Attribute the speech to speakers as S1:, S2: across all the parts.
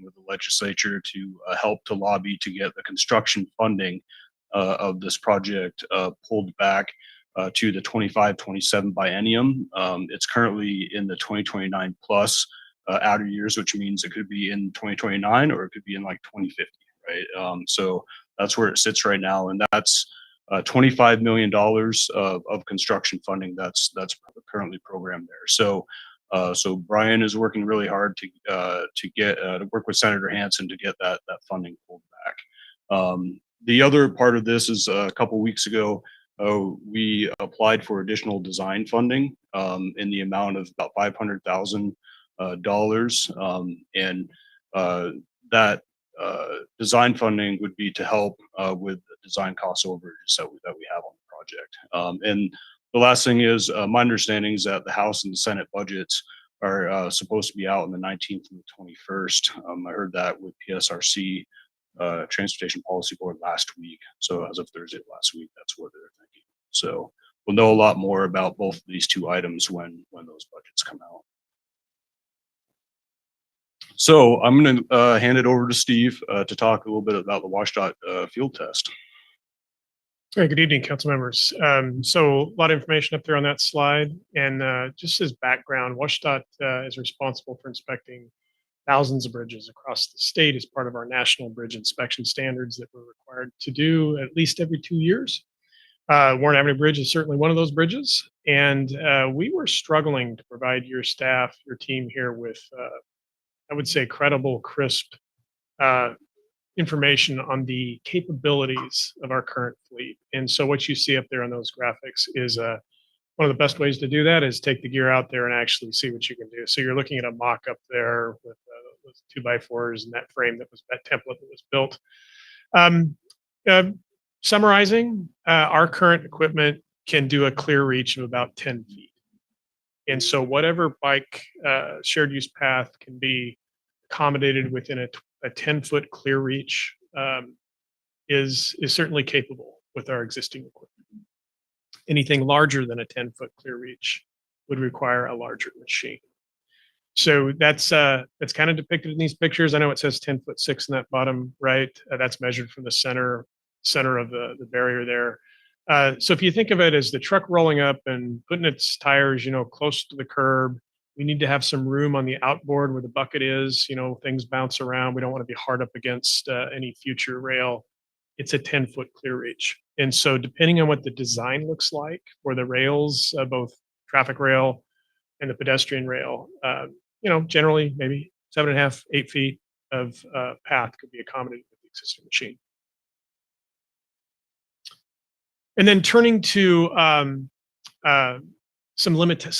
S1: with the legislature to help to lobby to get the construction funding of this project pulled back to the 25-27 biennium. It's currently in the 2029 plus outer years, which means it could be in 2029 or it could be in like 2050, right? So that's where it sits right now, and that's $25 million of construction funding that's currently programmed there. So Brian is working really hard to get to work with Senator Hansen to get that funding pulled back. The other part of this is a couple weeks ago, we applied for additional design funding in the amount of about $500,000, and that design funding would be to help with the design cost overages that we have on the project. And the last thing is, my understanding is that the House and the Senate budgets are supposed to be out on the 19th and the 21st. I heard that with PSRC, Transportation Policy Board, last week. So as of Thursday last week, that's what they're thinking. So we'll know a lot more about both of these two items when those budgets come out. So I'm going to hand it over to Steve to talk a little bit about the WSDOT field test.
S2: Hey, good evening, council members. So a lot of information up there on that slide. And just as background, WSDOT is responsible for inspecting thousands of bridges across the state as part of our national bridge inspection standards that we're required to do at least every 2 years. Warren Avenue Bridge is certainly one of those bridges. And we were struggling to provide your staff, your team here with, I would say, credible, crisp information on the capabilities of our current fleet. And so what you see up there on those graphics is one of the best ways to do that is take the gear out there and actually see what you can do. So you're looking at a mock up there with 2x4s and that frame that template that was built. Summarizing, our current equipment can do a clear reach of about 10 feet. And so whatever bike shared use path can be accommodated within a 10-foot clear reach is certainly capable with our existing equipment. Anything larger than a 10-foot clear reach would require a larger machine. So that's kind of depicted in these pictures. I know it says 10'6" in that bottom right. That's measured from the center of the barrier there. So if you think of it as the truck rolling up and putting its tires, close to the curb, we need to have some room on the outboard where the bucket is. Things bounce around. We don't want to be hard up against any future rail. It's a 10-foot clear reach. And so depending on what the design looks like for the rails, both traffic rail and the pedestrian rail, generally maybe 7.5, 8 feet of path could be accommodated with the existing machine. And then turning to some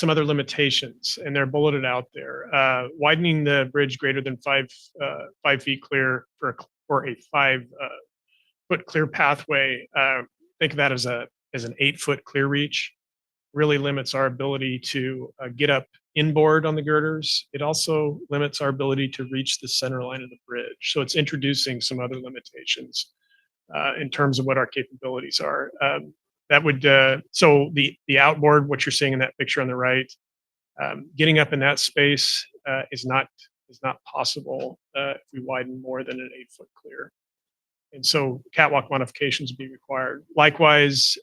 S2: other limitations, and they're bulleted out there. Widening the bridge greater than 5 feet clear for a 5-foot clear pathway. Think of that as an 8-foot clear reach. Really limits our ability to get up inboard on the girders. It also limits our ability to reach the center line of the bridge. So it's introducing some other limitations in terms of what our capabilities are. That would so the outboard, what you're seeing in that picture on the right, getting up in that space is not possible if we widen more than an 8-foot clear. And so catwalk modifications would be required. Likewise,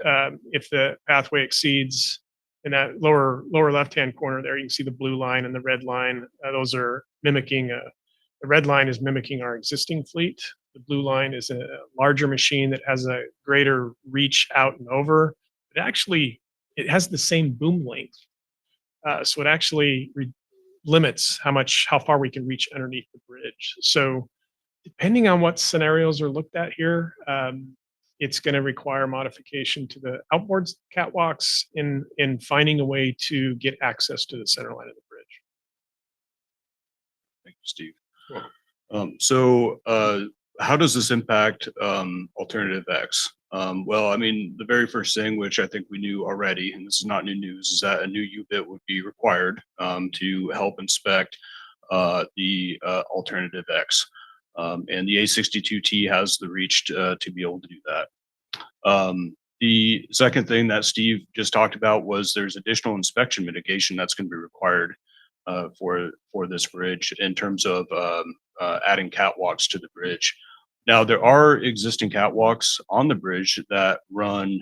S2: if the pathway exceeds in that lower left-hand corner there, you can see the blue line and the red line. Those are mimicking, the red line is mimicking our existing fleet. The blue line is a larger machine that has a greater reach out and over. It has the same boom length. So it actually limits how far we can reach underneath the bridge. So depending on what scenarios are looked at here, it's going to require modification to the outboard catwalks in finding a way to get access to the center line of the bridge.
S1: Thank you, Steve. So how does this impact alternative X? Well, I mean, the very first thing, which I think we knew already, and this is not new news, is that a new U-bit would be required to help inspect the alternative X. And the A62T has the reach to be able to do that. The second thing that Steve just talked about was there's additional inspection mitigation that's going to be required for this bridge in terms of adding catwalks to the bridge. Now, there are existing catwalks on the bridge that run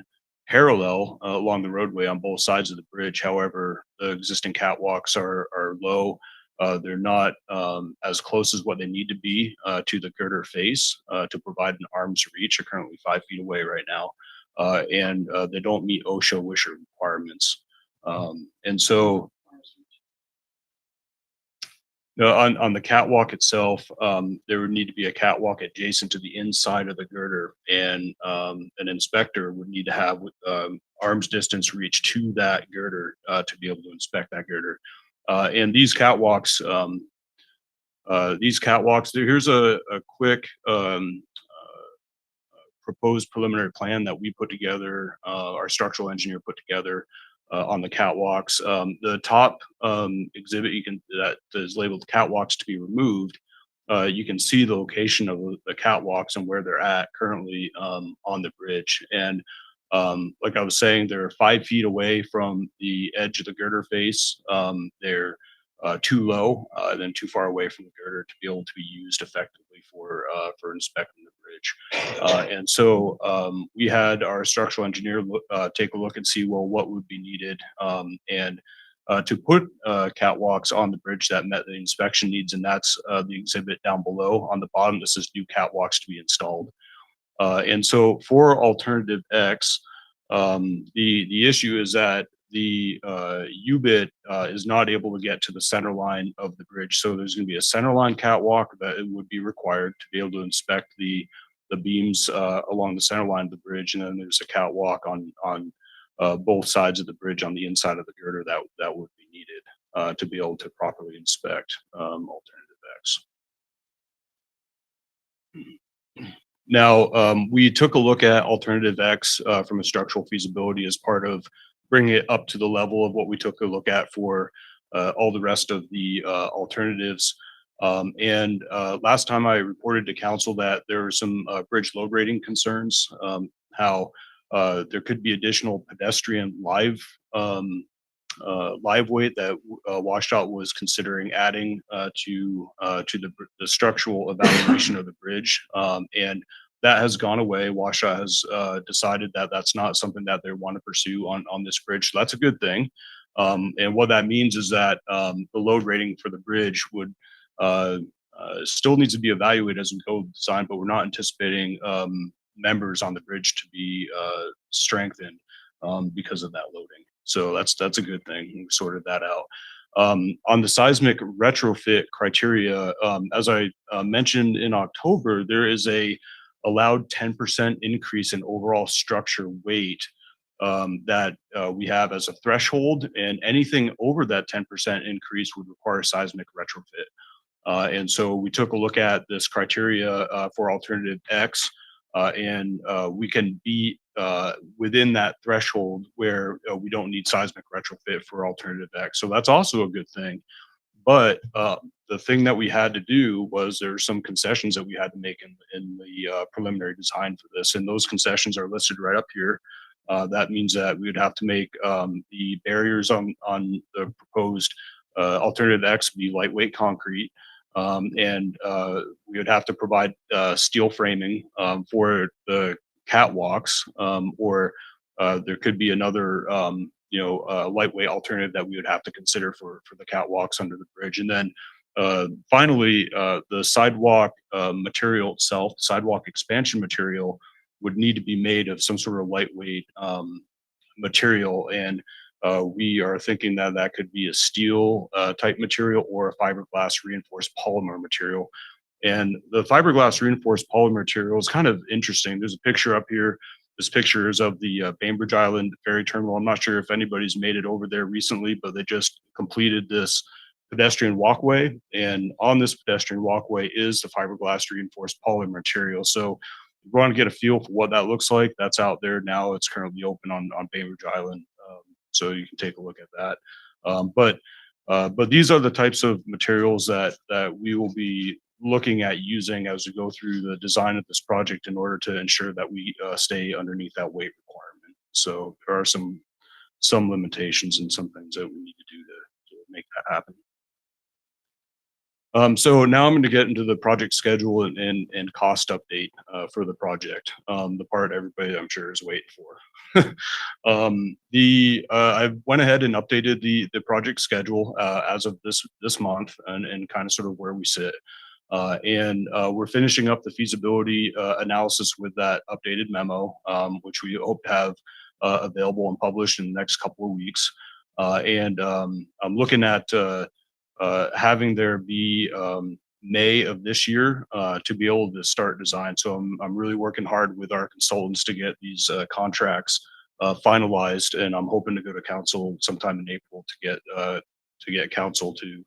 S1: parallel along the roadway on both sides of the bridge. However, the existing catwalks are low. They're not as close as what they need to be to the girder face to provide an arm's reach. They're currently 5 feet away right now, and they don't meet OSHA WISHER requirements. And so on the catwalk itself, there would need to be a catwalk adjacent to the inside of the girder, and an inspector would need to have arm's distance reach to that girder to be able to inspect that girder. And these catwalks, here's a quick proposed preliminary plan that we put together, our structural engineer put together on the catwalks. The top exhibit that is labeled catwalks to be removed. You can see the location of the catwalks and where they're at currently on the bridge. And like I was saying, they're 5 feet away from the edge of the girder face. They're too low, then too far away from the girder to be able to be used effectively for inspecting the bridge. And so we had our structural engineer take a look and see, well, what would be needed, and to put catwalks on the bridge that met the inspection needs, and that's the exhibit down below on the bottom. This is new catwalks to be installed. And so for alternative X, the issue is that the U-bit is not able to get to the center line of the bridge. So there's going to be a center line catwalk that it would be required to be able to inspect the beams along the center line of the bridge, and then there's a catwalk on both sides of the bridge on the inside of the girder that would be needed to be able to properly inspect alternative X. Now, we took a look at alternative X from a structural feasibility as part of bringing it up to the level of what we took a look at for all the rest of the alternatives. And last time I reported to council that there were some bridge load rating concerns, how there could be additional pedestrian live weight that Washout was considering adding to the structural evaluation of the bridge, and that has gone away. Washout has decided that that's not something that they want to pursue on this bridge. So that's a good thing. And what that means is that the load rating for the bridge would still needs to be evaluated as we go design, but we're not anticipating members on the bridge to be strengthened because of that loading. So that's a good thing. We sorted that out. On the seismic retrofit criteria, as I mentioned in October, there is a allowed 10% increase in overall structure weight that we have as a threshold, and anything over that 10% increase would require seismic retrofit. And so we took a look at this criteria for alternative X, and we can be within that threshold where we don't need seismic retrofit for alternative X. So that's also a good thing. But the thing that we had to do was there's some concessions that we had to make in the preliminary design for this, and those concessions are listed right up here. That means that we would have to make the barriers on the proposed alternative X be lightweight concrete, and we would have to provide steel framing for the catwalks, or there could be another lightweight alternative that we would have to consider for the catwalks under the bridge. And then finally, the sidewalk material itself, sidewalk expansion material, would need to be made of some sort of lightweight material. And we are thinking that that could be a steel type material or a fiberglass reinforced polymer material. And the fiberglass reinforced polymer material is kind of interesting. There's a picture up here. This picture is of the Bainbridge Island ferry terminal. I'm not sure if anybody's made it over there recently, but they just completed this pedestrian walkway. And on this pedestrian walkway is the fiberglass reinforced polymer material. So if you want to get a feel for what that looks like, that's out there now. It's currently open on Bainbridge Island. So you can take a look at that. But these are the types of materials that we will be looking at using as we go through the design of this project in order to ensure that we stay underneath that weight requirement. So there are some limitations and some things that we need to do to make that happen. So now I'm going to get into the project schedule and cost update for the project. The part everybody I'm sure is waiting for. I went ahead and updated the project schedule as of this month and kind of sort of where we sit. And we're finishing up the feasibility analysis with that updated memo, which we hope to have available and published in the next couple of weeks. And I'm looking at having there be May of this year to be able to start design. So I'm really working hard with our consultants to get these contracts finalized, and I'm hoping to go to council sometime in April to get council to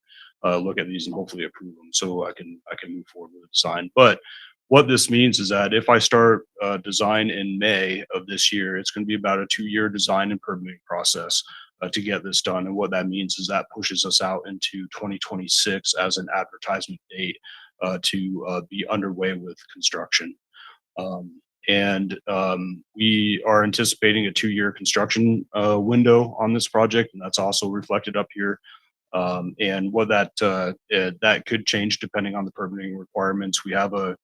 S1: look at these and hopefully approve them, so I can move forward with the design. But what this means is that if I start design in May of this year, it's going to be about a 2-year design and permitting process to get this done. And what that means is that pushes us out into 2026 as an advertisement date to be underway with construction. We are anticipating a 2-year construction window on this project, and that's also reflected up here. And what that could change depending on the permitting requirements. We have a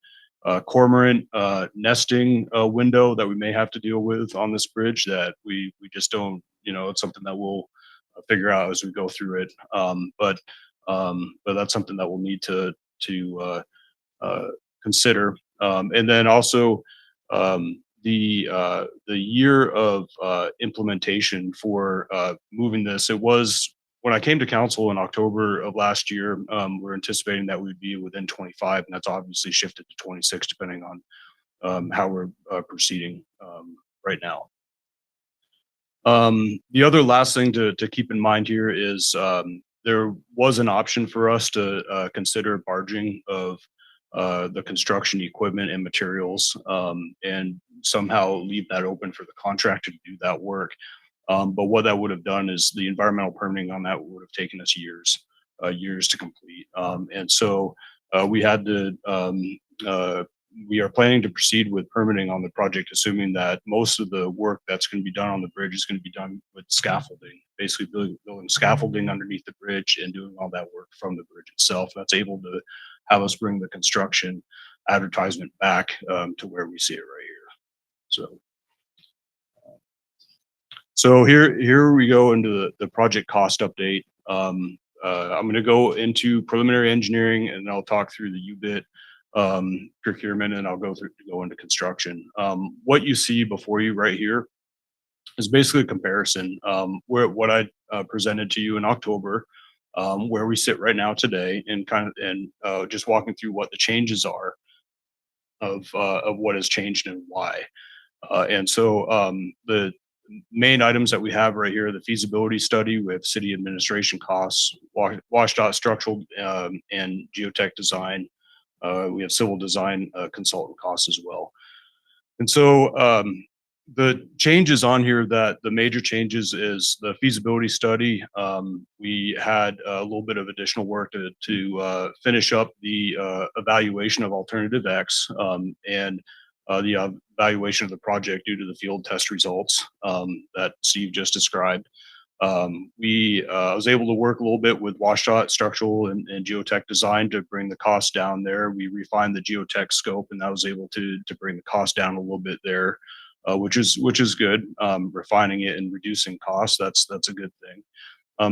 S1: cormorant nesting window that we may have to deal with on this bridge that we just don't, it's something that we'll figure out as we go through it. But that's something that we'll need to consider. And then also the year of implementation for moving this. It was when I came to council in October of last year. We're anticipating that we'd be within 25, and that's obviously shifted to 26 depending on how we're proceeding right now. The other last thing to keep in mind here is there was an option for us to consider barging of the construction equipment and materials, and somehow leave that open for the contractor to do that work. But what that would have done is the environmental permitting on that would have taken us years to complete. And so we had to we are planning to proceed with permitting on the project, assuming that most of the work that's going to be done on the bridge is going to be done with scaffolding, basically building scaffolding underneath the bridge and doing all that work from the bridge itself. That's able to have us bring the construction advertisement back to where we see it right here. So here we go into the project cost update. I'm going to go into preliminary engineering, and I'll talk through the U-bit procurement, and I'll go into construction. What you see before you right here is basically a comparison where what I presented to you in October, where we sit right now today, and just walking through what the changes are of what has changed and why. And so the main items that we have right here: the feasibility study with city administration costs, WSDOT structural and geotech design. We have civil design consultant costs as well. And so the changes on here, that the major changes is the feasibility study. We had a little bit of additional work to finish up the evaluation of alternative X, and the evaluation of the project due to the field test results that Steve just described. I was able to work a little bit with WSDOT structural and geotech design to bring the cost down there. We refined the geotech scope, and that was able to bring the cost down a little bit there, which is good. Refining it and reducing costs, that's a good thing.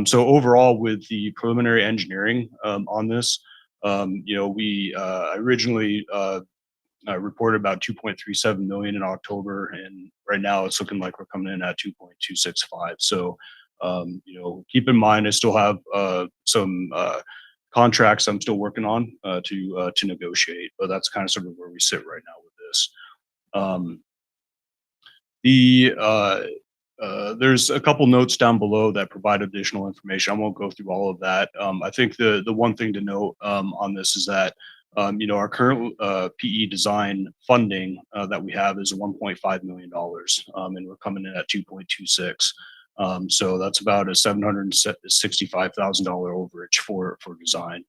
S1: So overall, with the preliminary engineering on this, we originally reported about 2.37 million in October, and right now it's looking like we're coming in at 2.265. So keep in mind, I still have some contracts I'm still working on to negotiate, but that's kind of sort of where we sit right now with this. There's a couple notes down below that provide additional information. I won't go through all of that. I think the one thing to note on this is that our current PE design funding that we have is $1.5 million, and we're coming in at 2.26. So that's about a $765,000 overage for design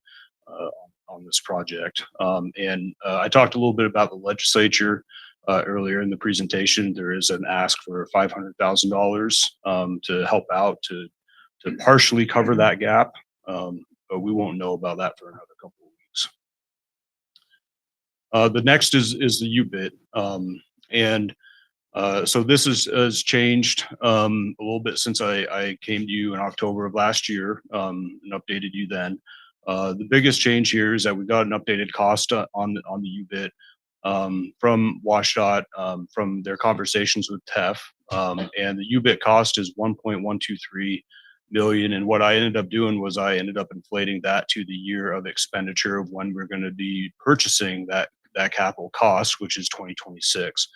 S1: on this project. And I talked a little bit about the legislature earlier in the presentation. There is an ask for $500,000 to help out to partially cover that gap, but we won't know about that for another couple of The next is the U-bit. And so this has changed a little bit since I came to you in October of last year and updated you then. The biggest change here is that we got an updated cost on the U-bit from WashDOT from their conversations with TEF, and the U-bit cost is 1.123 million. And what I ended up doing was I ended up inflating that to the year of expenditure of when we're going to be purchasing that capital cost, which is 2026.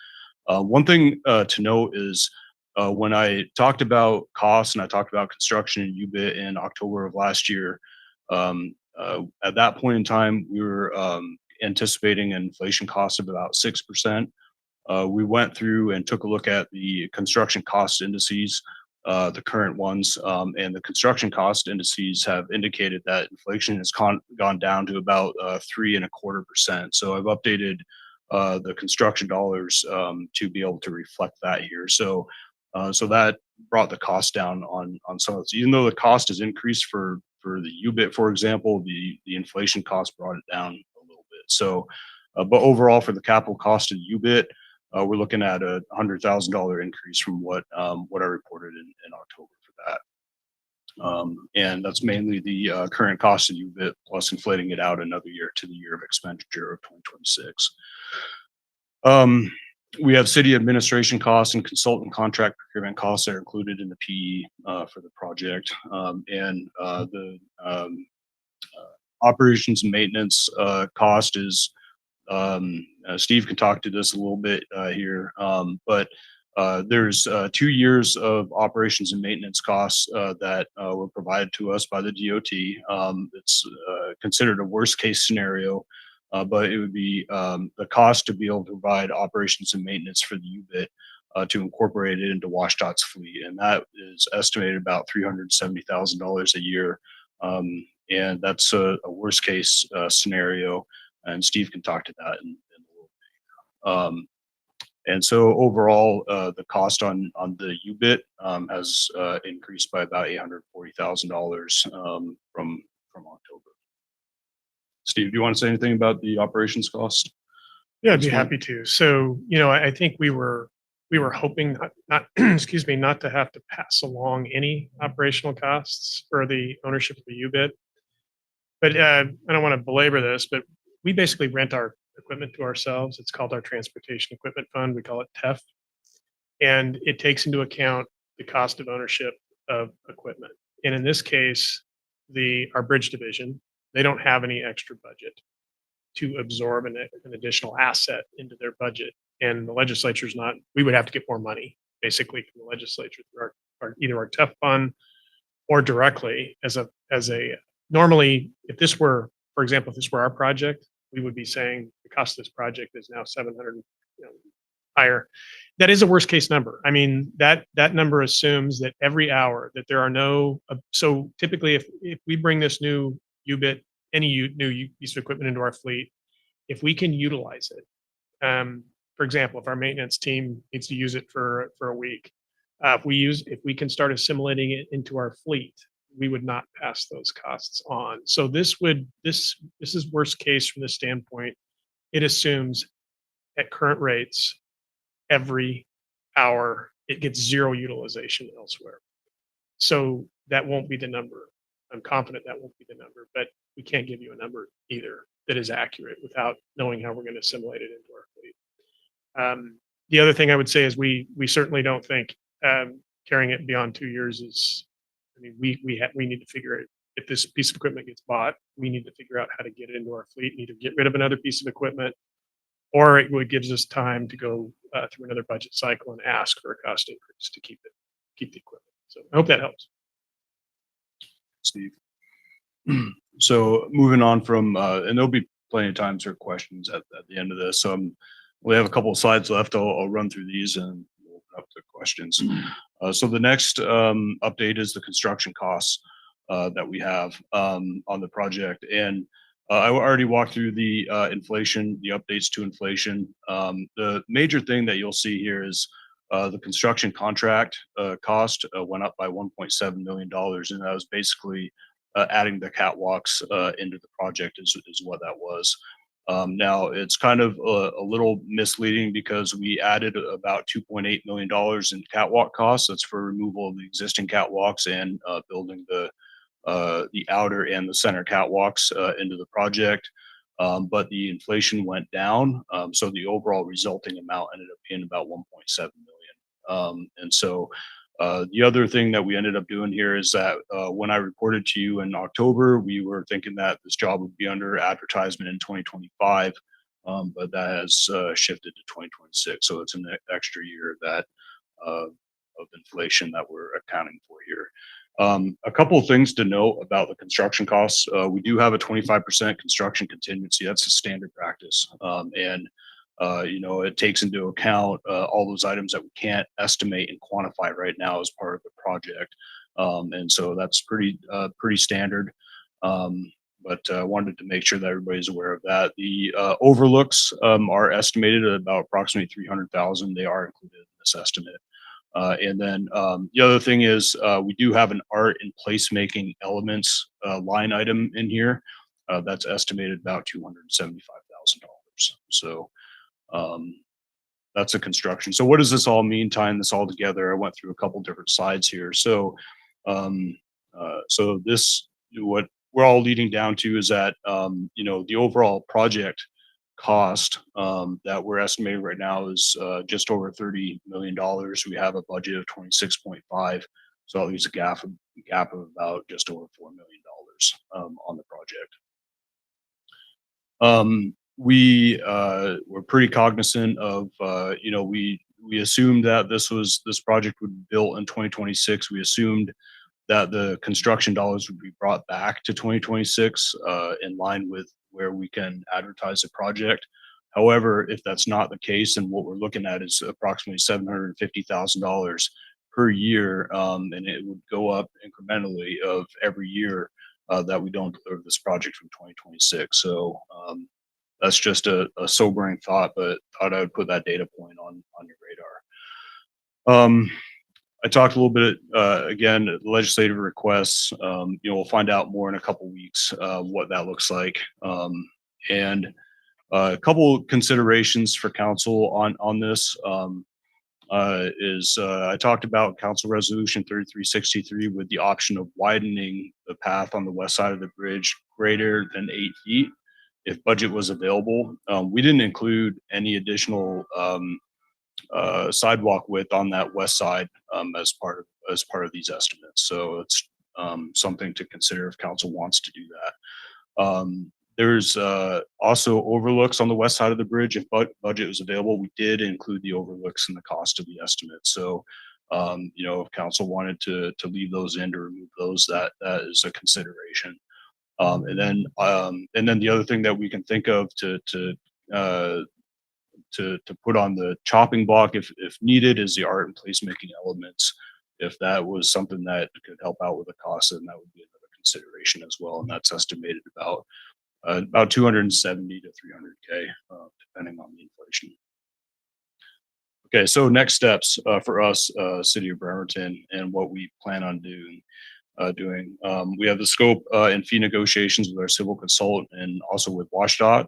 S1: One thing to note is when I talked about costs and I talked about construction in UBIT in October of last year, at that point in time, we were anticipating an inflation cost of about 6%. We went through and took a look at the construction cost indices, the current ones, and the construction cost indices have indicated that inflation has gone down to about 3.25%. So I've updated the construction dollars to be able to reflect that here. So that brought the cost down on some of this. Even though the cost has increased for the UBIT, for example, the inflation cost brought it down a little bit. So, but overall for the capital cost of UBIT, we're looking at a $100,000 increase from what I reported in October for that. And that's mainly the current cost of UBIT plus inflating it out another year to the year of expenditure of 2026. We have city administration costs and consultant contract procurement costs that are included in the PE for the project. And the operations and maintenance cost is, Steve can talk to this a little bit here, but there's 2 years of operations and maintenance costs that were provided to us by the DOT. It's considered a worst case scenario, but it would be the cost to be able to provide operations and maintenance for the UBIT to incorporate it into WashDOT's fleet. And that is estimated about $370,000 a year. And that's a worst case scenario. And Steve can talk to that in a little bit. And so overall, the cost on the UBIT has increased by about $840,000 from October. Steve, do you want to say anything about the operations cost?
S2: Yeah, I'd be happy to. So, I think we were hoping not excuse me, not to have to pass along any operational costs for the ownership of the UBIT. But I don't want to belabor this, but we basically rent our equipment to ourselves. It's called our Transportation Equipment Fund. We call it TEF. And it takes into account the cost of ownership of equipment. And in this case, our bridge division, they don't have any extra budget to absorb an additional asset into their budget. And the legislature's not, we would have to get more money basically from the legislature through either our TEF fund or directly as a normally, if this were, for example, if this were our project, we would be saying the cost of this project is now 700 higher. That is a worst case number. I mean, that number assumes that every hour that there are no, so typically if we bring this new UBIT, any new piece of equipment into our fleet, if we can utilize it, for example, if our maintenance team needs to use it for a week, if we can start assimilating it into our fleet, we would not pass those costs on. So this is worst case from the standpoint. It assumes at current rates, every hour it gets zero utilization elsewhere. So that won't be the number. I'm confident that won't be the number, but we can't give you a number either that is accurate without knowing how we're going to assimilate it into our fleet. The other thing I would say is we certainly don't think carrying it beyond 2 years is. I mean, we need to figure it. If this piece of equipment gets bought, we need to figure out how to get it into our fleet. Either get rid of another piece of equipment, or it gives us time to go through another budget cycle and ask for a cost increase to keep the equipment. So I hope that helps.
S1: Steve. So moving on from, and there'll be plenty of times for questions at the end of this. So we have a couple of slides left. I'll run through these and we'll open up to questions. So the next update is the construction costs that we have on the project. And I already walked through the inflation, the updates to inflation. The major thing that you'll see here is the construction contract cost went up by $1.7 million. And that was basically adding the catwalks into the project is what that was. Now it's kind of a little misleading because we added about $2.8 million in catwalk costs. That's for removal of the existing catwalks and building the outer and the center catwalks into the project. But the inflation went down, so the overall resulting amount ended up being about 1.7 million. And so the other thing that we ended up doing here is that when I reported to you in October, we were thinking that this job would be under advertisement in 2025, but that has shifted to 2026. So it's an extra year that of inflation that we're accounting for here. A couple of things to note about the construction costs. We do have a 25% construction contingency. That's a standard practice. And it takes into account all those items that we can't estimate and quantify right now as part of the project. And so that's pretty standard. But I wanted to make sure that everybody's aware of that. The overlooks are estimated at about approximately 300,000. They are included in this estimate. And then the other thing is we do have an art and placemaking elements line item in here that's estimated about $275,000. So that's a construction. So what does this all mean? Tying this all together, I went through a couple different slides here. So this what we're all leading down to is that the overall project cost that we're estimating right now is just over $30 million. We have a budget of 26.5, so that leaves a gap of about just over $4 million on the project. We were pretty cognizant of we assumed that this project would be built in 2026. We assumed that the construction dollars would be brought back to 2026 in line with where we can advertise the project. However, if that's not the case, and what we're looking at is approximately $750,000 per year, and it would go up incrementally of every year that we don't deliver this project from 2026. So that's just a sobering thought, but thought I would put that data point on your radar. I talked a little bit again, legislative requests. We'll find out more in a couple weeks what that looks like. And a couple considerations for council on this is I talked about Council Resolution 3363 with the option of widening the path on the west side of the bridge greater than 8 feet if budget was available. We didn't include any additional sidewalk width on that west side as part of these estimates. So it's something to consider if council wants to do that. There's also overlooks on the west side of the bridge. If budget was available, we did include the overlooks in the cost of the estimate. So if council wanted to leave those in, to remove those, that is a consideration. And then the other thing that we can think of to put on the chopping block if needed is the art and placemaking elements. If that was something that could help out with the cost, then that would be another consideration as well. And that's estimated about 270 to 300K, depending on the inflation. Okay, so next steps for us, City of Bremerton, and what we plan on doing. We have the scope and fee negotiations with our civil consultant and also with WashDOT.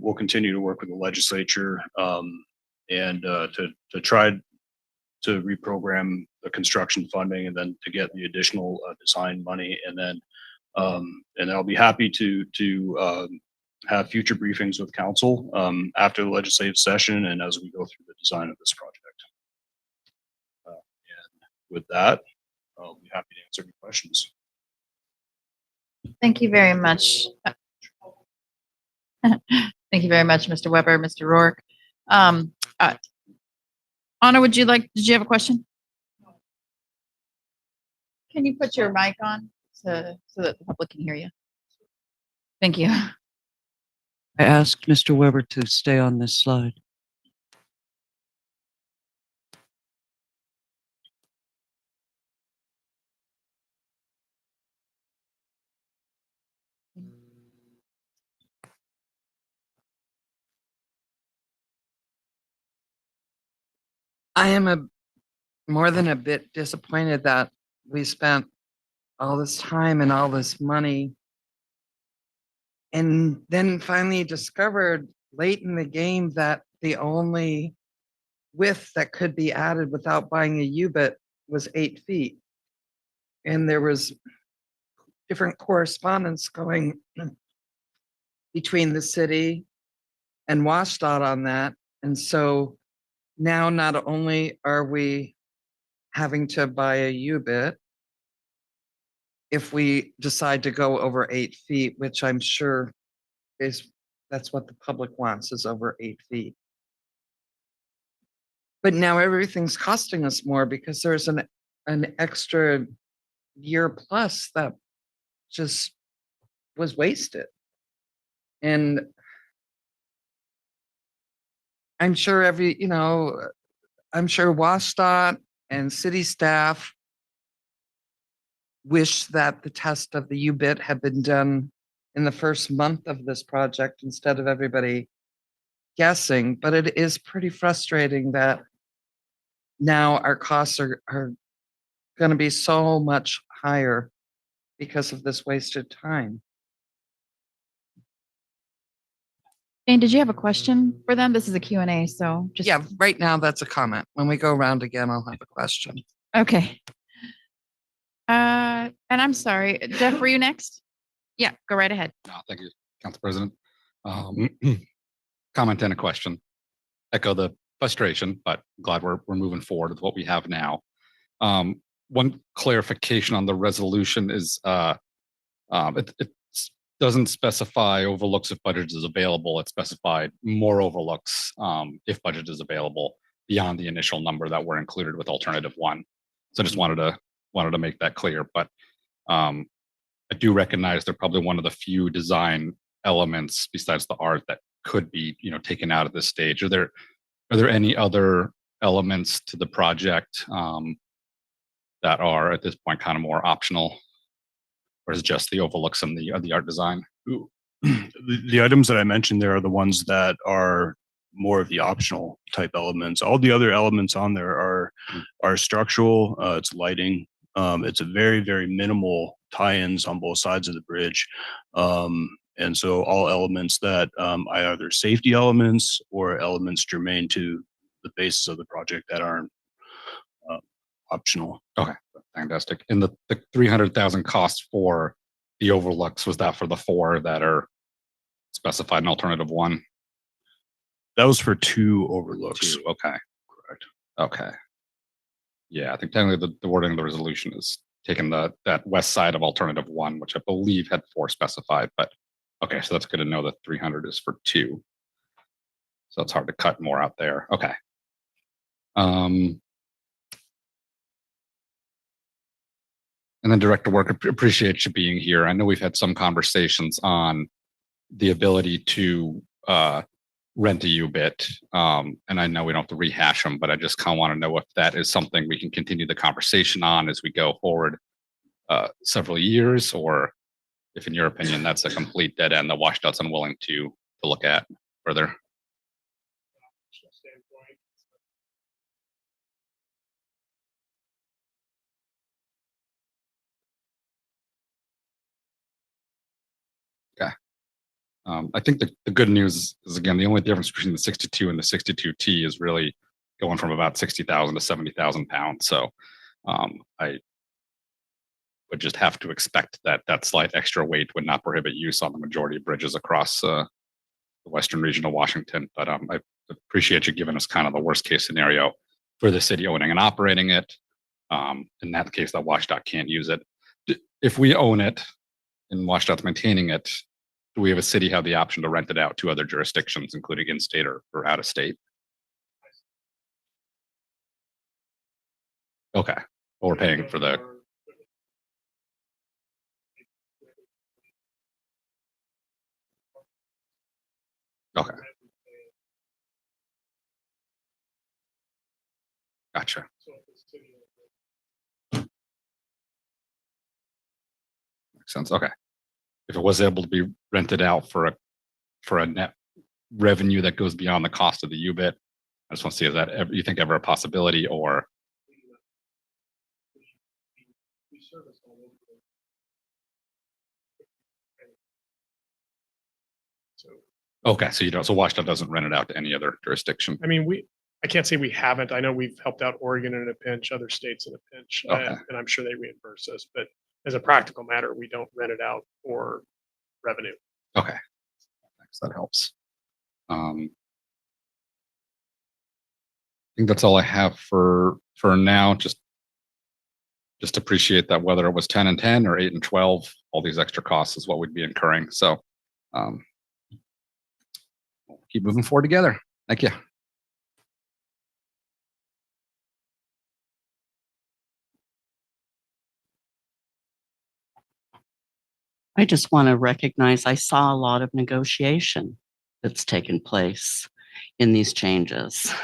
S1: We'll continue to work with the legislature and to try to reprogram the construction funding, and then to get the additional design money, and then I'll be happy to have future briefings with council after the legislative session and as we go through the design of this project. And with that, I'll be happy to answer any questions.
S3: Thank you very much. Thank you very much, Mr. Weber, Mr. Rourke. Anna, did you have a question? Can you put your mic on so that the public can hear you? Thank you.
S4: I asked Mr. Weber to stay on this slide. I am more than a bit disappointed that we spent all this time and all this money And then finally discovered late in the game that the only width that could be added without buying a U-bit was 8 feet. And there was different correspondence going between the city and WashDOT on that. And so now not only are we having to buy a U-bit if we decide to go over 8 feet, which I'm sure that's what the public wants, is over 8 feet. But now everything's costing us more because there's an extra year plus that just was wasted. And I'm sure I'm sure WashDOT and city staff wish that the test of the U-bit had been done in the first month of this project instead of everybody guessing. But it is pretty frustrating that now our costs are going to be so much higher because of this wasted time.
S3: Jane, did you have a question for them? This is a Q&A, so just.
S4: Yeah, right now that's a comment. When we go around again, I'll have a question.
S3: Okay. And I'm sorry, Jeff, were you next? Yeah, go right ahead.
S5: No, thank you, Council President. Comment and a question. Echo the frustration, but glad we're moving forward with what we have now. One clarification on the resolution is it doesn't specify overlooks if budget is available. It specified more overlooks if budget is available beyond the initial number that were included with alternative one. So I just wanted to make that clear. But I do recognize they're probably one of the few design elements besides the art that could be taken out at this stage. Are there any other elements to the project that are at this point kind of more optional, or is it just the overlooks and the art design?
S1: The items that I mentioned there are the ones that are more of the optional type elements. All the other elements on there are structural. It's lighting. It's a very, very minimal tie-ins on both sides of the bridge. And so all elements that are either safety elements or elements germane to the basis of the project that aren't optional.
S5: Okay, fantastic. And the 300,000 cost for the overlooks, was that for the 4 that are specified in alternative 1?
S1: That was for 2 overlooks.
S5: 2, okay.
S1: Correct.
S5: Okay. Yeah, I think technically the wording of the resolution is taking that west side of alternative 1, which I believe had 4 specified, but okay, so that's good to know that 300 is for 2. So it's hard to cut more out there. Okay. And then Director Work, appreciate you being here. I know we've had some conversations on the ability to rent a U-bit. And I know we don't have to rehash them, but I just kind of want to know if that is something we can continue the conversation on as we go forward several years, or if in your opinion, that's a complete dead end that WashDOT's unwilling to look at further. Okay. I think the good news is, again, the only difference between the 62 and the 62T is really going from about 60,000 to 70,000 pounds. So I would just have to expect that slight extra weight would not prohibit use on the majority of bridges across the western region of Washington. But I appreciate you giving us kind of the worst case scenario for the city owning and operating it. In that case, that WashDOT can't use it. If we own it and WashDOT's maintaining it, do we have a city have the option to rent it out to other jurisdictions, including in-state or out of state? Okay. Well, we're paying for the. Okay. Gotcha. Makes sense. Okay. If it was able to be rented out for a net revenue that goes beyond the cost of the U-bit, I just want to see, is that you think ever a possibility, or? Okay, so you don't, so WashDOT doesn't rent it out to any other jurisdiction.
S2: I mean, I can't say we haven't. I know we've helped out Oregon in a pinch, other states in a pinch,
S5: Okay.
S2: and I'm sure they reimburse us. But as a practical matter, we don't rent it out for revenue.
S5: Okay, thanks, that helps. I think that's all I have for now. Just appreciate that whether it was 10 and 10 or 8 and 12, all these extra costs is what we'd be incurring. So we'll keep moving forward together. Thank you.
S6: I just want to recognize I saw a lot of negotiation that's taken place in these changes.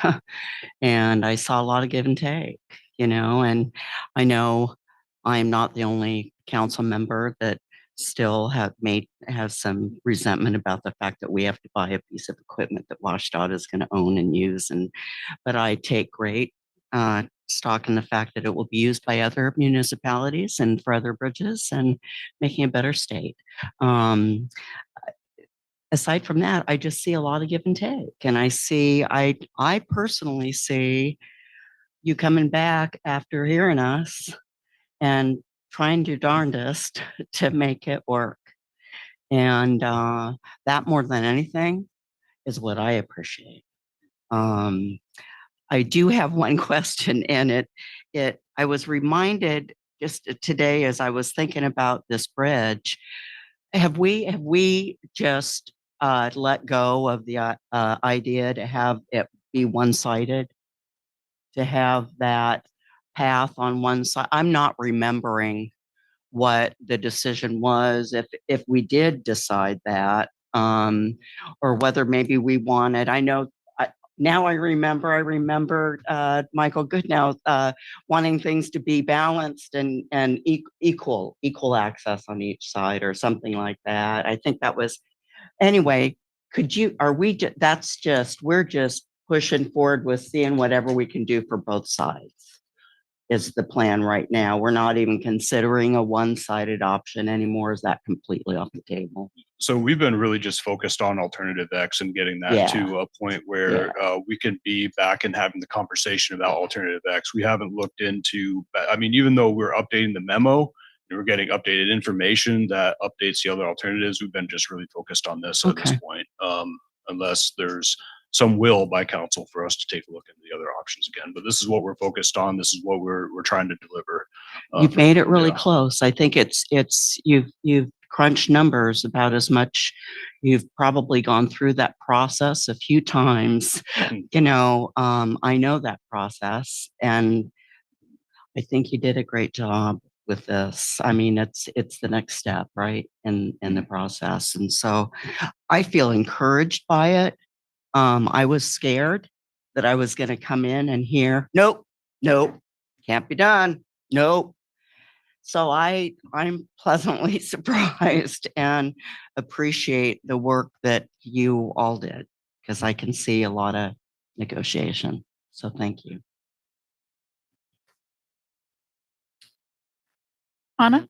S6: And I saw a lot of give and take, and I know I'm not the only council member that still has some resentment about the fact that we have to buy a piece of equipment that WashDOT is going to own and use. But I take great stock in the fact that it will be used by other municipalities and for other bridges and making a better state. Aside from that, I just see a lot of give and take. And I personally see you coming back after hearing us and trying your darndest to make it work. And that more than anything is what I appreciate. I do have one question, and I was reminded just today as I was thinking about this bridge. Have we just let go of the idea to have it be one-sided, to have that path on one side? I'm not remembering what the decision was, if we did decide that, or whether maybe we wanted. I know now I remember Michael Goodnow wanting things to be balanced and equal access on each side or something like that. I think that was, anyway, we're just pushing forward with seeing whatever we can do for both sides is the plan right now. We're not even considering a one-sided option anymore. Is that completely off the table?
S1: So we've been really just focused on alternative X and getting that to a point where we can be back and having the conversation about alternative X. We haven't looked into, I mean, even though we're updating the memo and we're getting updated information that updates the other alternatives, we've been just really focused on this at this point, unless there's some will by council for us to take a look into the other options again. But this is what we're focused on. This is what we're trying to deliver.
S6: You've made it really close. I think you've crunched numbers about as much. You've probably gone through that process a few times. I know that process, and I think you did a great job with this. I mean, it's the next step, right, in the process. And so I feel encouraged by it. I was scared that I was going to come in and hear, nope, can't be done. Nope. So I'm pleasantly surprised and appreciate the work that you all did, because I can see a lot of negotiation. So thank you.
S3: Anna?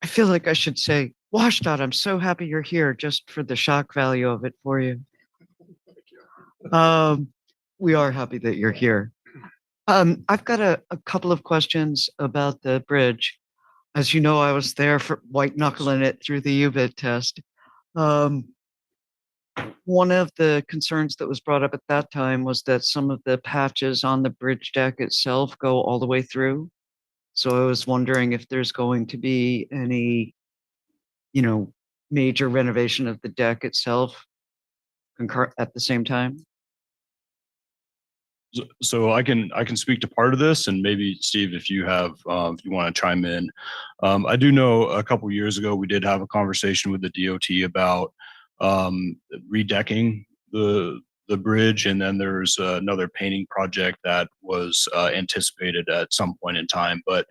S4: I feel like I should say, WashDOT, I'm so happy you're here, just for the shock value of it for you. We are happy that you're here. I've got a couple of questions about the bridge. As you know, I was there for white knuckling it through the U-bit test. One of the concerns that was brought up at that time was that some of the patches on the bridge deck itself go all the way through. So I was wondering if there's going to be any, major renovation of the deck itself at the same time.
S1: So I can speak to part of this, and maybe Steve, if you want to chime in. I do know a couple years ago we did have a conversation with the DOT about redecking the bridge, and then there's another painting project that was anticipated at some point in time. But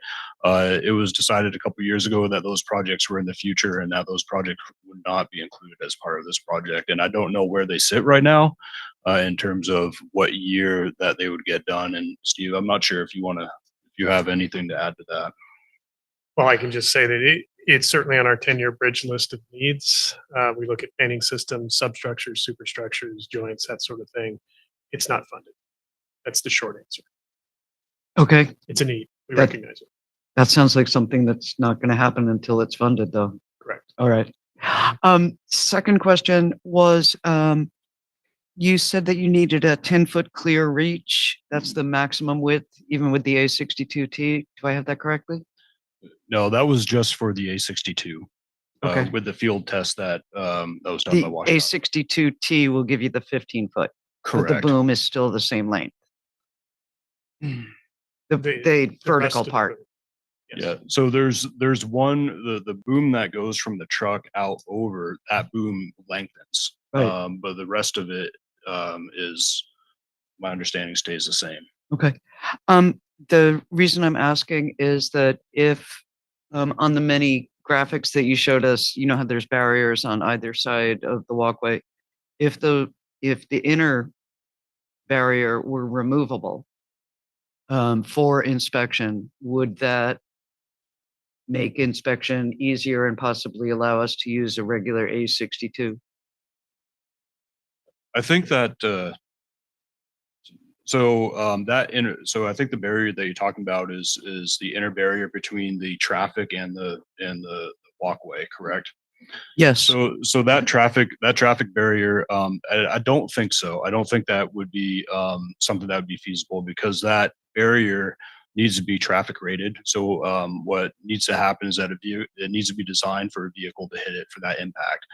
S1: it was decided a couple years ago that those projects were in the future, and that those projects would not be included as part of this project. And I don't know where they sit right now in terms of what year that they would get done. And Steve, I'm not sure if you have anything to add to that.
S2: Well, I can just say that It's certainly on our 10-year bridge list of needs. We look at painting systems, substructures, superstructures, joints, that sort of thing. It's not funded. That's the short answer.
S7: Okay,
S2: It's a need. We
S7: That-
S2: recognize it.
S7: that sounds like something that's not going to happen until it's funded, though.
S2: Correct.
S7: All right. Second question was, you said that you needed a 10-foot clear reach. That's the maximum width, even with the A62T. Do I have that correctly?
S1: No, that was just for the A62.
S7: Okay.
S1: With the field test that was done
S7: The
S1: by Washington.
S7: A62T will give you the 15-foot, but the
S1: Correct.
S7: boom is still the same length. The
S2: rest
S7: vertical
S2: of the
S7: part.
S2: boom.
S1: Yeah. So there's one, the boom that goes from the truck out over, that boom lengthens.
S7: Right.
S1: But the rest of it is, my understanding, stays the same.
S7: Okay. The reason I'm asking is that if on the many graphics that you showed us, you know how there's barriers on either side of the walkway. If the inner barrier were removable for inspection, would that make inspection easier and possibly allow us to use a regular A62?
S1: I think that so I think the barrier that you're talking about is the inner barrier between the traffic and the walkway, correct?
S7: Yes.
S1: So that traffic barrier, I don't think so. I don't think that would be something that would be feasible, because that barrier needs to be traffic rated. So what needs to happen is that it needs to be designed for a vehicle to hit it for that impact.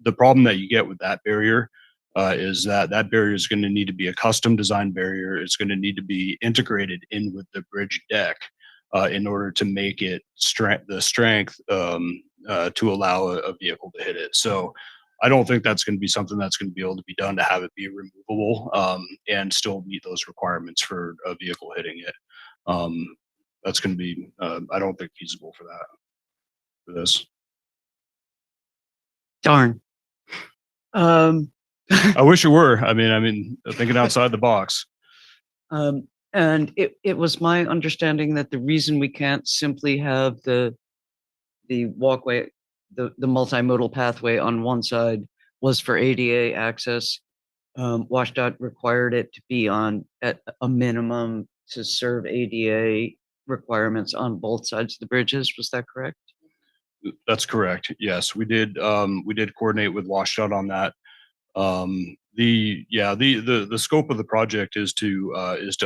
S1: The problem that you get with that barrier is that barrier is going to need to be a custom designed barrier. It's going to need to be integrated in with the bridge deck in order to make it the strength to allow a vehicle to hit it. So I don't think that's going to be something that's going to be able to be done to have it be removable and still meet those requirements for a vehicle hitting it. That's going to be, I don't think, feasible for that, for this.
S7: Darn.
S1: I wish it were. I mean, thinking outside the box.
S7: And it was my understanding that the reason we can't simply have the walkway, the multimodal pathway on one side was for ADA access. WashDOT required it to be on at a minimum to serve ADA requirements on both sides of the bridges. Was that correct?
S1: That's correct. Yes, we did coordinate with WashDOT on that. The scope of the project is to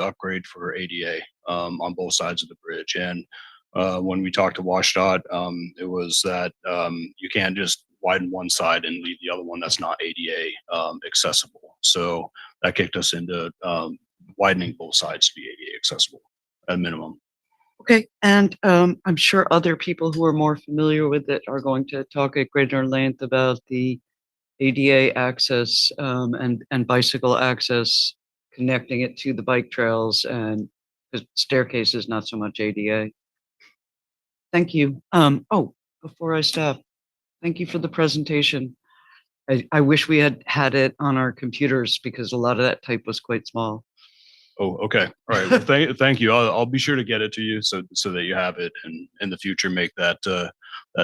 S1: upgrade for ADA on both sides of the bridge. And when we talked to WashDOT, it was that you can't just widen one side and leave the other one that's not ADA accessible. So that kicked us into widening both sides to be ADA accessible at minimum.
S7: Okay, and I'm sure other people who are more familiar with it are going to talk at greater length about the ADA access and bicycle access, connecting it to the bike trails, and the staircases, not so much ADA. Thank you. Oh, before I stop, thank you for the presentation. I wish we had it on our computers because a lot of that type was quite small.
S1: Oh, okay. All right. Well, thank you. I'll be sure to get it to you so that you have it, and in the future make that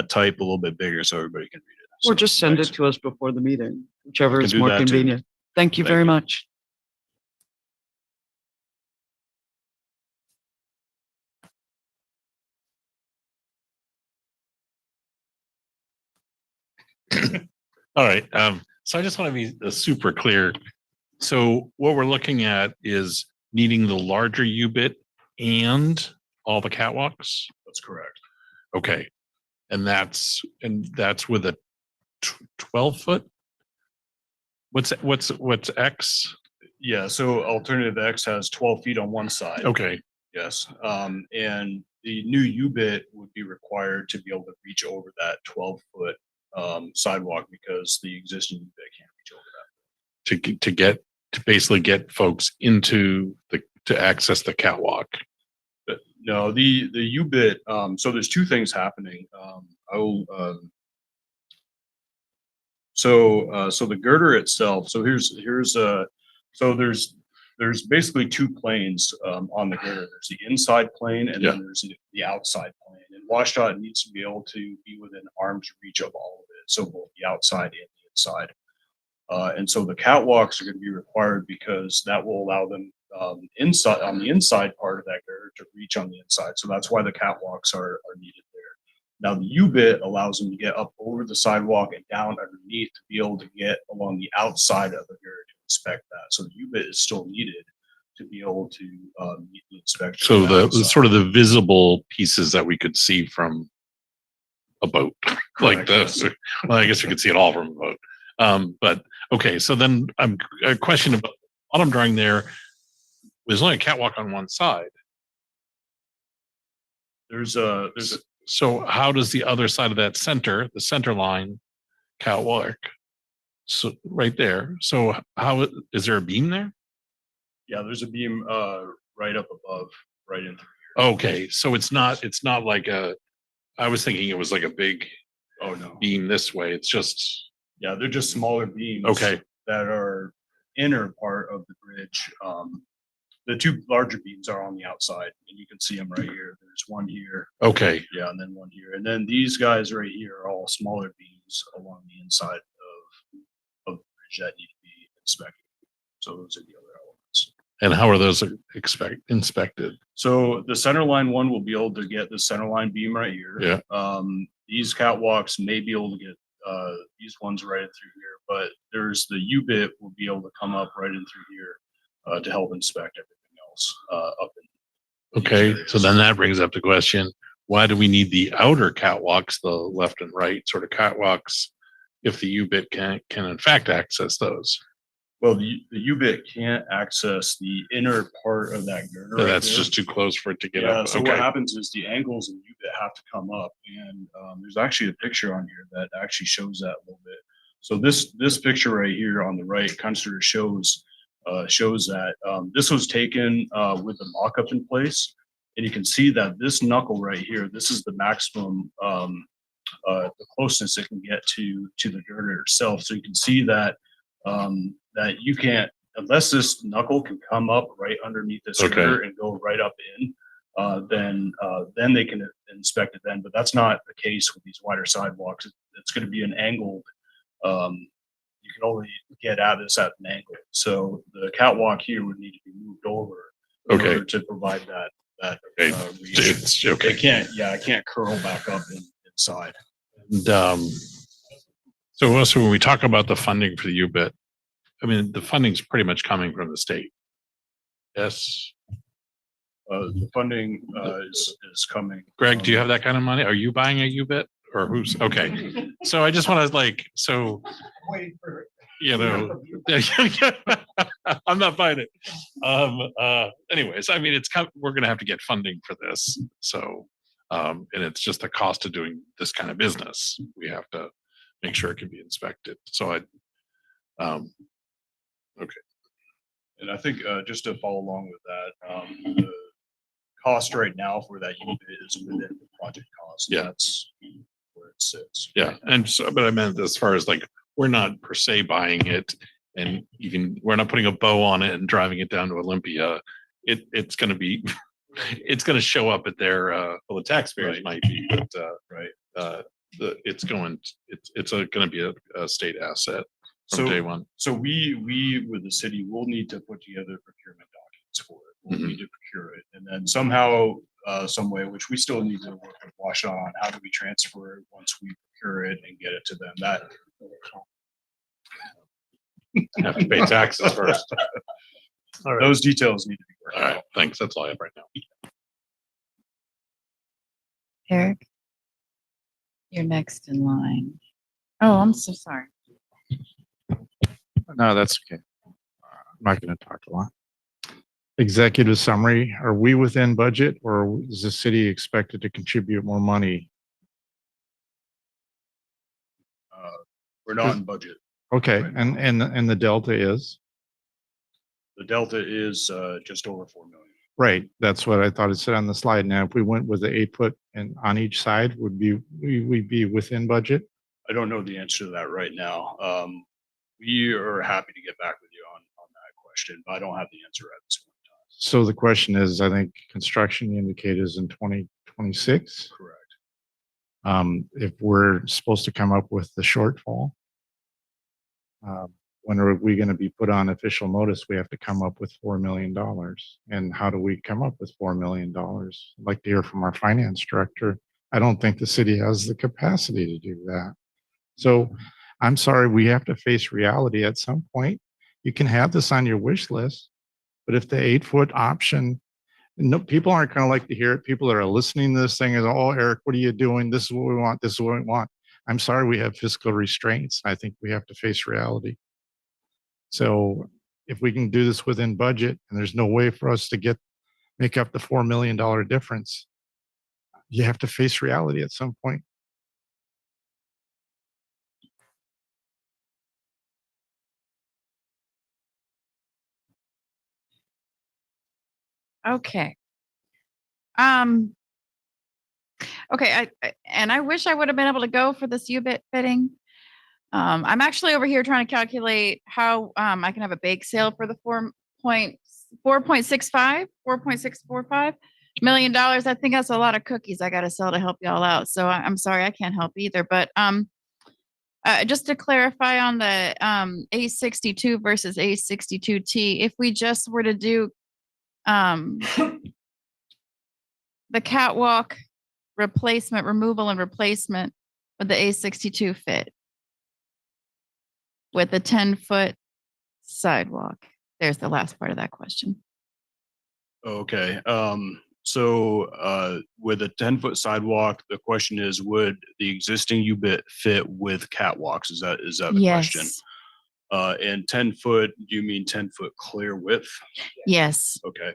S1: type a little bit bigger so everybody can read it.
S7: Or
S1: So,
S7: just send
S1: thanks.
S7: it to us before the meeting, whichever
S1: Can
S7: is
S1: do
S7: more
S1: that too.
S7: convenient. Thank you
S1: Thank
S7: very
S1: you.
S7: much.
S8: All right. So I just want to be super clear. So what we're looking at is needing the larger U-bit and all the catwalks.
S1: That's correct.
S8: Okay. And that's with a 12-foot. What's X?
S1: Yeah. So alternative X has 12 feet on one side.
S8: Okay.
S1: Yes. And the new U-bit would be required to be able to reach over that 12-foot sidewalk, because the existing U-bit can't reach over that.
S8: To basically get folks into to access the catwalk.
S1: But no, the U-bit. So there's two things happening. So the girder itself. So there's basically two planes on the girder. There's the inside plane and
S8: Yeah.
S1: then there's the outside plane. And WashDOT needs to be able to be within arm's reach of all of it. So both the outside and the inside. And so the catwalks are going to be required because that will allow them inside on the inside part of that girder to reach on the inside. So that's why the catwalks are needed there. Now the U-bit allows them to get up over the sidewalk and down underneath to be able to get along the outside of the girder to inspect that. So the U-bit is still needed to be able to meet the inspection.
S8: So
S1: on that
S8: the
S1: side.
S8: sort of the visible pieces that we could see from a boat, like
S1: Correct,
S8: this.
S1: yes.
S8: Well, I guess we could see it all from a boat. But okay, so then a question about the bottom drawing there. There's only a catwalk on one side.
S1: There's a
S8: So how does the other side of that center, the center line catwalk? So right there. So how is there a beam there?
S1: yeah, there's a beam right up above, right in through
S8: Okay, so it's not like I was thinking it was like a big
S1: here. Oh no.
S8: beam this way. It's just
S1: Yeah, they're just smaller beams.
S8: okay.
S1: That are inner part of the bridge. The two larger beams are on the outside, and you can see them right here. There's one here,
S8: Okay.
S1: yeah, and then one here, and then these guys right here are all smaller beams along the inside of the bridge that need to be inspected. So those are the other elements.
S8: And how are those inspected?
S1: So the center line one will be able to get the center line beam right here.
S8: Yeah.
S1: These catwalks may be able to get these ones right in through here, but there's the U-bit will be able to come up right in through here to help inspect everything else up in.
S8: Okay. So then that brings up the question, why do we need the outer catwalks, the left and right sort of catwalks, if the U-bit can in fact access those?
S1: Well, the U-bit can't access the inner part of that girder.
S8: So
S1: right
S8: that's
S1: there.
S8: just too close for it to get
S1: Yeah,
S8: up.
S1: so
S8: Okay.
S1: what happens is the angles in U-bit have to come up, and there's actually a picture on here that actually shows that a little bit. So this picture right here on the right kind of sort of shows that this was taken with the mock-up in place, and you can see that this knuckle right here, this is the maximum the closeness it can get to the girder itself. So you can see that that you can't, unless this knuckle can come up right underneath this
S8: Okay.
S1: girder and go right up in, then they can inspect it then. But that's not the case with these wider sidewalks. It's going to be an angled. You can only get at this at an angle. So the catwalk here would need to be moved over in
S8: Okay.
S1: order to provide that
S8: Okay.
S1: reach.
S8: It's okay.
S1: It can't curl back up inside.
S8: And, so also when we talk about the funding for the U-bit, I mean, the funding's pretty much coming from the state. Yes.
S1: The funding is coming.
S8: Greg, do you have that kind of money? Are you buying a U-bit or who's, okay. So I just want to you know, I'm not buying it. Anyways, I mean, we're going to have to get funding for this. So, and it's just the cost of doing this kind of business. We have to make sure it can be inspected. So okay.
S1: And I think just to follow along with that, the cost right now for that unit is within the project cost.
S8: Yeah.
S1: That's where it sits.
S8: Yeah. And so, but I meant as far as like, we're not per se buying it and we're not putting a bow on it and driving it down to Olympia. It's going to be, it's going to show up at their, well, the taxpayers
S1: Right.
S8: might be, but,
S1: Right.
S8: it's going to be a state asset from
S1: So-
S8: day one.
S1: So we with the city will need to put together procurement documents for it. We'll
S8: Mhm.
S1: need to procure it, and then somehow, some way, which we still need to work with Wash on, how do we transfer it once we procure it and get it to them? That
S8: Have to pay taxes first.
S2: All right.
S1: those details need to be worked
S8: All right.
S1: out.
S8: Thanks. That's all I have right now.
S3: Eric, you're next in line. Oh, I'm so sorry.
S9: No, that's okay. I'm not going to talk a lot. Executive summary, are we within budget or is the city expected to contribute more money?
S1: We're not in budget.
S9: Okay,
S1: Right
S9: and the delta is?
S1: The delta is just over 4 million.
S9: Right, that's what I thought it said on the slide. Now, if we went with the 8 foot and on each side, we'd be within budget?
S1: I don't know the answer to that right now. We are happy to get back with you on that question, but I don't have the answer at this point in time.
S9: So the question is, I think construction indicators in 2026.
S1: Correct.
S9: If we're supposed to come up with the shortfall, when are we going to be put on official notice? We have to come up with $4 million. And how do we come up with $4 million? I'd like to hear from our finance director. I don't think the city has the capacity to do that. So I'm sorry, we have to face reality at some point. You can have this on your wish list, but if the 8-foot option, no, people aren't going to like to hear it. People that are listening to this thing is, oh, Eric, what are you doing? This is what we want. This is what we want. I'm sorry, we have fiscal restraints. I think we have to face reality. So if we can do this within budget and there's no way for us to make up the $4 million difference, you have to face reality at some point.
S3: Okay. Okay, I wish I would have been able to go for this U-bit fitting. I'm actually over here trying to calculate how I can have a bake sale for the $4.645 million. I think that's a lot of cookies I got to sell to help y'all out. So I'm sorry, I can't help either. But just to clarify on the A62 versus A62T, if we just were to do the catwalk removal and replacement with the A62 fit with a 10-foot sidewalk. There's the last part of that question.
S1: Okay. So with a 10-foot sidewalk, the question is, would the existing U-bit fit with catwalks? Is that the question? And 10-foot, do you mean 10-foot clear width?
S3: Yes.
S1: Okay.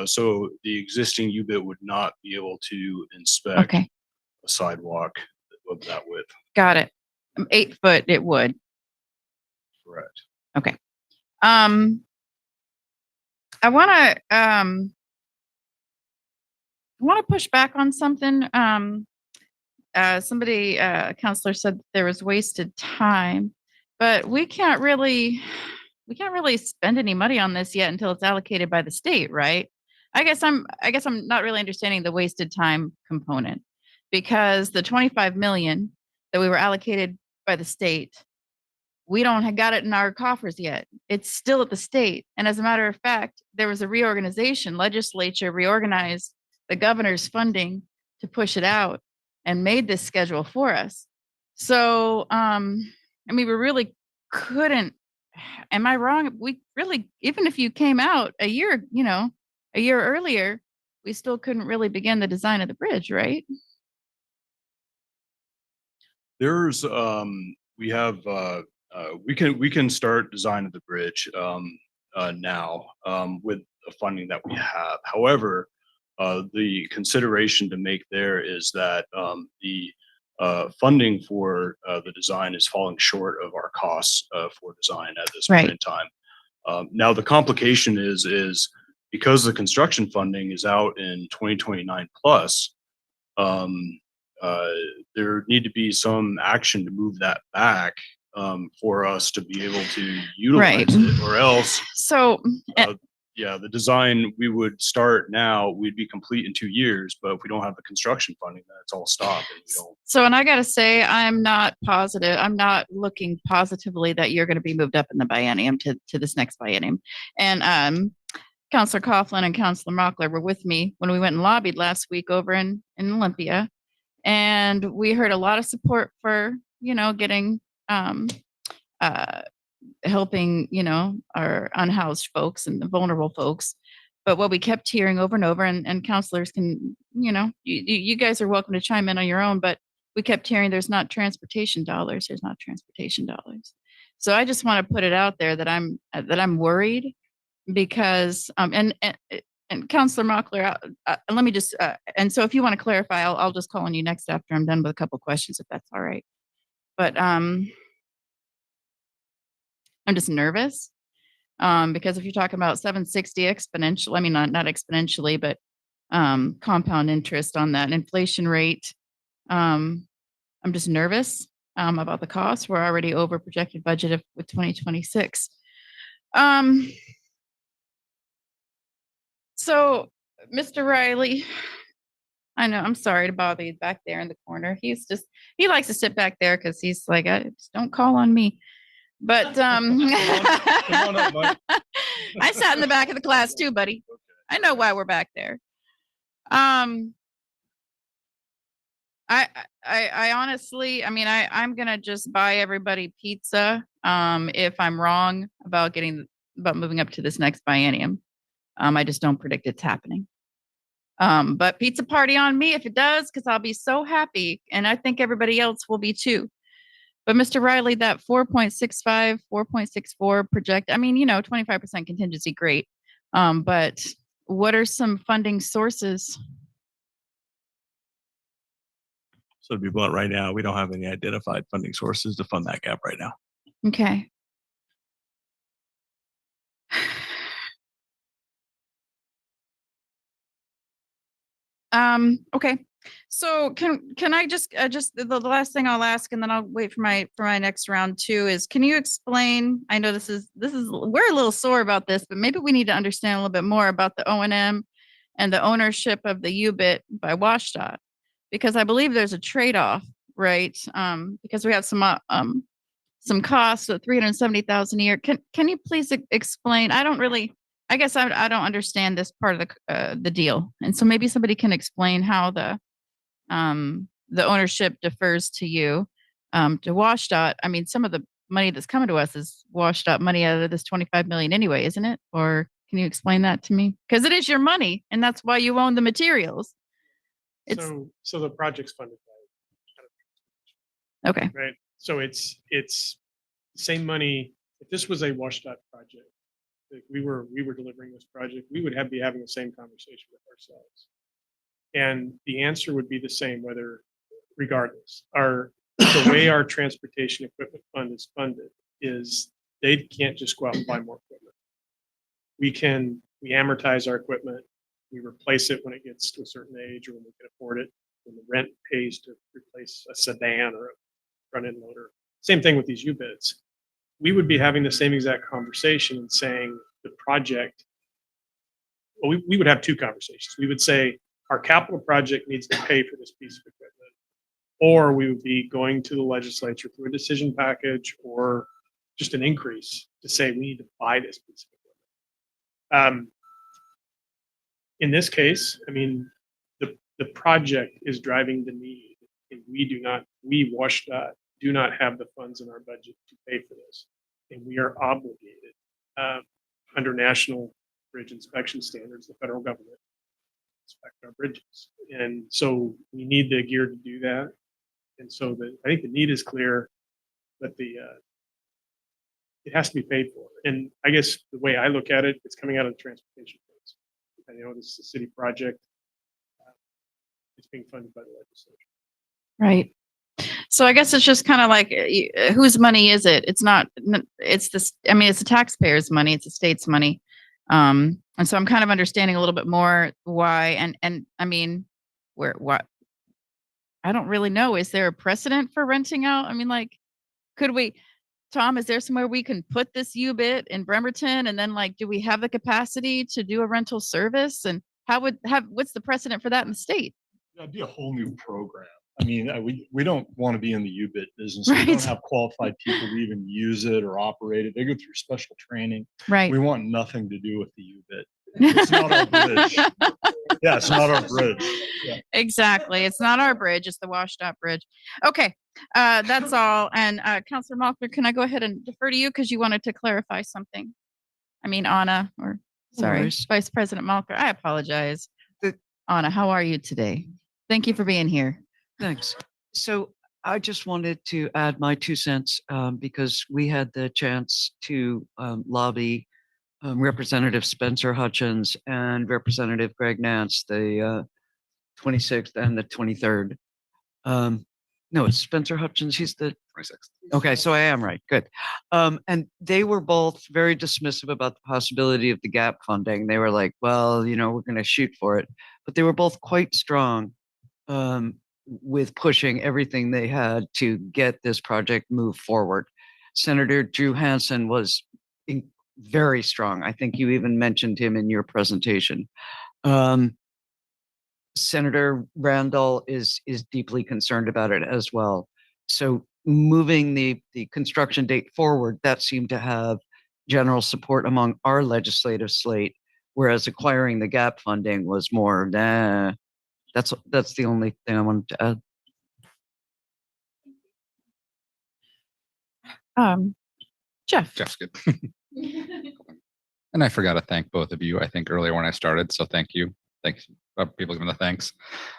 S1: So the existing U-bit would not be able to inspect a sidewalk of that width.
S3: Got it. 8 foot, it would.
S1: Correct.
S3: Okay. I want to push back on something. Somebody, counselor said there was wasted time, but we can't really spend any money on this yet until it's allocated by the state, right? I guess I'm not really understanding the wasted time component, because the 25 million that we were allocated by the state, we don't have got it in our coffers yet. It's still at the state. And as a matter of fact, there was a reorganization. Legislature reorganized the governor's funding to push it out and made this schedule for us. So, we really couldn't, am I wrong? We really, even if you came out a year earlier, we still couldn't really begin the design of the bridge, right?
S1: There's we can start design of the bridge now with the funding that we have. However, the consideration to make there is that the funding for the design is falling short of our costs for design at this point in time. Now the complication is because the construction funding is out in 2029 plus. There need to be some action to move that back for us to be able to utilize it, or else.
S3: So,
S1: the design we would start now, we'd be complete in 2 years, but if we don't have the construction funding, then it's all stopped. And we don't.
S3: So, and I got to say, I'm not positive. I'm not looking positively that you're going to be moved up in the biennium to this next biennium. And Councillor Coughlin and Councillor Mockler were with me when we went and lobbied last week over in Olympia. And we heard a lot of support for, getting, helping, our unhoused folks and the vulnerable folks. But what we kept hearing over and over, and counselors can, you guys are welcome to chime in on your own, but we kept hearing there's not transportation dollars. There's not transportation dollars. So I just want to put it out there that I'm worried because, and Councillor Mockler, let me just, and so if you want to clarify, I'll just call on you next after I'm done with a couple questions, if that's all right. But I'm just nervous because if you're talking about 760 exponential, I mean, not exponentially, but compound interest on that inflation rate, I'm just nervous about the cost. We're already over projected budget with 2026. So, Mr. Riley, I know. I'm sorry to bother you back there in the corner. He likes to sit back there because he's like, just don't call on me. But
S1: Come on up, Mike.
S3: I sat in the back of the class too, buddy. I know why we're back there. I honestly, I mean, I'm gonna just buy everybody pizza. If I'm wrong about moving up to this next biennium. I just don't predict it's happening. But pizza party on me if it does, because I'll be so happy. And I think everybody else will be too. But Mr. Riley, that 4.65, 4.64 project, I mean, 25% contingency, great. But what are some funding sources?
S10: So to be blunt, right now, we don't have any identified funding sources to fund that gap right now.
S3: Okay. Okay. So can I just the last thing I'll ask, and then I'll wait for my next round too, is can you explain, I know this is we're a little sore about this, but maybe we need to understand a little bit more about the O&M and the ownership of the UBIT by WashDOT, because I believe there's a trade-off, right? Because we have some costs of 370,000 a year. Can you please explain? I guess I don't understand this part of the deal. And so maybe somebody can explain how the ownership defers to you, to WashDOT. I mean, some of the money that's coming to us is WashDOT money out of this 25 million anyway, isn't it? Or can you explain that to me? Because it is your money and that's why you own the materials.
S2: So the project's funded
S3: Okay.
S2: by, right? So it's the same money. If this was a WashDOT project, if we were delivering this project, we would be having the same conversation with ourselves. And the answer would be the same regardless. The way our transportation equipment fund is funded is they can't just go out and buy more equipment. We amortize our equipment, we replace it when it gets to a certain age or when we can afford it, when the rent pays to replace a sedan or a front end loader. Same thing with these U-bits. We would be having the same exact conversation and saying the project, well, we would have two conversations. We would say our capital project needs to pay for this piece of equipment, or we would be going to the legislature through a decision package or just an increase to say we need to buy this piece of equipment. In this case, I mean, the project is driving the need, and we WashDOT do not have the funds in our budget to pay for this. And we are obligated under national bridge inspection standards, the federal government inspect our bridges. And so we need the gear to do that. And so I think the need is clear, but it has to be paid for. And I guess the way I look at it, it's coming out of the transportation funds. I know this is a city project. It's being funded by the legislature.
S3: Right. So I guess it's just kind of like, whose money is it? It's not, it's this, I mean, it's the taxpayers' money, it's the state's money. And so I'm kind of understanding a little bit more why, and I mean, what, I don't really know. Is there a precedent for renting out? I mean, like, Tom, is there somewhere we can put this U-bit in Bremerton? And then like, do we have the capacity to do a rental service? And what's the precedent for that in the state?
S1: That'd be a whole new program. I mean, we don't want to be in the U-bit business. We
S3: Right.
S1: don't have qualified people to even use it or operate it. They go through special training.
S3: Right.
S1: We want nothing to do with the U-bit. It's not our bridge. Yeah, it's not our bridge. Yeah.
S3: Exactly. It's not our bridge. It's the WashDOT bridge. Okay. That's all. And Councilor Malker, can I go ahead and defer to you because you wanted to clarify something? I mean, Anna, or sorry,
S7: worries.
S3: Vice President Malker. I apologize. Anna, how are you today? Thank you for being here.
S7: Thanks. So I just wanted to add my 2 cents because we had the chance to lobby Representative Spencer Hutchins and Representative Greg Nance, the 26th and the 23rd. No, it's Spencer Hutchins. He's the
S5: 26th.
S7: Okay, so I am right. Good. And they were both very dismissive about the possibility of the gap funding. They were like, well, we're going to shoot for it. But they were both quite strong with pushing everything they had to get this project moved forward. Senator Drew Hansen was very strong. I think you even mentioned him in your presentation. Senator Randall is deeply concerned about it as well. So moving the construction date forward, that seemed to have general support among our legislative slate, whereas acquiring the gap funding was more, nah. That's the only thing I wanted to add.
S3: Jeff.
S5: Jeff's good. And I forgot to thank both of you, I think earlier when I started. So thank you. Thanks. People giving the thanks.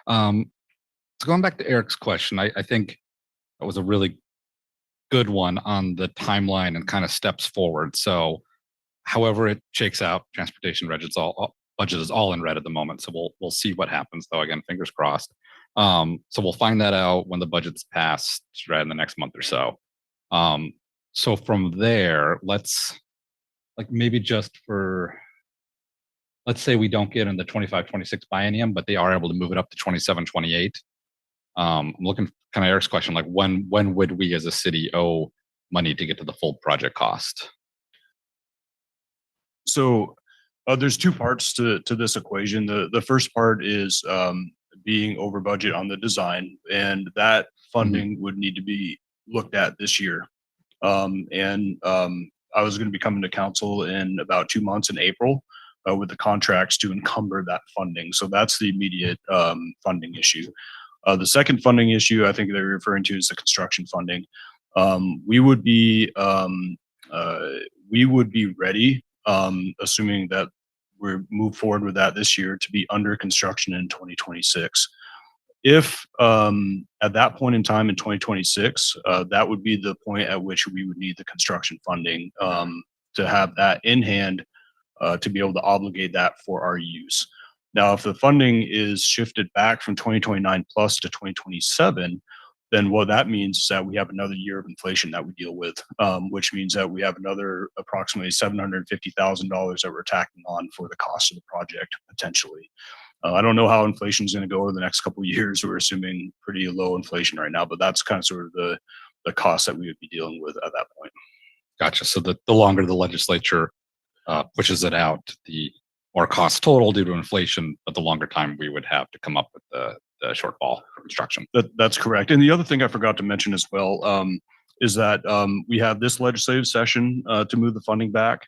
S5: So going back to Eric's question, I think that was a really good one on the timeline and kind of steps forward. So however it shakes out, transportation budget is all in red at the moment. So we'll see what happens though. Again, fingers crossed. So we'll find that out when the budget's passed right in the next month or so. So from there, let's maybe just for, let's say we don't get in the 25-26 biennium, but they are able to move it up to 27-28. I'm looking kind of Eric's question, like when would we as a city owe money to get to the full project cost?
S1: So there's two parts to this equation. The first part is being over budget on the design, and that funding would need to be looked at this year. I was going to be coming to council in about 2 months in April with the contracts to encumber that funding. So that's the immediate funding issue. The second funding issue I think they're referring to is the construction funding. We would be ready, assuming that we move forward with that this year, to be under construction in 2026. If at that point in time in 2026, that would be the point at which we would need the construction funding to have that in hand to be able to obligate that for our use. Now, if the funding is shifted back from 2029 plus to 2027, then what that means is that we have another year of inflation that we deal with, which means that we have another approximately $750,000 that we're tacking on for the cost of the project potentially. I don't know how inflation is going to go over the next couple of years. We're assuming pretty low inflation right now, but that's kind of sort of the cost that we would be dealing with at that point.
S5: Gotcha. So the longer the legislature pushes it out, the more cost total due to inflation, but the longer time we would have to come up with the shortfall for construction.
S1: That's correct. And the other thing I forgot to mention as well is that we have this legislative session to move the funding back.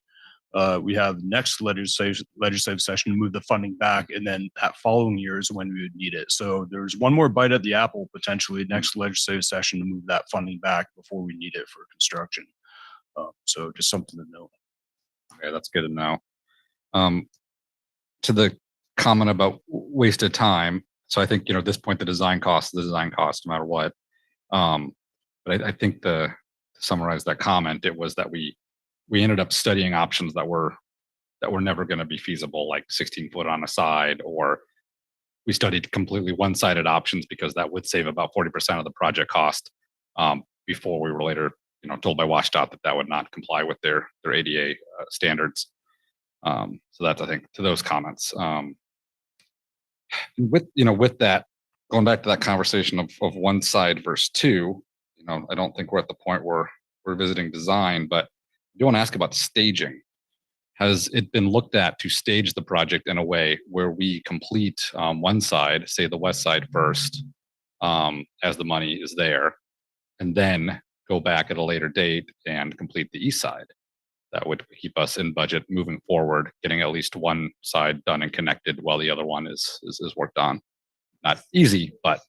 S1: We have next legislative session to move the funding back, and then that following year is when we would need it. So there's one more bite at the apple potentially next legislative session to move that funding back before we need it for construction. So just something to note.
S5: Okay, that's good to know. To the comment about wasted time, so I think at this point the design cost is the design cost no matter what. But I think to summarize that comment, it was that we ended up studying options that were never going to be feasible, like 16-foot on a side, or we studied completely one-sided options because that would save about 40% of the project cost before we were later told by WashDOT that would not comply with their ADA standards. So that's, I think, to those comments. With that, going back to that conversation of one side versus two, I don't think we're at the point where we're visiting design, but I do want to ask about staging. Has it been looked at to stage the project in a way where we complete one side, say the west side first, as the money is there, and then go back at a later date and complete the east side? That would keep us in budget moving forward, getting at least one side done and connected while the other one is worked on. Not easy, but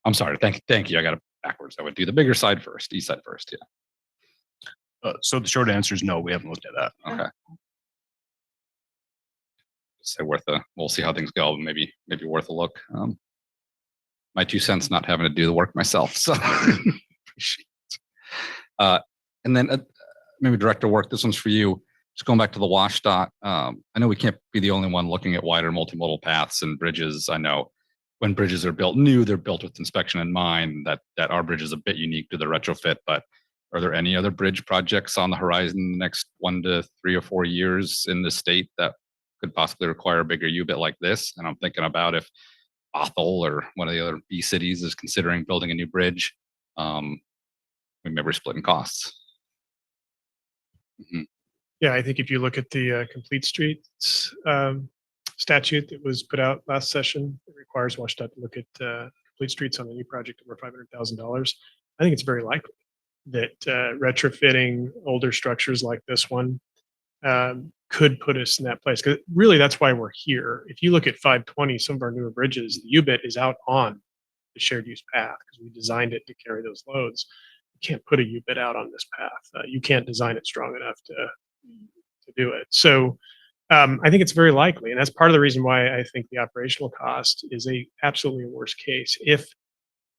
S5: I'm sorry. Thank you. I got it backwards. I would do the bigger side first, east side first. Yeah.
S1: So the short answer is no, we haven't looked at that.
S5: Okay. Say we'll see how things go. Maybe worth a look. My 2 cents, not having to do the work myself. So appreciate it. And then maybe director work. This one's for you. Just going back to the WashDOT. I know we can't be the only one looking at wider multimodal paths and bridges. I know when bridges are built new, they're built with inspection in mind. That our bridge is a bit unique to the retrofit, but are there any other bridge projects on the horizon in the next 1 to 3 or 4 years in the state that could possibly require a bigger U-bit like this? And I'm thinking about if Bothell or one of the other B cities is considering building a new bridge. We maybe we're splitting costs.
S2: Yeah, I think if you look at the Complete Streets statute that was put out last session. It requires WashDOT to look at complete streets on any project over $500,000. I think it's very likely that retrofitting older structures like this one could put us in that place. Because really, that's why we're here. If you look at 520, some of our newer bridges, the U-bit is out on the shared use path because we designed it to carry those loads. You can't put a U-bit out on this path. You can't design it strong enough to do it. So I think it's very likely, and that's part of the reason why I think the operational cost is absolutely a worst case. If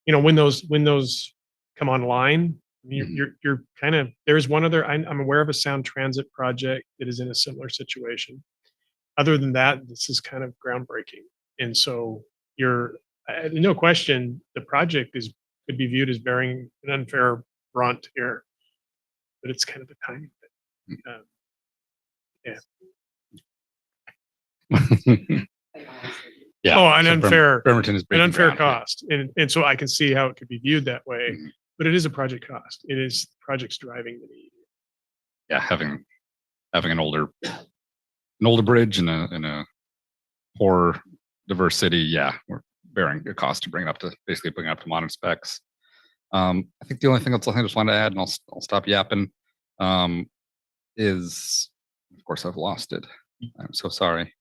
S2: when those come online, you're kind of, there's one other, I'm aware of a sound transit project that is in a similar situation. Other than that, this is kind of groundbreaking, and so no question the project could be viewed as bearing an unfair brunt here, but it's kind of the timing thing.
S5: Yeah.
S2: Oh, an
S5: so
S2: unfair
S5: Bremerton is breaking ground, yeah.
S2: cost, and so I can see how it could be viewed that way.
S5: Mhm.
S2: But it is a project cost. It is projects driving the need.
S5: Yeah, having an older bridge in a poor diverse city, yeah, we're bearing the cost to bring it up to modern specs. I think the only thing else I just want to add, and I'll stop yapping, is, of course, I've lost it. I'm so sorry.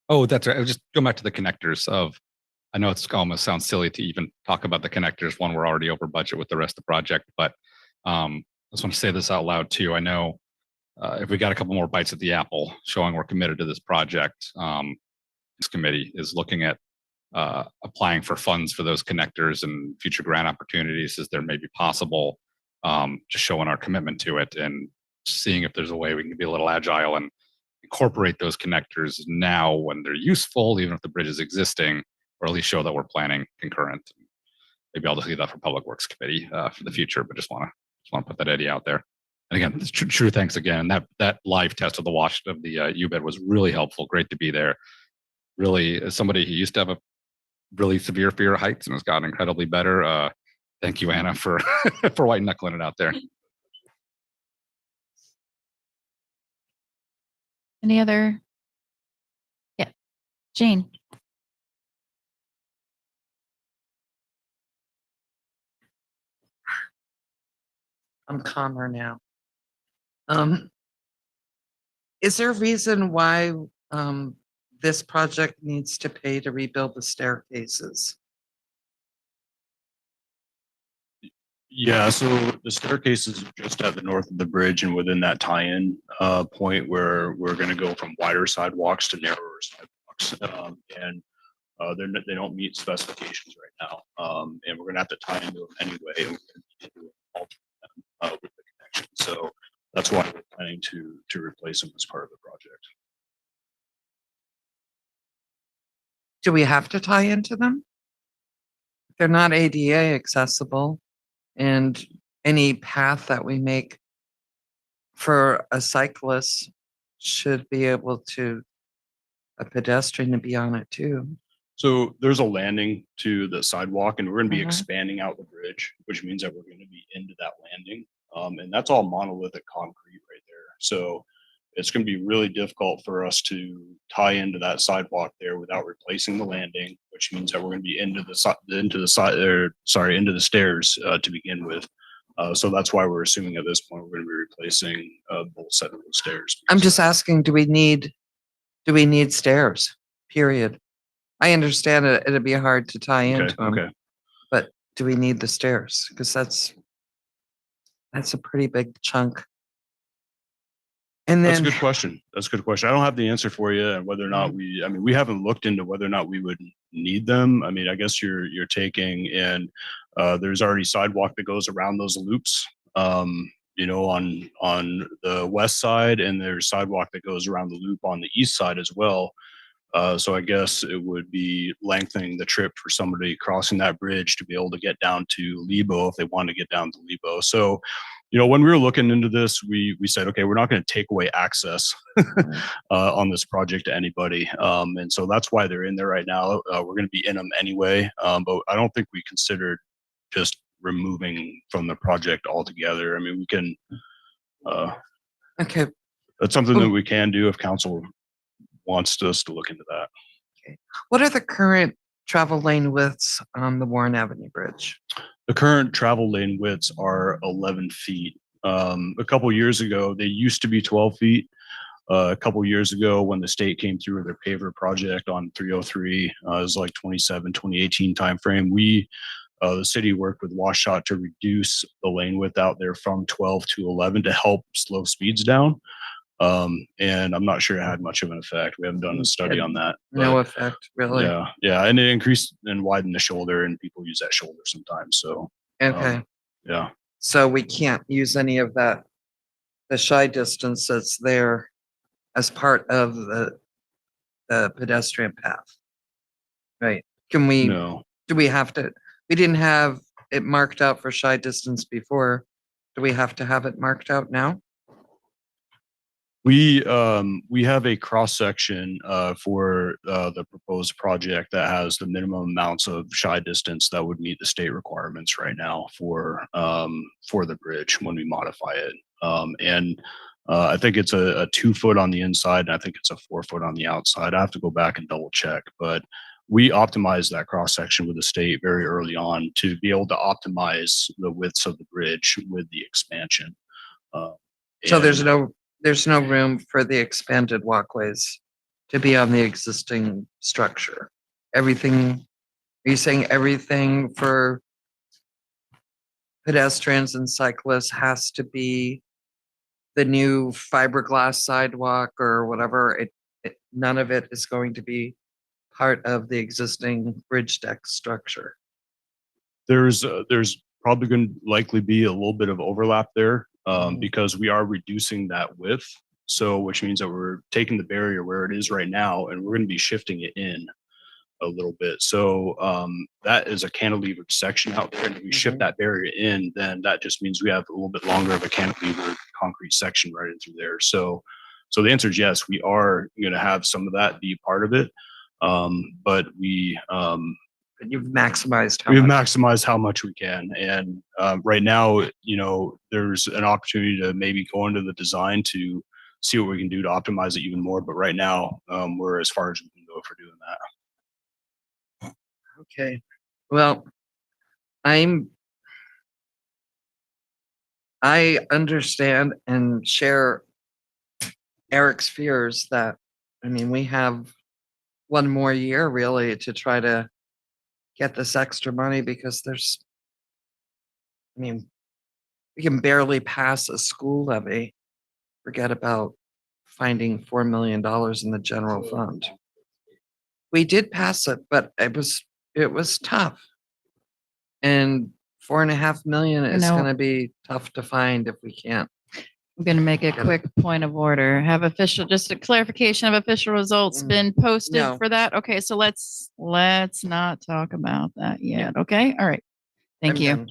S5: Oh, that's right. I was just going back to the connectors I know it's almost sounds silly to even talk about the connectors when we're already over budget with the rest of the project, but I just want to say this out loud too. I know if we got a couple more bites at the apple showing we're committed to this project, this committee is looking at applying for funds for those connectors and future grant opportunities as there may be possible, just showing our commitment to it and seeing if there's a way we can be a little agile and incorporate those connectors now when they're useful, even if the bridge is existing, or at least show that we're planning concurrent. Maybe I'll just leave that for Public Works Committee for the future, but just want to put that idea out there. And again, true thanks again. That live test of the U-bit was really helpful. Great to be there. Really, as somebody who used to have a really severe fear of heights and has gotten incredibly better. Thank you, Anna, for for white knuckling it out there.
S3: Any other? Yeah, Jane.
S4: I'm calmer now. Is there a reason why this project needs to pay to rebuild the staircases?
S1: Yeah, so the staircase is just at the north of the bridge and within that tie-in point where we're going to go from wider sidewalks to narrower sidewalks. And they don't meet specifications right now. And we're going to have to tie into them anyway. And we're going to alter them with the connection. So that's why we're planning to replace them as part of the project.
S4: Do we have to tie into them? They're not ADA accessible, and any path that we make for a cyclist should be able to, a pedestrian to be on it too.
S1: So there's a landing to the sidewalk, and we're going to be
S4: Mhm.
S1: expanding out the bridge, which means that we're going to be into that landing. And that's all monolithic concrete right there. So it's going to be really difficult for us to tie into that sidewalk there without replacing the landing, which means that we're going to be into the stairs to begin with. So that's why we're assuming at this point we're going to be replacing both set of those stairs.
S4: I'm just asking, do we need stairs? Period. I understand it'd be hard to tie into them,
S1: Okay.
S4: but do we need the stairs? Because that's a pretty big chunk. And
S1: That's a
S4: then
S1: good question. I don't have the answer for you, and whether or not we haven't looked into whether or not we would need them. I mean, I guess you're taking, and there's already sidewalk that goes around those loops, on the west side, and there's sidewalk that goes around the loop on the east side as well. So I guess it would be lengthening the trip for somebody crossing that bridge to be able to get down to Lebo if they want to get down to Lebo. So, when we were looking into this, we said, okay, we're not going to take away access on this project to anybody. And so that's why they're in there right now. We're going to be in them anyway. But I don't think we considered just removing from the project altogether. I mean, we can,
S4: okay,
S1: that's something that we can do if council wants us to look into that.
S4: What are the current travel lane widths on the Warren Avenue Bridge?
S1: The current travel lane widths are 11 feet. A couple years ago, they used to be 12 feet. A couple years ago, when the state came through with their paver project on 303, it was like 2018 timeframe. The city worked with Washshot to reduce the lane width out there from 12 to 11 to help slow speeds down. And I'm not sure it had much of an effect. We haven't done a study on that.
S4: No
S1: but
S4: effect, really.
S1: yeah, and it increased and widened the shoulder, and people use that shoulder sometimes. So
S4: Okay,
S1: yeah,
S4: so we can't use any of that, the shy distance that's there as part of the pedestrian path. Right? Can we,
S1: no.
S4: do we have to, we didn't have it marked out for shy distance before. Do we have to have it marked out now?
S1: We have a cross section for the proposed project that has the minimum amounts of shy distance that would meet the state requirements right now for the bridge when we modify it. And I think it's a 2 foot on the inside, and I think it's a 4 foot on the outside. I have to go back and double check, but we optimized that cross section with the state very early on to be able to optimize the widths of the bridge with the expansion.
S4: So there's no room for the expanded walkways to be on the existing structure. Everything, are you saying everything for pedestrians and cyclists has to be the new fiberglass sidewalk or whatever? None of it is going to be part of the existing bridge deck structure.
S1: There's probably going to likely be a little bit of overlap there because we are reducing that width. So, which means that we're taking the barrier where it is right now, and we're going to be shifting it in a little bit. So that is a cantilevered section out there, and if we shift that barrier in, then that just means we have a little bit longer of a cantilevered concrete section right in through there. So the answer is yes, we are going to have some of that be part of it, but
S4: You've maximized how
S1: we've
S4: much.
S1: maximized how much we can. And right now, there's an opportunity to maybe go into the design to see what we can do to optimize it even more. But right now, we're as far as we can go for doing that.
S4: Okay, well, I understand and share Eric's fears that, we have one more year really to try to get this extra money because we can barely pass a school levy. Forget about finding $4 million in the general fund. We did pass it, but it was tough. And $4.5 million is
S3: No.
S4: going to be tough to find if we can't.
S3: I'm going to make a quick point of order. Just a clarification of official results been posted
S4: No.
S3: for that? Okay, so let's not talk about that yet. Okay, all right. Thank
S4: I'm
S3: you.
S4: done.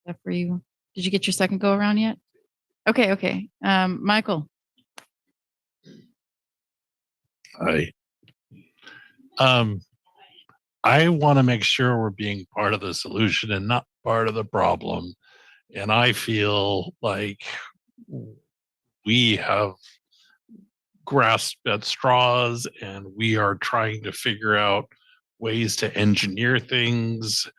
S3: That for you? Did you get your second go around yet? Okay. Michael.
S8: I want to make sure we're being part of the solution and not part of the problem. And I feel like we have grasped at straws and we are trying to figure out ways to engineer things.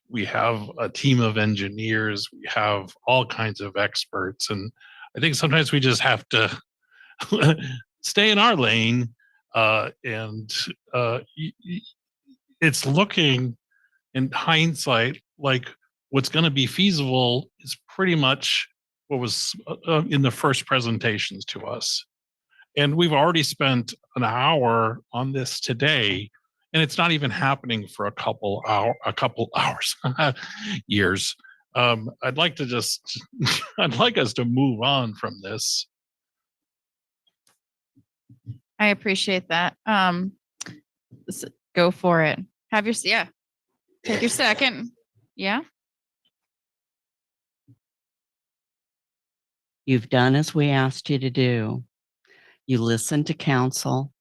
S8: We have a team of engineers, we have all kinds of experts. And I think sometimes we just have to stay in our lane. It's looking in hindsight like what's going to be feasible is pretty much what was in the first presentations to us. And we've already spent an hour on this today, and it's not even happening for a couple hours, years. I'd like us to move on from this.
S3: I appreciate that. Go for it. Take your second. Yeah.
S6: You've done as we asked you to do. You listened to council.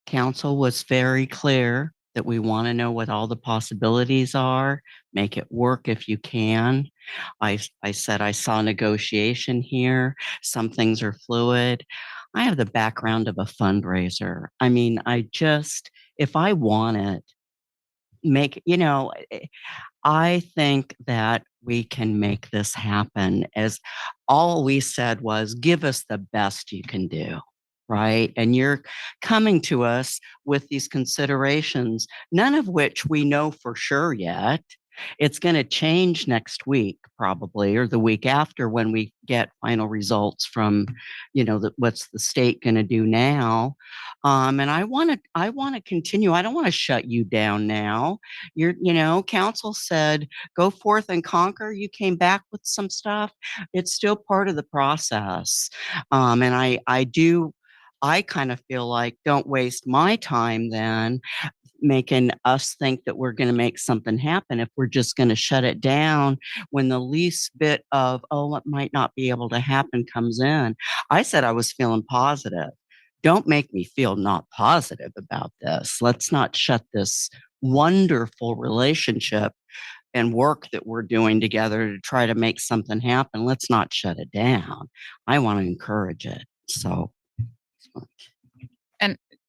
S6: Council was very clear that we want to know what all the possibilities are, make it work if you can. I said I saw negotiation here. Some things are fluid. I have the background of a fundraiser. I mean, if I want it, I think that we can make this happen. As all we said was, give us the best you can do. Right. And you're coming to us with these considerations, none of which we know for sure yet. It's going to change next week, probably, or the week after when we get final results from, what's the state going to do now. And I want to continue. I don't want to shut you down now. Council said, go forth and conquer. You came back with some stuff. It's still part of the process. And I kind of feel like don't waste my time then making us think that we're going to make something happen if we're just going to shut it down when the least bit of, it might not be able to happen comes in. I said I was feeling positive. Don't make me feel not positive about this. Let's not shut this wonderful relationship and work that we're doing together to try to make something happen. Let's not shut it down. I want to encourage it. So.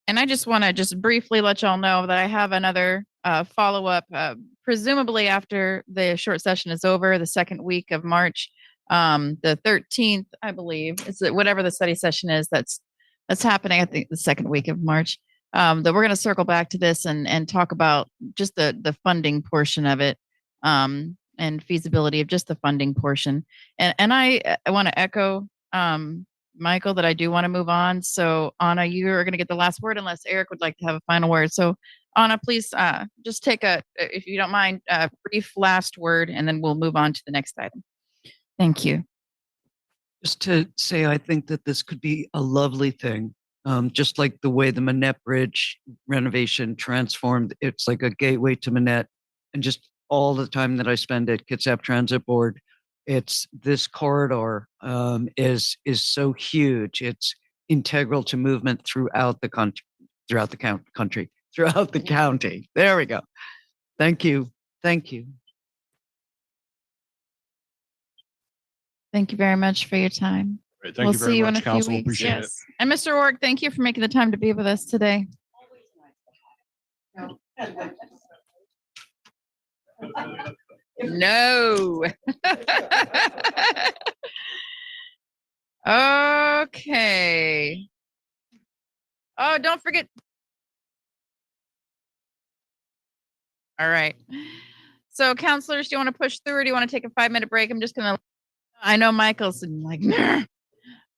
S3: And I just want to just briefly let y'all know that I have another follow-up, presumably after the short session is over, the second week of March, the 13th, I believe, is it whatever the study session is that's happening, I think the second week of March, that we're going to circle back to this and talk about just the funding portion of it, and feasibility of just the funding portion. And I want to echo Michael, that I do want to move on. So Anna, you are going to get the last word unless Eric would like to have a final word. So Anna, please just take if you don't mind, a brief last word, and then we'll move on to the next item. Thank you.
S7: Just to say, I think that this could be a lovely thing. Just like the way the Manette Bridge renovation transformed, it's like a gateway to Manette. And just all the time that I spend at Kitsap Transit Board, it's this corridor is so huge. It's integral to movement throughout the country, throughout the county. There we go. Thank you. Thank you.
S3: Thank you very much for your time.
S1: Great. Thank
S3: We'll
S1: you
S3: see
S1: very
S3: you
S1: much,
S3: in a few
S1: Council.
S3: weeks.
S1: Appreciate it.
S3: And Mr. Org, thank you for making the time to be with us today. No. Okay. Oh, don't forget. All right. So counselors, do you want to push through, or do you want to take a 5-minute break? I'm just going to, I know Michael's like,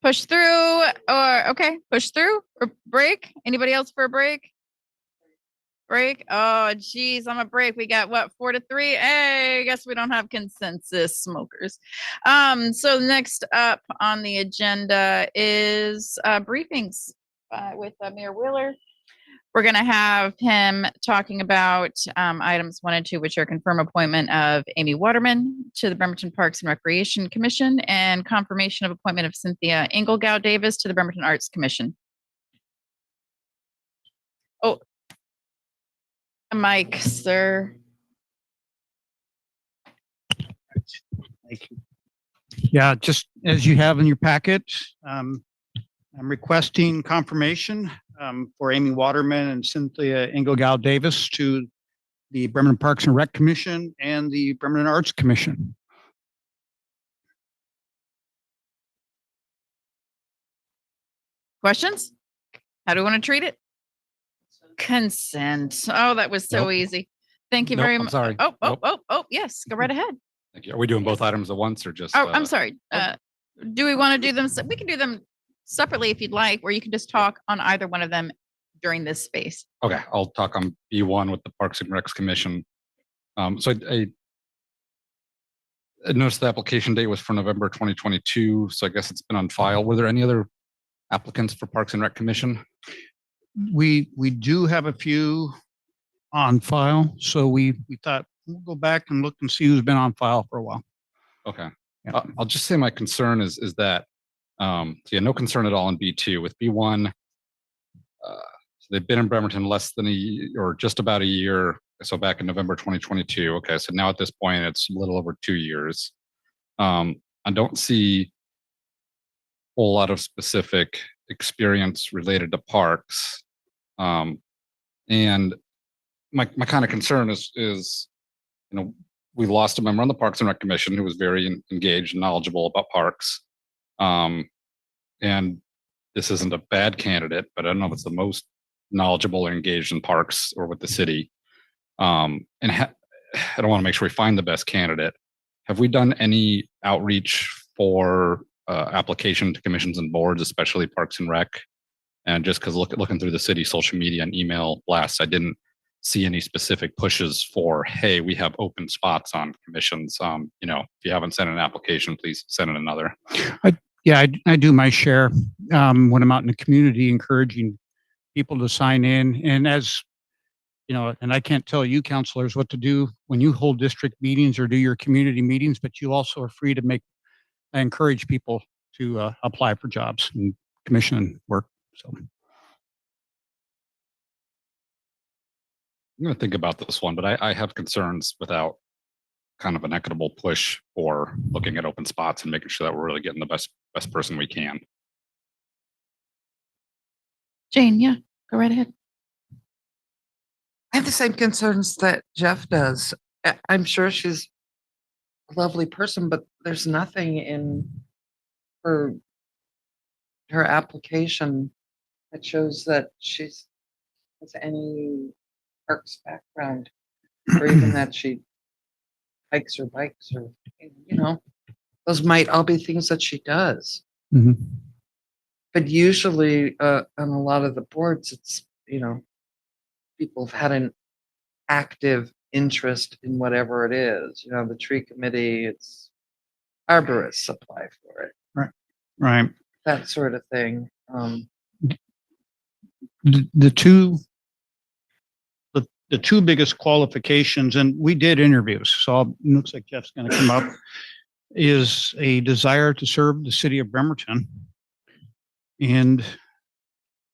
S3: push through, or okay, push through or break. Anybody else for a break? Break. Oh, geez, I'm a break. We got what, 4-3? Hey, I guess we don't have consensus, smokers. So next up on the agenda is briefings with Mayor Wheeler. We're going to have him talking about items 1 and 2, which are confirm appointment of Amy Waterman to the Bremerton Parks and Recreation Commission and confirmation of appointment of Cynthia Engelgau Davis to the Bremerton Arts Commission. Oh, Mike, sir.
S11: Thank you. Yeah, just as you have in your packet, I'm requesting confirmation for Amy Waterman and Cynthia Engelgau Davis to the Bremerton Parks and Rec Commission and the Bremerton Arts Commission.
S3: Questions? How do we want to treat it? Consent. Oh, that was so easy. Thank you very much.
S5: I'm sorry.
S3: Oh, yes. Go right ahead.
S5: Thank you. Are we doing both items at once or just?
S3: Oh, I'm sorry. Do we want to do them? We can do them separately if you'd like, or you can just talk on either one of them during this space.
S5: Okay, I'll talk on B1 with the Parks and Recs Commission. So I noticed the application date was for November 2022, so I guess it's been on file. Were there any other applicants for Parks and Rec Commission?
S11: We do have a few on file, so we thought we'll go back and look and see who's been on file for a while.
S5: Okay,
S11: Yeah.
S5: I'll just say my concern is that so yeah, no concern at all in B2. With B1, so they've been in Bremerton less than a year, or just about a year. So back in November 2022. Okay, so now at this point, it's a little over 2 years. I don't see a whole lot of specific experience related to parks. And my kind of concern is, we lost a member on the Parks and Rec Commission who was very engaged and knowledgeable about parks. And this isn't a bad candidate, but I don't know if it's the most knowledgeable or engaged in parks or with the city. I don't want to make sure we find the best candidate. Have we done any outreach for application to commissions and boards, especially Parks and Rec? And just because looking through the city social media and email blasts, I didn't see any specific pushes for, hey, we have open spots on commissions. If you haven't sent an application, please send in another.
S11: I do my share when I'm out in the community, encouraging people to sign in. And as you know, and I can't tell you counselors what to do when you hold district meetings or do your community meetings, but you also are free to encourage people to apply for jobs and commission work. So
S5: I'm going to think about this one, but I have concerns without kind of an equitable push for looking at open spots and making sure that we're really getting the best person we can.
S3: Jane, yeah, go right ahead.
S4: I have the same concerns that Jeff does. I'm sure she's a lovely person, but there's nothing in her application that shows that she's has any parks background, or even that she hikes or bikes, or those might all be things that she does.
S11: Mhm.
S4: But usually on a lot of the boards, it's people have had an active interest in whatever it is. The tree committee, it's arborists apply for it,
S11: right.
S4: that sort of thing.
S11: The two biggest qualifications, and we did interviews, so it looks like Jeff's going to come up, is a desire to serve the city of Bremerton, and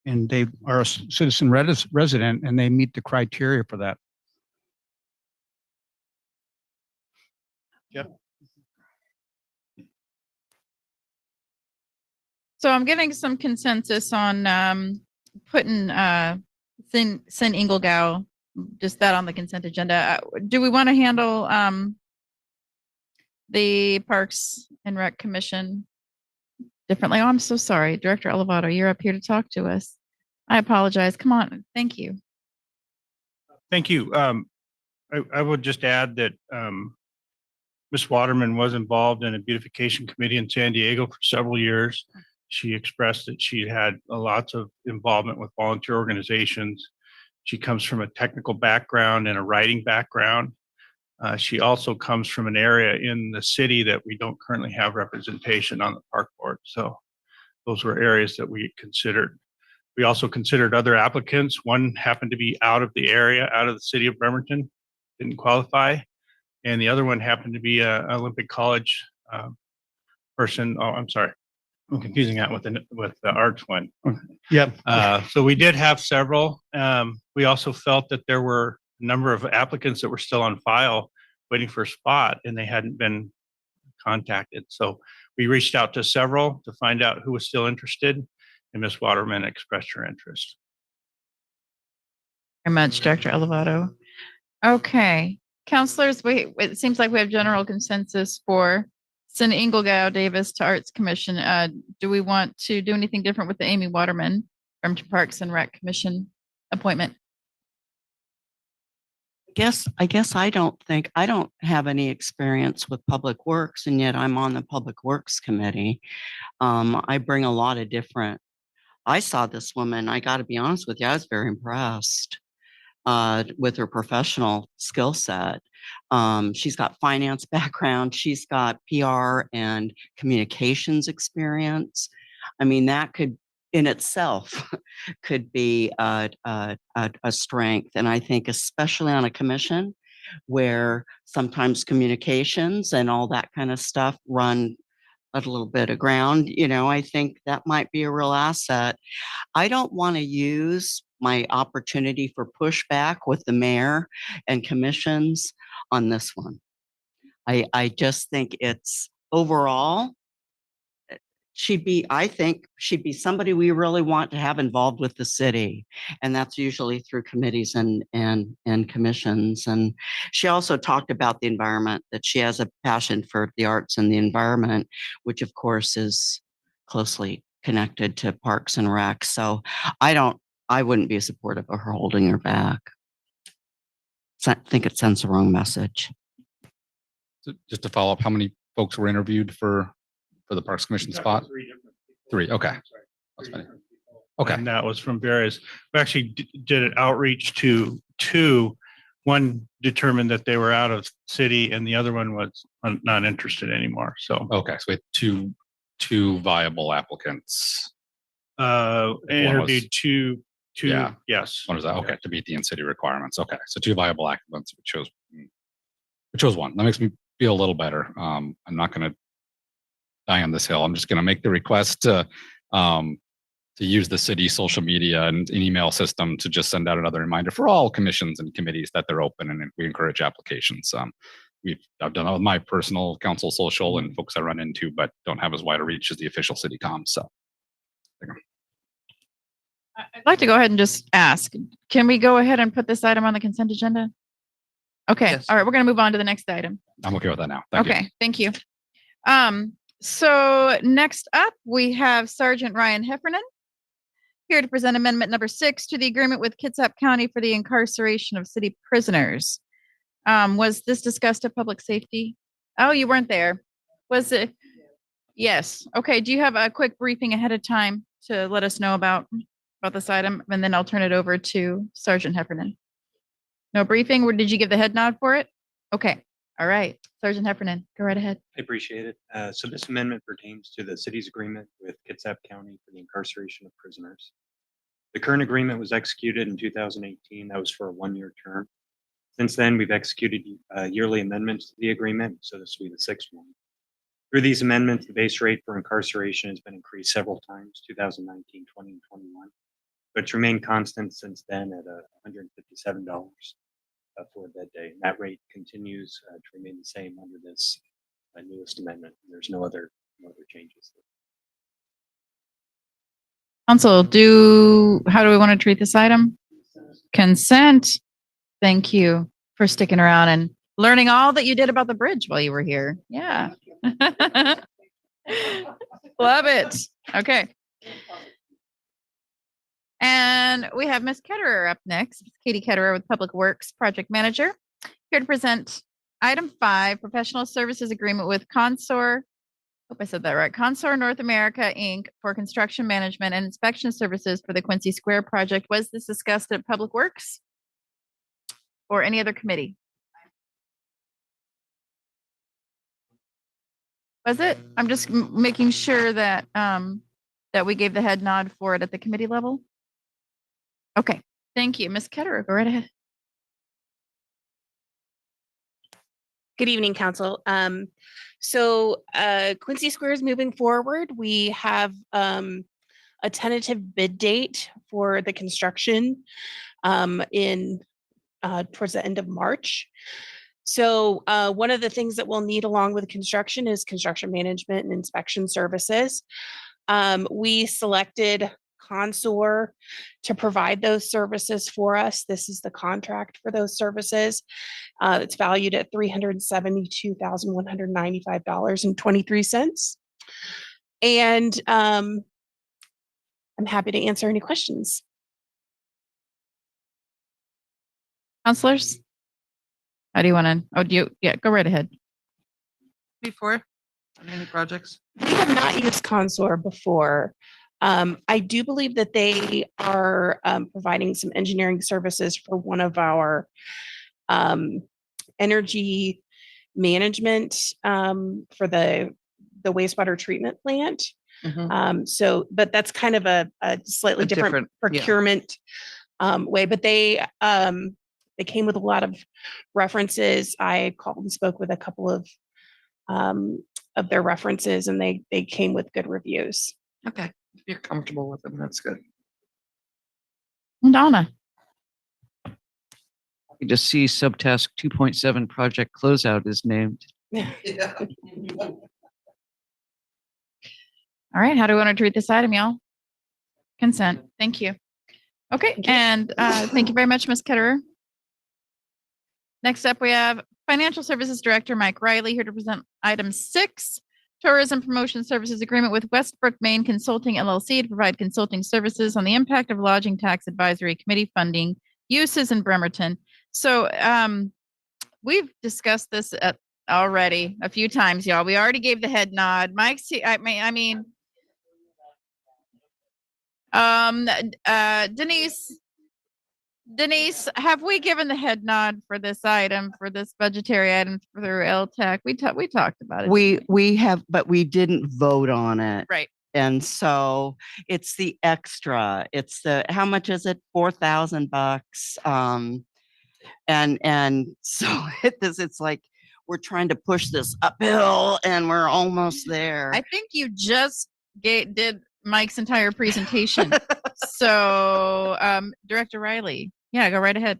S11: they are a citizen resident, and they meet the criteria for that. Jeff?
S3: So I'm getting some consensus on putting Sin Inglegau, just that on the consent agenda. Do we want to handle the Parks and Rec Commission differently? Oh, I'm so sorry. Director Elevato, you're up here to talk to us. I apologize. Come on. Thank you.
S11: Thank you. I would just add that Ms. Waterman was involved in a beautification committee in San Diego for several years. She expressed that she had lots of involvement with volunteer organizations. She comes from a technical background and a writing background. She also comes from an area in the city that we don't currently have representation on the park board. So those were areas that we considered. We also considered other applicants. One happened to be out of the area, out of the city of Bremerton, didn't qualify. And the other one happened to be an Olympic College person. Oh, I'm sorry. I'm confusing that with the arts one. Yep. So we did have several. We also felt that there were a number of applicants that were still on file waiting for a spot, and they hadn't been contacted. So we reached out to several to find out who was still interested, and Ms. Waterman expressed her interest.
S3: Very much, Director Elevato. Okay, counselors, it seems like we have general consensus for send Inglegau Davis to Arts Commission. Do we want to do anything different with the Amy Waterman from Parks and Rec Commission appointment?
S6: I guess I don't have any experience with public works, and yet I'm on the public works committee. I bring a lot of I saw this woman, I got to be honest with you, I was very impressed with her professional skill set. She's got finance background. She's got PR and communications experience. I mean, that could in itself could be a strength. And I think especially on a commission where sometimes communications and all that kind of stuff run a little bit of ground, I think that might be a real asset. I don't want to use my opportunity for pushback with the mayor and commissions on this one. I just think it's overall, I think she'd be somebody we really want to have involved with the city. And that's usually through committees and commissions. And she also talked about the environment, that she has a passion for the arts and the environment, which of course is closely connected to Parks and Rec. So I wouldn't be supportive of her holding her back. I think it sends the wrong message.
S5: So just to follow up, how many folks were interviewed for the Parks Commission spot? Three. Okay. That's fine. Okay.
S12: And that was from various, we actually did an outreach to two. One determined that they were out of city and the other one was not interested anymore. So,
S5: Okay. So we had two viable applicants.
S12: interviewed two,
S5: Yeah.
S12: yes.
S5: One was that? Okay. To meet the in-city requirements. Okay. So two viable applicants. We chose one. That makes me feel a little better. I'm not going to die on this hill. I'm just going to make the request to use the city social media and an email system to just send out another reminder for all commissions and committees that they're open, and we encourage applications. I've done that with my personal council social and folks I run into, but don't have as wide a reach as the official city comms. So
S3: I'd like to go ahead and just ask, can we go ahead and put this item on the consent agenda? Okay.
S4: Yes.
S3: All right. We're going to move on to the next item.
S5: I'm okay with that now. Thank you.
S3: Okay. Thank you. So next up, we have Sergeant Ryan Heffernan here to present amendment number 6 to the agreement with Kitsap County for the incarceration of city prisoners. Was this discussed at public safety? Oh, you weren't there. Was it? Yes. Okay. Do you have a quick briefing ahead of time to let us know about this item? And then I'll turn it over to Sergeant Heffernan. No briefing, or did you give the head nod for it? Okay. All right. Sergeant Heffernan, go right ahead.
S13: I appreciate it. So this amendment pertains to the city's agreement with Kitsap County for the incarceration of prisoners. The current agreement was executed in 2018. That was for a 1-year term. Since then, we've executed yearly amendments to the agreement, so this will be the 6th one. Through these amendments, the base rate for incarceration has been increased several times, 2019, 20, and 21, but it's remained constant since then at $157 for that day. And that rate continues to remain the same under this newest amendment. There's no other changes.
S3: Council, how do we want to treat this item? Consent. Thank you for sticking around and learning all that you did about the bridge while you were here. Yeah. Love it. Okay. And we have Ms. Ketterer up next. Katie Ketterer with Public Works Project Manager, here to present item 5, professional services agreement with Consor. Hope I said that right. Consor North America, Inc. for construction management and inspection services for the Quincy Square project. Was this discussed at Public Works or any other committee? Was it? I'm just making sure that that we gave the head nod for it at the committee level. Okay, thank you. Ms. Ketterer, go right ahead.
S14: Good evening, Council. So Quincy Square is moving forward. We have a tentative bid date for the construction in towards the end of March. So one of the things that we'll need along with construction is construction management and inspection services. We selected Consor to provide those services for us. This is the contract for those services. It's valued at $372,195.23. And I'm happy to answer any questions.
S3: Counselors? How do you want to, yeah, go right ahead.
S4: Before on any projects?
S14: We have not used Consor before. I do believe that they are providing some engineering services for one of our energy management for the wastewater treatment plant. So, but that's kind of a slightly different procurement way, but they came with a lot of references. I called and spoke with a couple of their references, and they came with good reviews.
S4: Okay, if you're comfortable with them, that's good.
S3: Donna.
S7: You just see subtask 2.7 project closeout is named.
S4: Yeah.
S3: All right, how do we want to treat this item, y'all? Consent, thank you. Okay, and thank you very much, Ms. Ketterer. Next up, we have Financial Services Director Mike Riley here to present item 6, Tourism Promotion Services Agreement with Westbrook Maine Consulting LLC to provide consulting services on the impact of Lodging Tax Advisory Committee funding uses in Bremerton. So we've discussed this already a few times, y'all. We already gave the head nod. Mike's, Denise, have we given the head nod for this item, for this budgetary item through LTAC? We talked about it.
S6: We have, but we didn't vote on it.
S3: Right.
S6: And so it's the extra, it's how much is it? $4,000. And so it's like, we're trying to push this uphill and we're almost there.
S3: I think you just did Mike's entire presentation. So, Director Riley, yeah, go right ahead.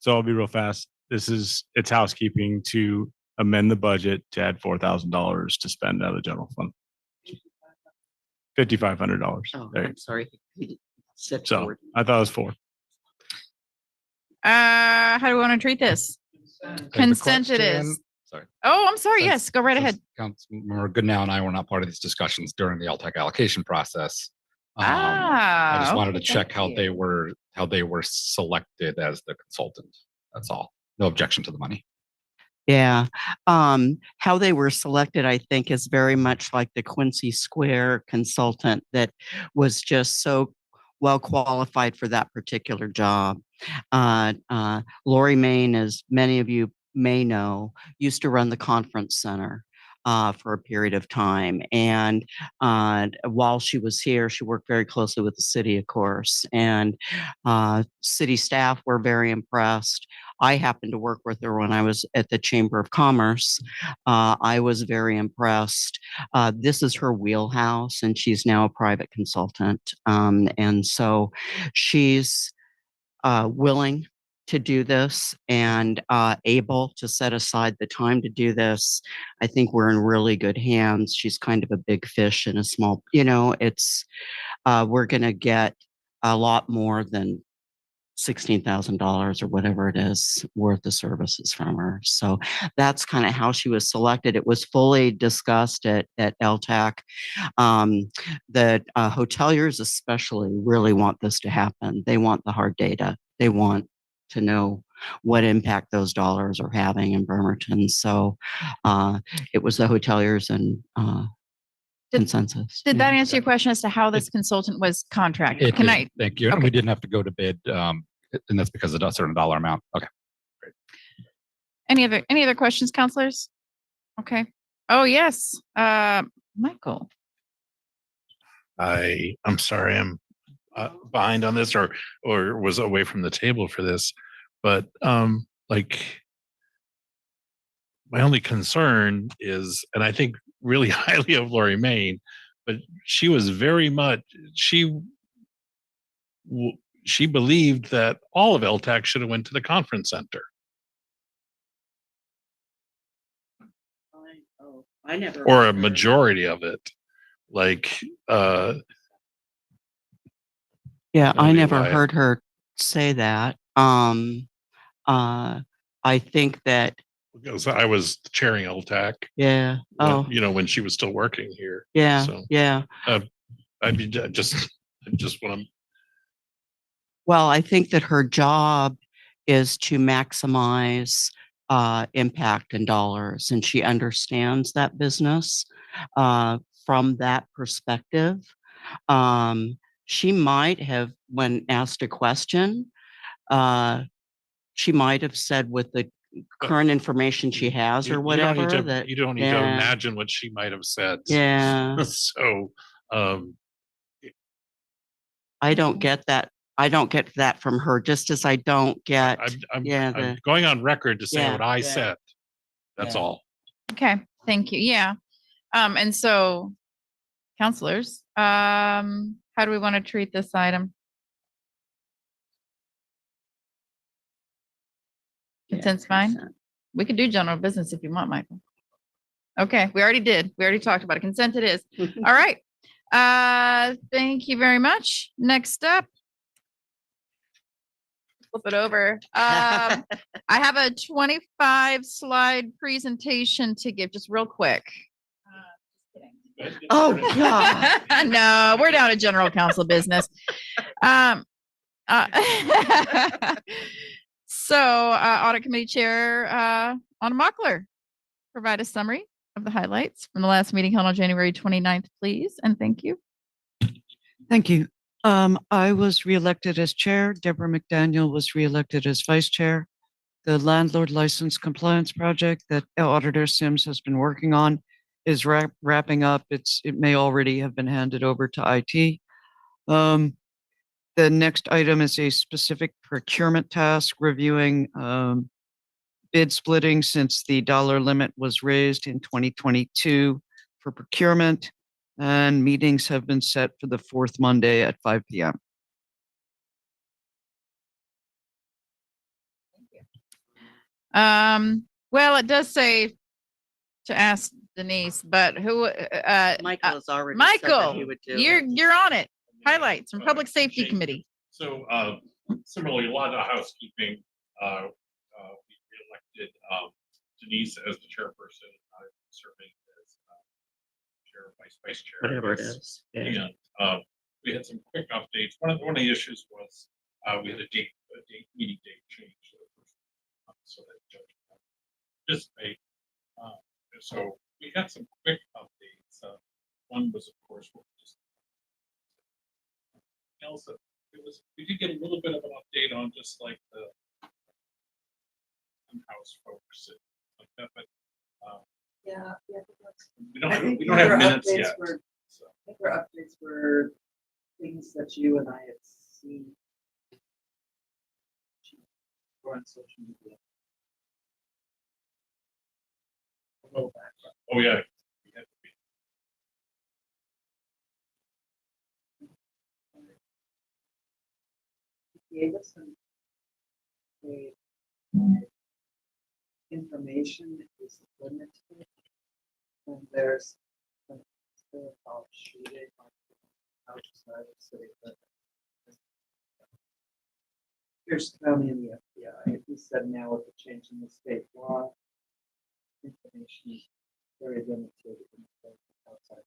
S10: So I'll be real fast. It's housekeeping to amend the budget to add $4,000 to spend out of the general fund. $5,500.
S6: Oh,
S10: There.
S6: I'm sorry.
S10: So I thought it was 4.
S3: How do we want to treat this? Consent it is.
S5: Sorry.
S3: Oh, I'm sorry.
S5: Since-
S3: Yes, go right ahead.
S5: Councilmember Goodnow and I were not part of these discussions during the LTAC allocation process. I just wanted to check how they were selected as the consultant. That's all. No objection to the money.
S6: Yeah. How they were selected, I think, is very much like the Quincy Square consultant that was just so well qualified for that particular job. Lori Main, as many of you may know, used to run the conference center for a period of time. And while she was here, she worked very closely with the city, of course, and city staff were very impressed. I happened to work with her when I was at the Chamber of Commerce. I was very impressed. This is her wheelhouse, and she's now a private consultant. And so she's willing to do this and able to set aside the time to do this. I think we're in really good hands. She's kind of a big fish in a small, it's, we're going to get a lot more than $16,000 or whatever it is worth of services from her. So that's kind of how she was selected. It was fully discussed at LTAC. The hoteliers especially really want this to happen. They want the hard data. They want to know what impact those dollars are having in Bremerton. So it was the hoteliers and consensus.
S3: Did that answer your question as to how this consultant was contracted?
S5: Thank you.
S3: Okay.
S5: And we didn't have to go to bid, and that's because of a certain dollar amount. Okay. Great.
S3: Any other questions, counselors? Okay. Oh, yes. Michael.
S8: I'm sorry, I'm behind on this or was away from the table for this, but like my only concern is, and I think really highly of Lori Main, but she was very much, she believed that all of LTAC should have went to the conference center.
S6: I never.
S8: Or a majority of it. Like,
S6: yeah, I never
S8: why.
S6: heard her say that. I think that.
S8: Because I was chairing LTAC.
S6: Yeah.
S8: When she was still working here.
S6: Yeah.
S8: So,
S6: yeah.
S8: I mean, just want to.
S6: Well, I think that her job is to maximize impact in dollars, and she understands that business from that perspective. She might have, when asked a question, she might have said with the current information she has or whatever.
S8: You don't need to imagine what she might have said.
S6: Yeah.
S8: So
S6: I don't get that. I don't get that from her, just as I don't get.
S8: I'm going on record to say what I said. That's all.
S3: Okay. Thank you. Yeah. And so, counselors, how do we want to treat this item? Consent's fine. We could do general business if you want, Michael. Okay, we already did. We already talked about it. Consent it is. All right. Thank you very much. Next up. Flip it over. I have a 25 slide presentation to give just real quick.
S6: Oh, God.
S3: No, we're down to general counsel business. So, Audit Committee Chair, Anna Mockler, provide a summary of the highlights from the last meeting held on January 29th, please, and thank you.
S7: Thank you. I was reelected as chair. Deborah McDaniel was reelected as vice chair. The landlord license compliance project that Auditor Sims has been working on is wrapping up. It may already have been handed over to IT. The next item is a specific procurement task reviewing bid splitting since the dollar limit was raised in 2022 for procurement, and meetings have been set for the fourth Monday at 5 p.m.
S3: Well, it does say to ask Denise, but who?
S6: Michael has already said that
S3: Michael,
S6: he would do it.
S3: you're on it. Highlights from Public Safety Committee.
S8: So similarly, a lot of housekeeping. We elected Denise as the chairperson, serving as chair, vice chair.
S6: Whatever it is. Yeah.
S8: And we had some quick updates. One of the issues was we had a meeting date change. So that judge could participate. So we got some quick updates. One was, of course, what we just also we did get a little bit of an update on just like the house folks and like that, but
S4: Yeah.
S8: we don't have minutes yet. So.
S4: I think our updates were things that you and I had seen on social media.
S8: Oh yeah.
S4: Gave us some information is limited, and there's some still about shooting outside of city limits. Here's County and the FBI. He said now with the change in the state law, information is very limited in the outside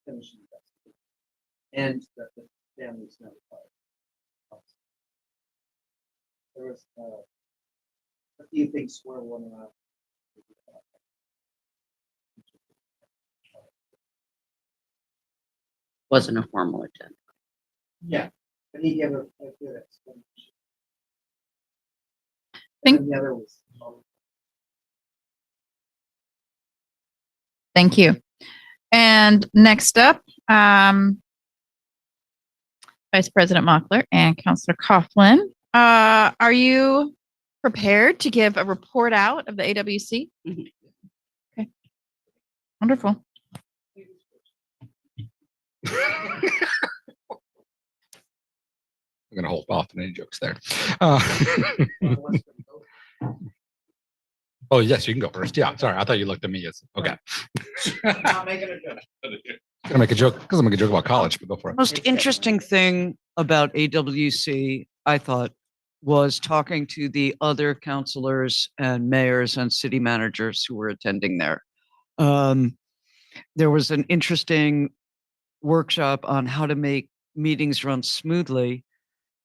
S4: finishing investigation, and that the family is notified. There was a few things swirling around.
S6: Wasn't a formal agenda.
S4: Yeah, but he gave a good explanation.
S3: Thank-
S4: And the other was.
S3: Thank you. And next up, Vice President Mockler and Councilor Coughlin. Are you prepared to give a report out of the AWC?
S6: Mm-hmm.
S3: Okay. Wonderful.
S5: I'm gonna hold off on any jokes there. Oh yes, you can go first. Yeah, sorry, I thought you looked at me as okay.
S4: Not making a joke.
S5: I'm gonna make a joke because I'm making a joke about college, but go for it.
S7: Most interesting thing about AWC, I thought, was talking to the other councilors and mayors and city managers who were attending there. There was an interesting workshop on how to make meetings run smoothly.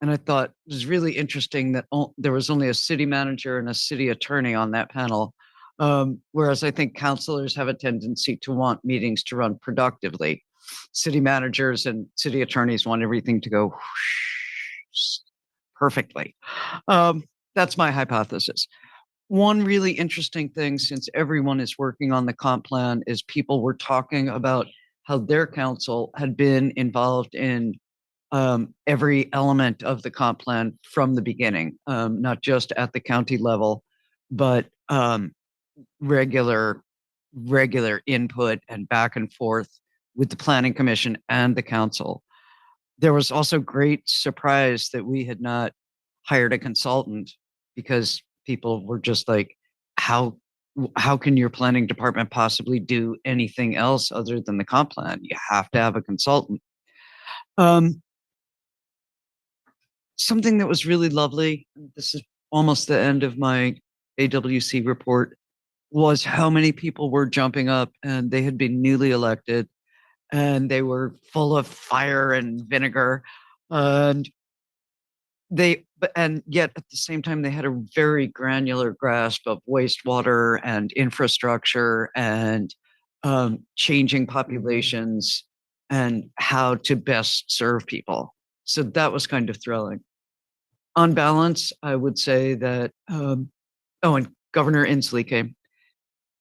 S7: And I thought it was really interesting that there was only a city manager and a city attorney on that panel. Whereas I think councilors have a tendency to want meetings to run productively. City managers and city attorneys want everything to go perfectly. That's my hypothesis. One really interesting thing, since everyone is working on the comp plan, is people were talking about how their council had been involved in every element of the comp plan from the beginning, not just at the county level, but regular input and back and forth with the planning commission and the council. There was also great surprise that we had not hired a consultant, because people were just like, how how can your planning department possibly do anything else other than the comp plan? You have to have a consultant. Something that was really lovely, this is almost the end of my AWC report, was how many people were jumping up and they had been newly elected and they were full of fire and vinegar. And and yet at the same time, they had a very granular grasp of wastewater and infrastructure and changing populations and how to best serve people. So that was kind of thrilling. On balance, I would say that, and Governor Inslee came.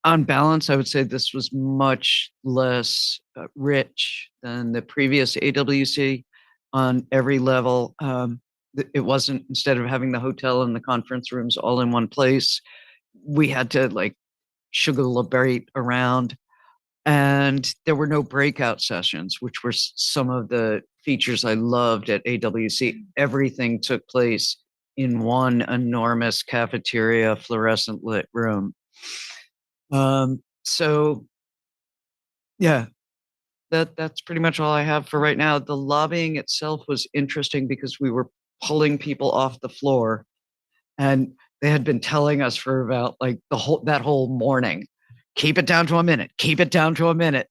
S7: On balance, I would say this was much less rich than the previous AWC on every level. It wasn't, instead of having the hotel and the conference rooms all in one place, we had to like sugar-liberate around. And there were no breakout sessions, which were some of the features I loved at AWC. Everything took place in one enormous cafeteria, fluorescent lit room. So yeah, that's pretty much all I have for right now. The lobbying itself was interesting because we were pulling people off the floor, and they had been telling us for about like that whole morning, keep it down to a minute, keep it down to a minute.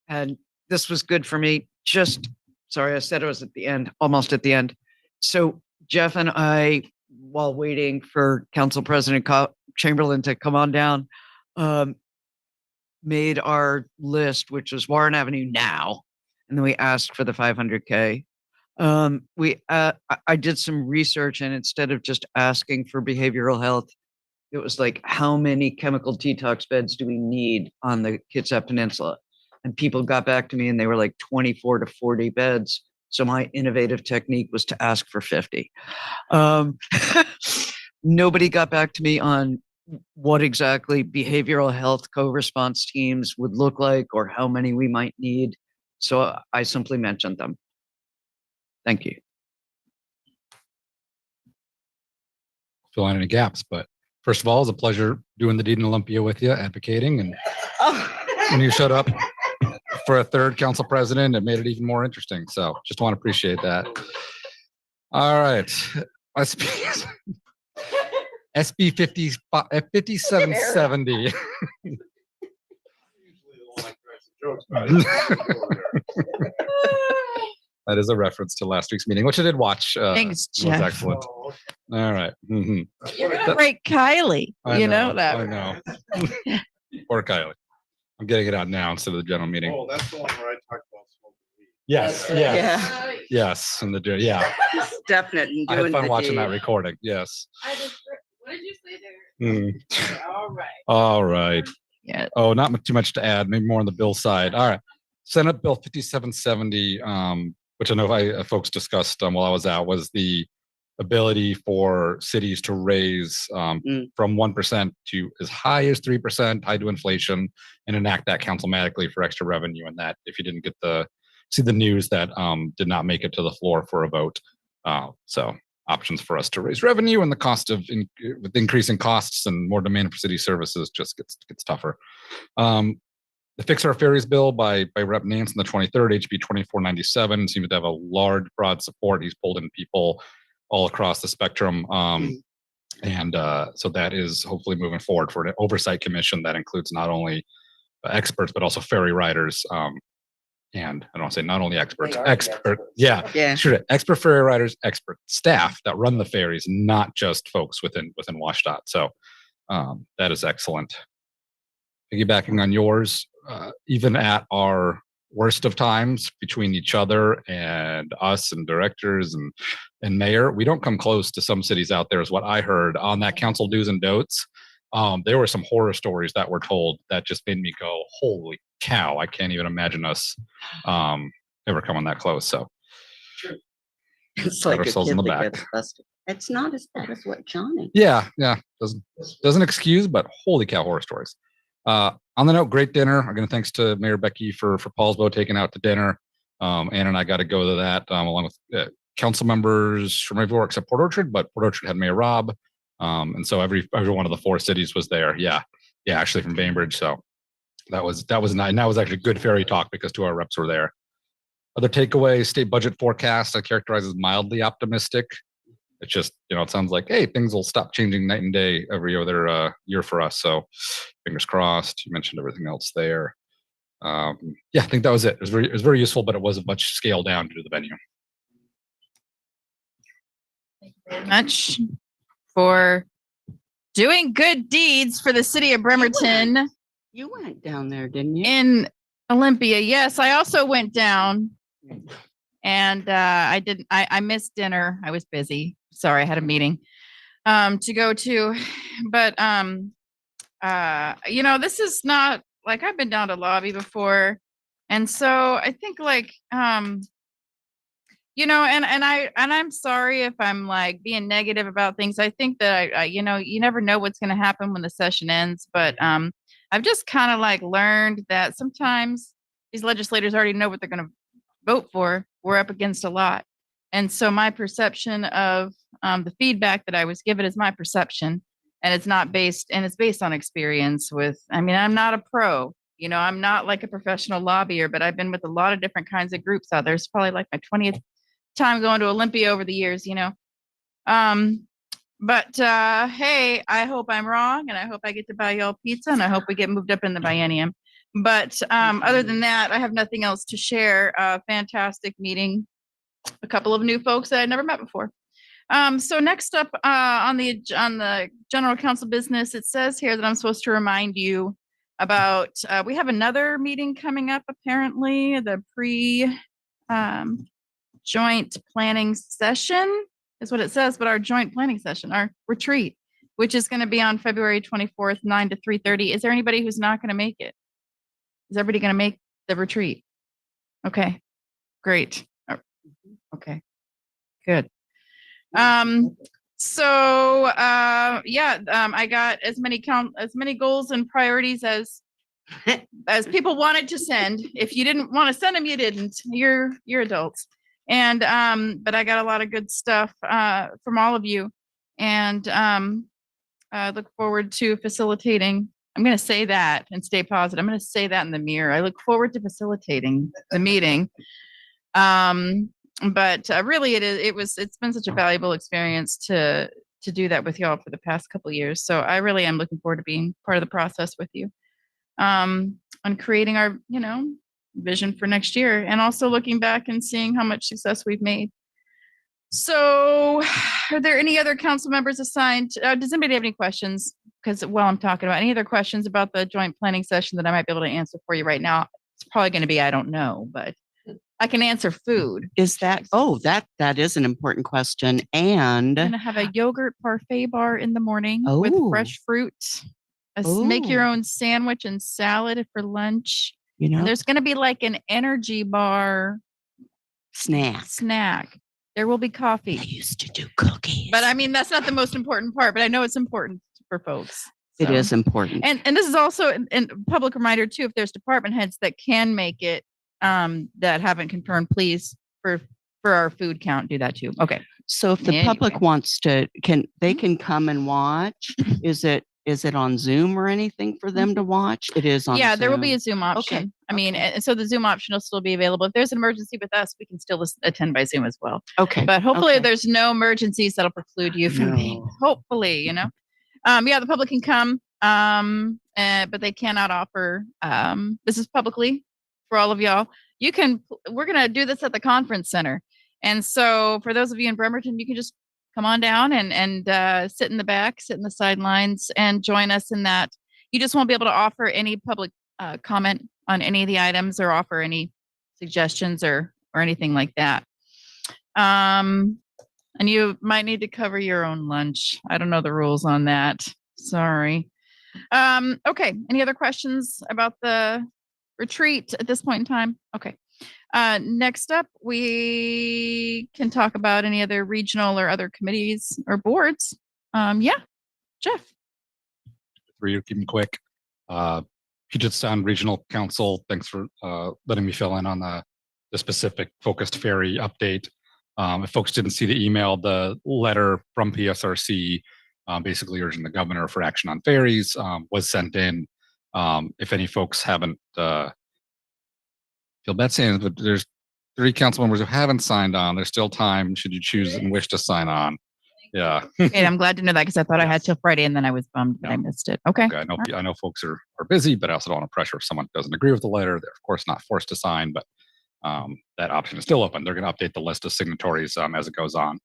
S7: And this was good for me. Sorry, I said it was at the end, almost at the end. So Jeff and I, while waiting for Council President Chamberlain to come on down, made our list, which was Warren Avenue now. And then we asked for the 500K. I did some research, and instead of just asking for behavioral health, it was like, how many chemical detox beds do we need on the Kitsap Peninsula? And people got back to me and they were like 24 to 40 beds. So my innovative technique was to ask for 50. Nobody got back to me on what exactly behavioral health co-response teams would look like or how many we might need. So I simply mentioned them. Thank you.
S5: Fill in any gaps, but first of all, it's a pleasure doing the Deed in Olympia with you, advocating, and when you showed up for a third council president, it made it even more interesting. So just want to appreciate that. All right. SB 5770. That is a reference to last week's meeting, which I did watch.
S3: Thanks, Jeff.
S5: Was excellent. All right. Mm-hmm.
S3: You're gonna break Kylie. You know that.
S5: I know. Poor Kylie. I'm getting it out now instead of the general meeting.
S9: Oh, that's the one where I talked about smoking weed.
S5: Yes.
S6: Yeah.
S5: Yes. And yeah.
S6: Definitely.
S5: I had fun watching that recording. Yes.
S3: What did you say there? All right.
S5: All right.
S3: Yeah.
S5: Oh, not too much to add. Maybe more on the bill side. All right. Senate Bill 5770, which I know folks discussed while I was out, was the ability for cities to raise from 1% to as high as 3%, tied to inflation, and enact that councilmatically for extra revenue. And that, if you didn't see the news, that did not make it to the floor for a vote. So options for us to raise revenue, and the cost of with increasing costs and more demand for city services just gets tougher. The Fix Our Ferries bill by Rep. Nance on the 23rd, HB 2497, seems to have a large, broad support. He's pulled in people all across the spectrum. And so that is hopefully moving forward for an oversight commission that includes not only experts, but also ferry riders. And I don't want to say not only experts, expert ferry riders, expert staff that run the ferries, not just folks within WashDOT. So that is excellent. Piggybacking on yours, even at our worst of times between each other and us and directors and mayor, we don't come close to some cities out there, is what I heard on that council do's and don'ts. There were some horror stories that were told that just made me go, holy cow, I can't even imagine us ever coming that close. So
S6: it's like a kid that gets busted. It's not as bad as what Johnny.
S5: Yeah. Doesn't excuse, but holy cow, horror stories. On the note, great dinner. Again, thanks to Mayor Becky for Paulsbo taking out to dinner. Ann and I got to go to that along with council members from everywhere except Port Orchard, but Port Orchard had Mayor Rob. And so every one of the four cities was there. Yeah. Yeah, actually from Bainbridge. So that was nice. And that was actually good ferry talk because 2 of our reps were there. Other takeaways, state budget forecast I characterize as mildly optimistic. It's just, it sounds like, hey, things will stop changing night and day every other year for us. So fingers crossed. You mentioned everything else there. Yeah, I think that was it. It was very useful, but it was a much scaled down to the venue.
S3: Thank you very much for doing good deeds for the city of Bremerton.
S6: You went down there, didn't you?
S3: In Olympia. Yes, I also went down. And I missed dinner. I was busy. Sorry, I had a meeting to go to. But this is not like I've been down to lobby before. And so I think like and I'm sorry if I'm like being negative about things. I think that I you never know what's going to happen when the session ends, but I've just kind of like learned that sometimes these legislators already know what they're going to vote for. We're up against a lot. And so my perception of the feedback that I was given is my perception, and it's based on experience I'm not a pro, I'm not like a professional lobbyer, but I've been with a lot of different kinds of groups out there. It's probably like my 20th time going to Olympia over the years, But hey, I hope I'm wrong, and I hope I get to buy y'all pizza, and I hope we get moved up in the biennium. But other than that, I have nothing else to share. Fantastic meeting. A couple of new folks that I'd never met before. So next up on the general council business, it says here that I'm supposed to remind you about, we have another meeting coming up, apparently, the joint planning session is what it says, but our joint planning session, our retreat, which is going to be on February 24th, 9 to 3:30. Is there anybody who's not going to make it? Is everybody going to make the retreat? Okay, great. Okay, good. I got as many goals and priorities as people wanted to send. If you didn't want to send them, you didn't. You're adults. And but I got a lot of good stuff from all of you, and I look forward to facilitating. I'm going to say that and stay positive. I'm going to say that in the mirror. I look forward to facilitating the meeting. But really, it's been such a valuable experience to do that with y'all for the past couple of years. So I really am looking forward to being part of the process with you, on creating our vision for next year, and also looking back and seeing how much success we've made. So, are there any other council members assigned? Does anybody have any questions? Because while I'm talking about any other questions about the joint planning session that I might be able to answer for you right now, it's probably going to be I don't know, but I can answer food.
S6: Is that that is an important question. And
S3: I'm going to have a yogurt parfait bar in the morning with fresh fruit. Make your own sandwich and salad for lunch. And there's going to be like an energy bar snack. There will be coffee.
S6: I used to do cookies.
S3: But I mean, that's not the most important part, but I know it's important for folks. So.
S6: It is important.
S3: And this is also a public reminder too, if there's department heads that can make it, that haven't confirmed, please, for our food count, do that too. Okay.
S6: So if the public wants to, they can come and watch? Is it on Zoom or anything for them to watch? It is on Zoom.
S3: There will be a Zoom option. Okay. I mean, so the Zoom option will still be available. If there's an emergency with us, we can still attend by Zoom as well.
S6: Okay.
S3: But hopefully there's no emergencies that'll preclude you from being, hopefully, the public can come, but they cannot offer, this is publicly for all of y'all. We're going to do this at the conference center. And so for those of you in Bremerton, you can just come on down and sit in the back, sit in the sidelines, and join us in that. You just won't be able to offer any public comment on any of the items or offer any suggestions or anything like that. And you might need to cover your own lunch. I don't know the rules on that. Sorry. Okay. Any other questions about the retreat at this point in time? Okay. Next up, we can talk about any other regional or other committees or boards. Jeff.
S5: For you, keep them quick. Puget Sound Regional Council, thanks for letting me fill in on the specific focused ferry update. If folks didn't see the email, the letter from PSRC basically urging the governor for action on ferries, was sent in. If any folks haven't, feel bad saying it, but there's 3 council members who haven't signed on. There's still time should you choose and wish to sign on. Yeah.
S3: Okay, I'm glad to know that because I thought I had till Friday and then I was bummed that I missed it. Okay.
S5: Okay, I know folks are busy, but I also don't want to pressure if someone doesn't agree with the letter. They're of course not forced to sign, but that option is still open. They're going to update the list of signatories as it goes on.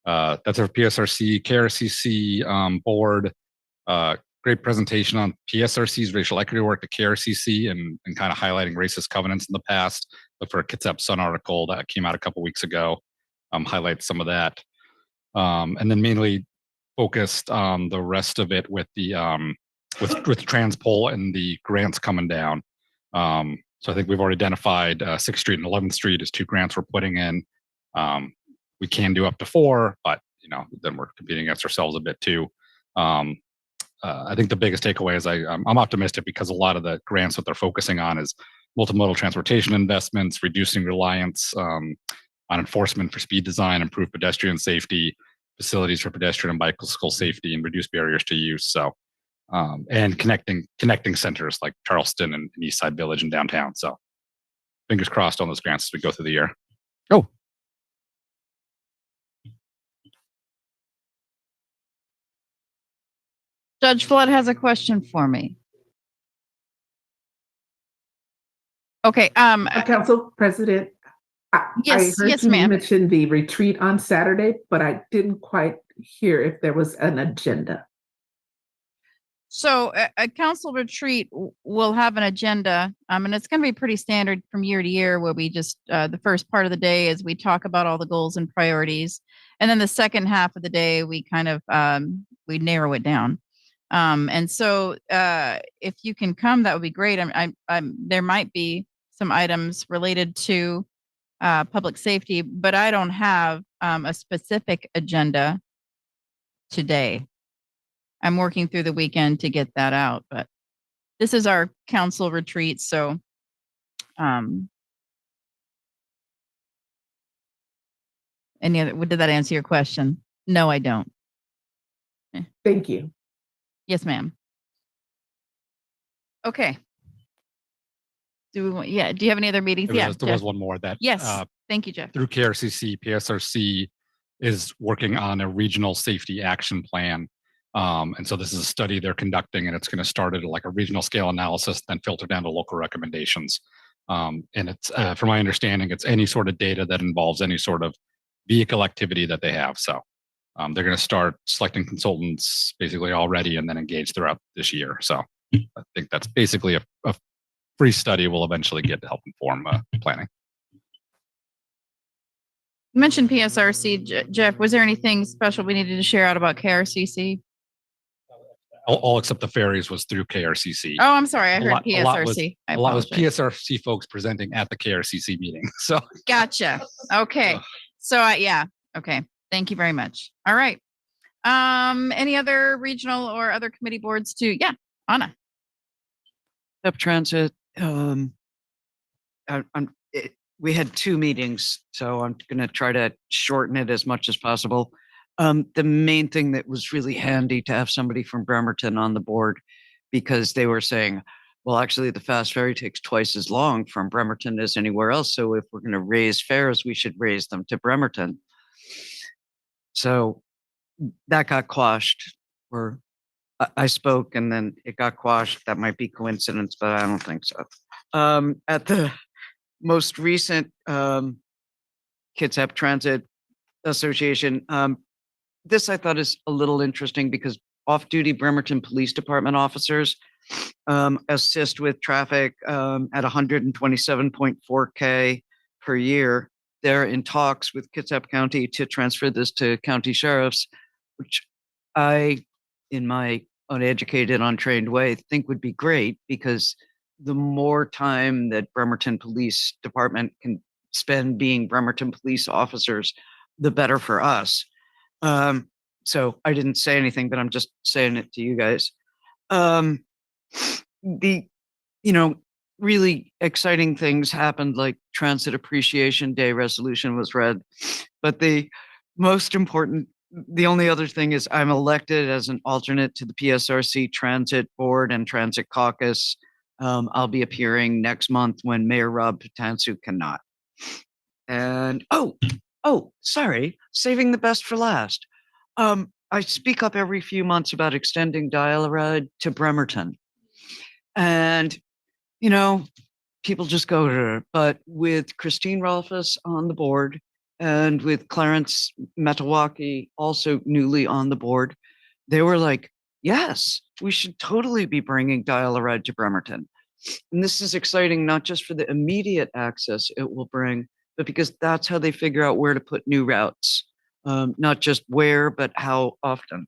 S5: That's our PSRC, KRCC board. Great presentation on PSRC's racial equity work at KRCC and kind of highlighting racist covenants in the past. Look for a Kitsap Sun article that came out a couple weeks ago. Highlights some of that. And then mainly focused on the rest of it with the with Transpol and the grants coming down. So I think we've already identified 6th Street and 11th Street as 2 grants we're putting in. We can do up to 4, but then we're competing against ourselves a bit too. I think the biggest takeaway is I'm optimistic because a lot of the grants that they're focusing on is multimodal transportation investments, reducing reliance on enforcement for speed design, improved pedestrian safety, facilities for pedestrian and bicycle safety, and reduce barriers to use. So, and connecting centers like Charleston and East Side Village and downtown. So, fingers crossed on those grants as we go through the year. Oh.
S3: Judge Flood has a question for me. Okay.
S15: Council President,
S3: Yes,
S15: I heard
S3: yes,
S15: you
S3: ma'am.
S15: mention the retreat on Saturday, but I didn't quite hear if there was an agenda.
S3: So a council retreat will have an agenda, and it's going to be pretty standard from year to year where we just, the first part of the day is we talk about all the goals and priorities. And then the second half of the day, we kind of, we narrow it down. And so if you can come, that would be great. There might be some items related to public safety, but I don't have a specific agenda today. I'm working through the weekend to get that out, but this is our council retreat. So, did that answer your question? No, I don't.
S15: Thank you.
S3: Yes, ma'am. Okay. Do you have any other meetings?
S5: There was one more that.
S3: Yes. Thank you, Jeff.
S5: Through KRCC, PSRC is working on a regional safety action plan. And so this is a study they're conducting, and it's going to start at like a regional scale analysis, then filter down to local recommendations. And it's, from my understanding, it's any sort of data that involves any sort of vehicle activity that they have. So they're going to start selecting consultants basically already and then engage throughout this year. So I think that's basically a free study we'll eventually get to help inform planning.
S3: You mentioned PSRC, Jeff. Was there anything special we needed to share out about KRCC?
S5: All except the ferries was through KRCC.
S3: Oh, I'm sorry. I heard PSRC.
S5: A lot was PSRC folks presenting at the KRCC meeting. So
S3: gotcha. Okay. So okay. Thank you very much. All right. Any other regional or other committee boards to? Yeah, Anna.
S7: Up transit. We had 2 meetings, so I'm going to try to shorten it as much as possible. The main thing that was really handy to have somebody from Bremerton on the board, because they were saying, well, actually the fast ferry takes twice as long from Bremerton as anywhere else. So if we're going to raise fares, we should raise them to Bremerton. So that got quashed, or I spoke and then it got quashed. That might be coincidence, but I don't think so. At the most recent Kitsap Transit Association, this I thought is a little interesting because off-duty Bremerton Police Department officers assist with traffic at 127.4K per year. They're in talks with Kitsap County to transfer this to county sheriffs, which I, in my uneducated, untrained way, think would be great, because the more time that Bremerton Police Department can spend being Bremerton police officers, the better for us. So I didn't say anything, but I'm just saying it to you guys. Really exciting things happened, like Transit Appreciation Day resolution was read, but the most important The only other thing is I'm elected as an alternate to the PSRC Transit Board and Transit Caucus. I'll be appearing next month when Mayor Rob Patansu cannot. And sorry, saving the best for last. I speak up every few months about extending dial-a-ride to Bremerton. And, you know, people just go to her. But with Christine Rolfus on the board and with Clarence Metawaki also newly on the board, they were like, yes, we should totally be bringing dial-a-ride to Bremerton. And this is exciting, not just for the immediate access it will bring, but because that's how they figure out where to put new routes. Not just where, but how often.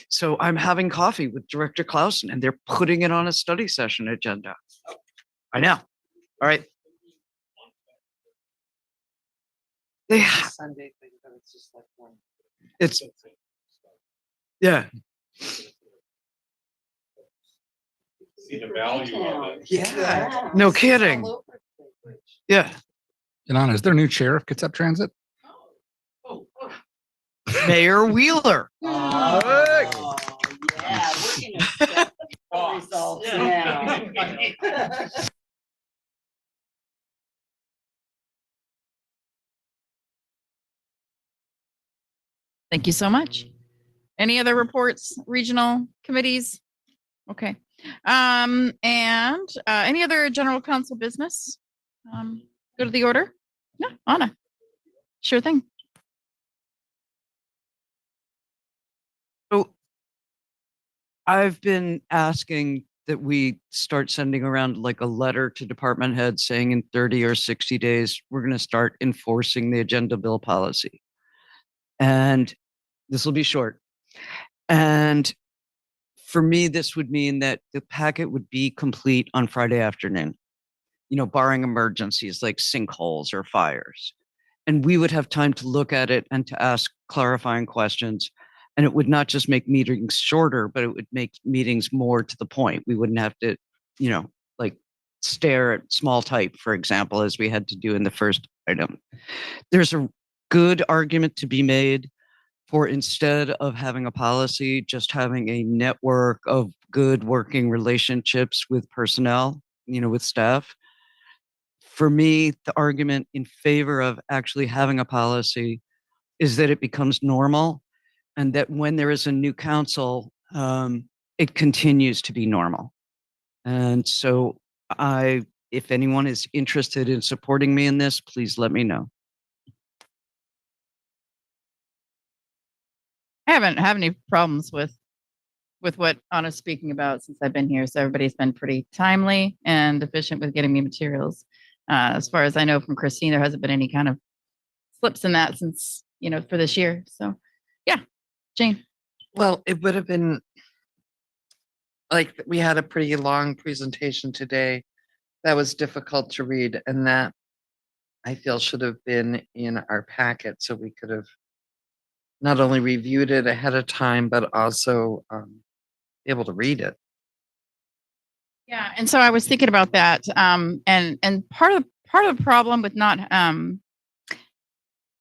S7: So I'm having coffee with Director Clausen and they're putting it on a study session agenda. I know. All right.
S4: Sunday thing, but it's just like one.
S7: It's, yeah.
S8: See the value of it.
S7: Yeah. No kidding. Yeah.
S5: Janana, is there a new chair of Kitsap Transit?
S7: Mayor Wheeler.
S6: Yeah, we're gonna results now.
S3: Thank you so much. Any other reports, regional committees? Okay. And any other general council business? Go to the order? No, Anna. Sure thing.
S7: So I've been asking that we start sending around like a letter to department heads saying in 30 or 60 days, we're going to start enforcing the agenda bill policy. And this will be short. And for me, this would mean that the packet would be complete on Friday afternoon, you know, barring emergencies like sinkholes or fires. And we would have time to look at it and to ask clarifying questions. And it would not just make meetings shorter, but it would make meetings more to the point. We wouldn't have to, you know, like stare at small type, for example, as we had to do in the first item. There's a good argument to be made for, instead of having a policy, just having a network of good working relationships with personnel, you know, with staff. For me, the argument in favor of actually having a policy is that it becomes normal, and that when there is a new council, it continues to be normal. And so if anyone is interested in supporting me in this, please let me know.
S3: I haven't had any problems with what Anna's speaking about since I've been here. So everybody's been pretty timely and efficient with getting me materials. As far as I know from Christine, there hasn't been any kind of slips in that since, you know, for this year. So yeah, Jane.
S4: Well, it would have been like, we had a pretty long presentation today that was difficult to read, and that I feel should have been in our packet so we could have not only reviewed it ahead of time, but also able to read it.
S3: Yeah, and so I was thinking about that. And part of the problem with not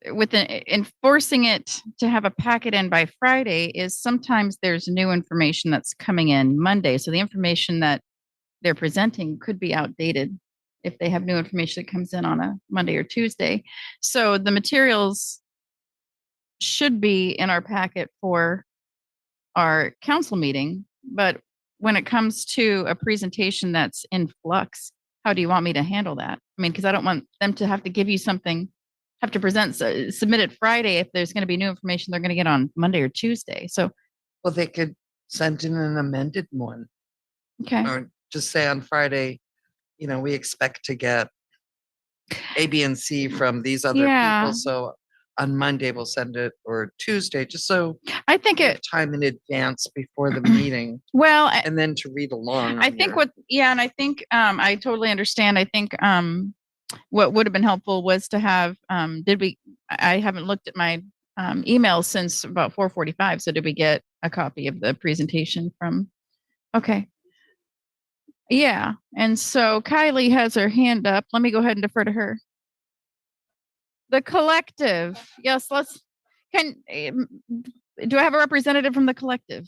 S3: enforcing it to have a packet in by Friday is sometimes there's new information that's coming in Monday. So the information that they're presenting could be outdated if they have new information that comes in on a Monday or Tuesday. So the materials should be in our packet for our council meeting, but when it comes to a presentation that's in flux, how do you want me to handle that? I mean, because I don't want them to have to give you something, have to present, submit it Friday if there's going to be new information they're going to get on Monday or Tuesday. So,
S4: well, they could send in an amended one.
S3: Okay.
S4: Or just say on Friday, you know, we expect to get A, B, and C from these other people. So on Monday we'll send it, or Tuesday, just so
S3: I think it
S4: time in advance before the meeting.
S3: Well,
S4: and then to read along.
S3: I think and I think I totally understand. I think what would have been helpful was to have I haven't looked at my emails since about 4:45. So did we get a copy of the presentation from? Okay. Yeah. And so Kylie has her hand up. Let me go ahead and defer to her. The collective. Yes, Do I have a representative from the collective?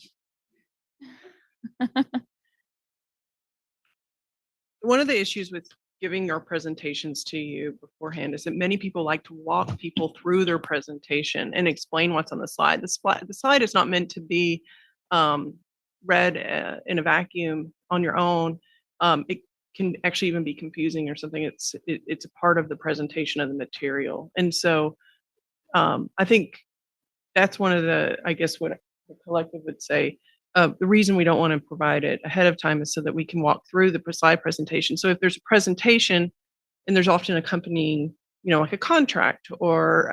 S16: One of the issues with giving our presentations to you beforehand is that many people like to walk people through their presentation and explain what's on the slide. The slide is not meant to be read in a vacuum on your own. It can actually even be confusing or something. It's a part of the presentation of the material. And so I think that's one of the, I guess what the collective would say, the reason we don't want to provide it ahead of time is so that we can walk through the slide presentation. So if there's a presentation and there's often accompanying, like a contract or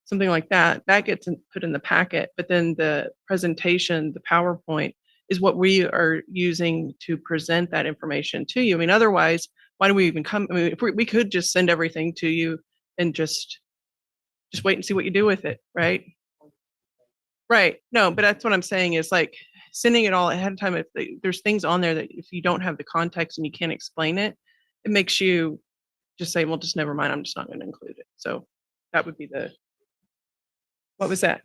S16: something like that, that gets put in the packet. But then the presentation, the PowerPoint, is what we are using to present that information to you. I mean, otherwise, why do we even come? I mean, if we could just send everything to you and just wait and see what you do with it, right? Right. No, but that's what I'm saying is like sending it all ahead of time. If there's things on there that if you don't have the context and you can't explain it, it makes you just say, well, just never mind. I'm just not going to include it. So that would be what was that?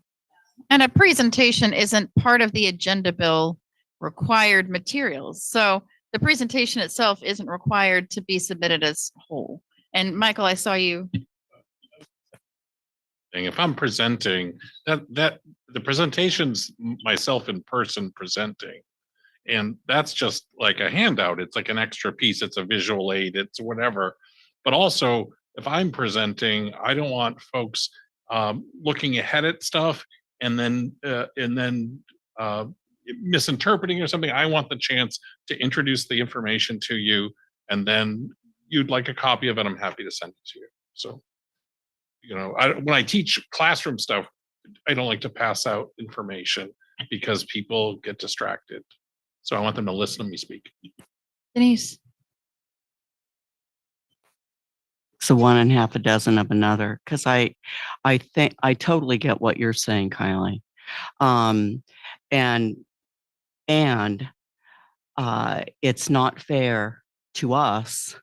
S3: And a presentation isn't part of the agenda bill required materials. So the presentation itself isn't required to be submitted as whole. And Michael, I saw you.
S8: If I'm presenting that the presentation's myself in person presenting, and that's just like a handout. It's like an extra piece. It's a visual aid. It's whatever. But also, if I'm presenting, I don't want folks looking ahead at stuff and then misinterpreting or something. I want the chance to introduce the information to you, and then you'd like a copy of it. I'm happy to send it to you. So. When I teach classroom stuff, I don't like to pass out information because people get distracted. So I want them to listen to me speak.
S3: Denise.
S6: So one and half a dozen of another, because I think I totally get what you're saying, Kylie. And it's not fair to us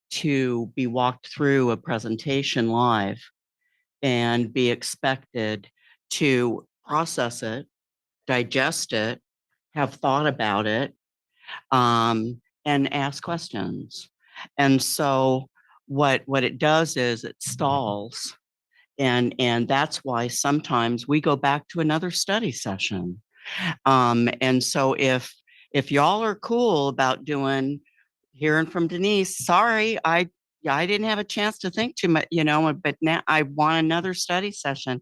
S6: to be walked through a presentation live and be expected to process it, digest it, have thought about it, and ask questions. And so what it does is it stalls. And that's why sometimes we go back to another study session. And so if y'all are cool about hearing from Denise, sorry, I didn't have a chance to think too much, but now I want another study session.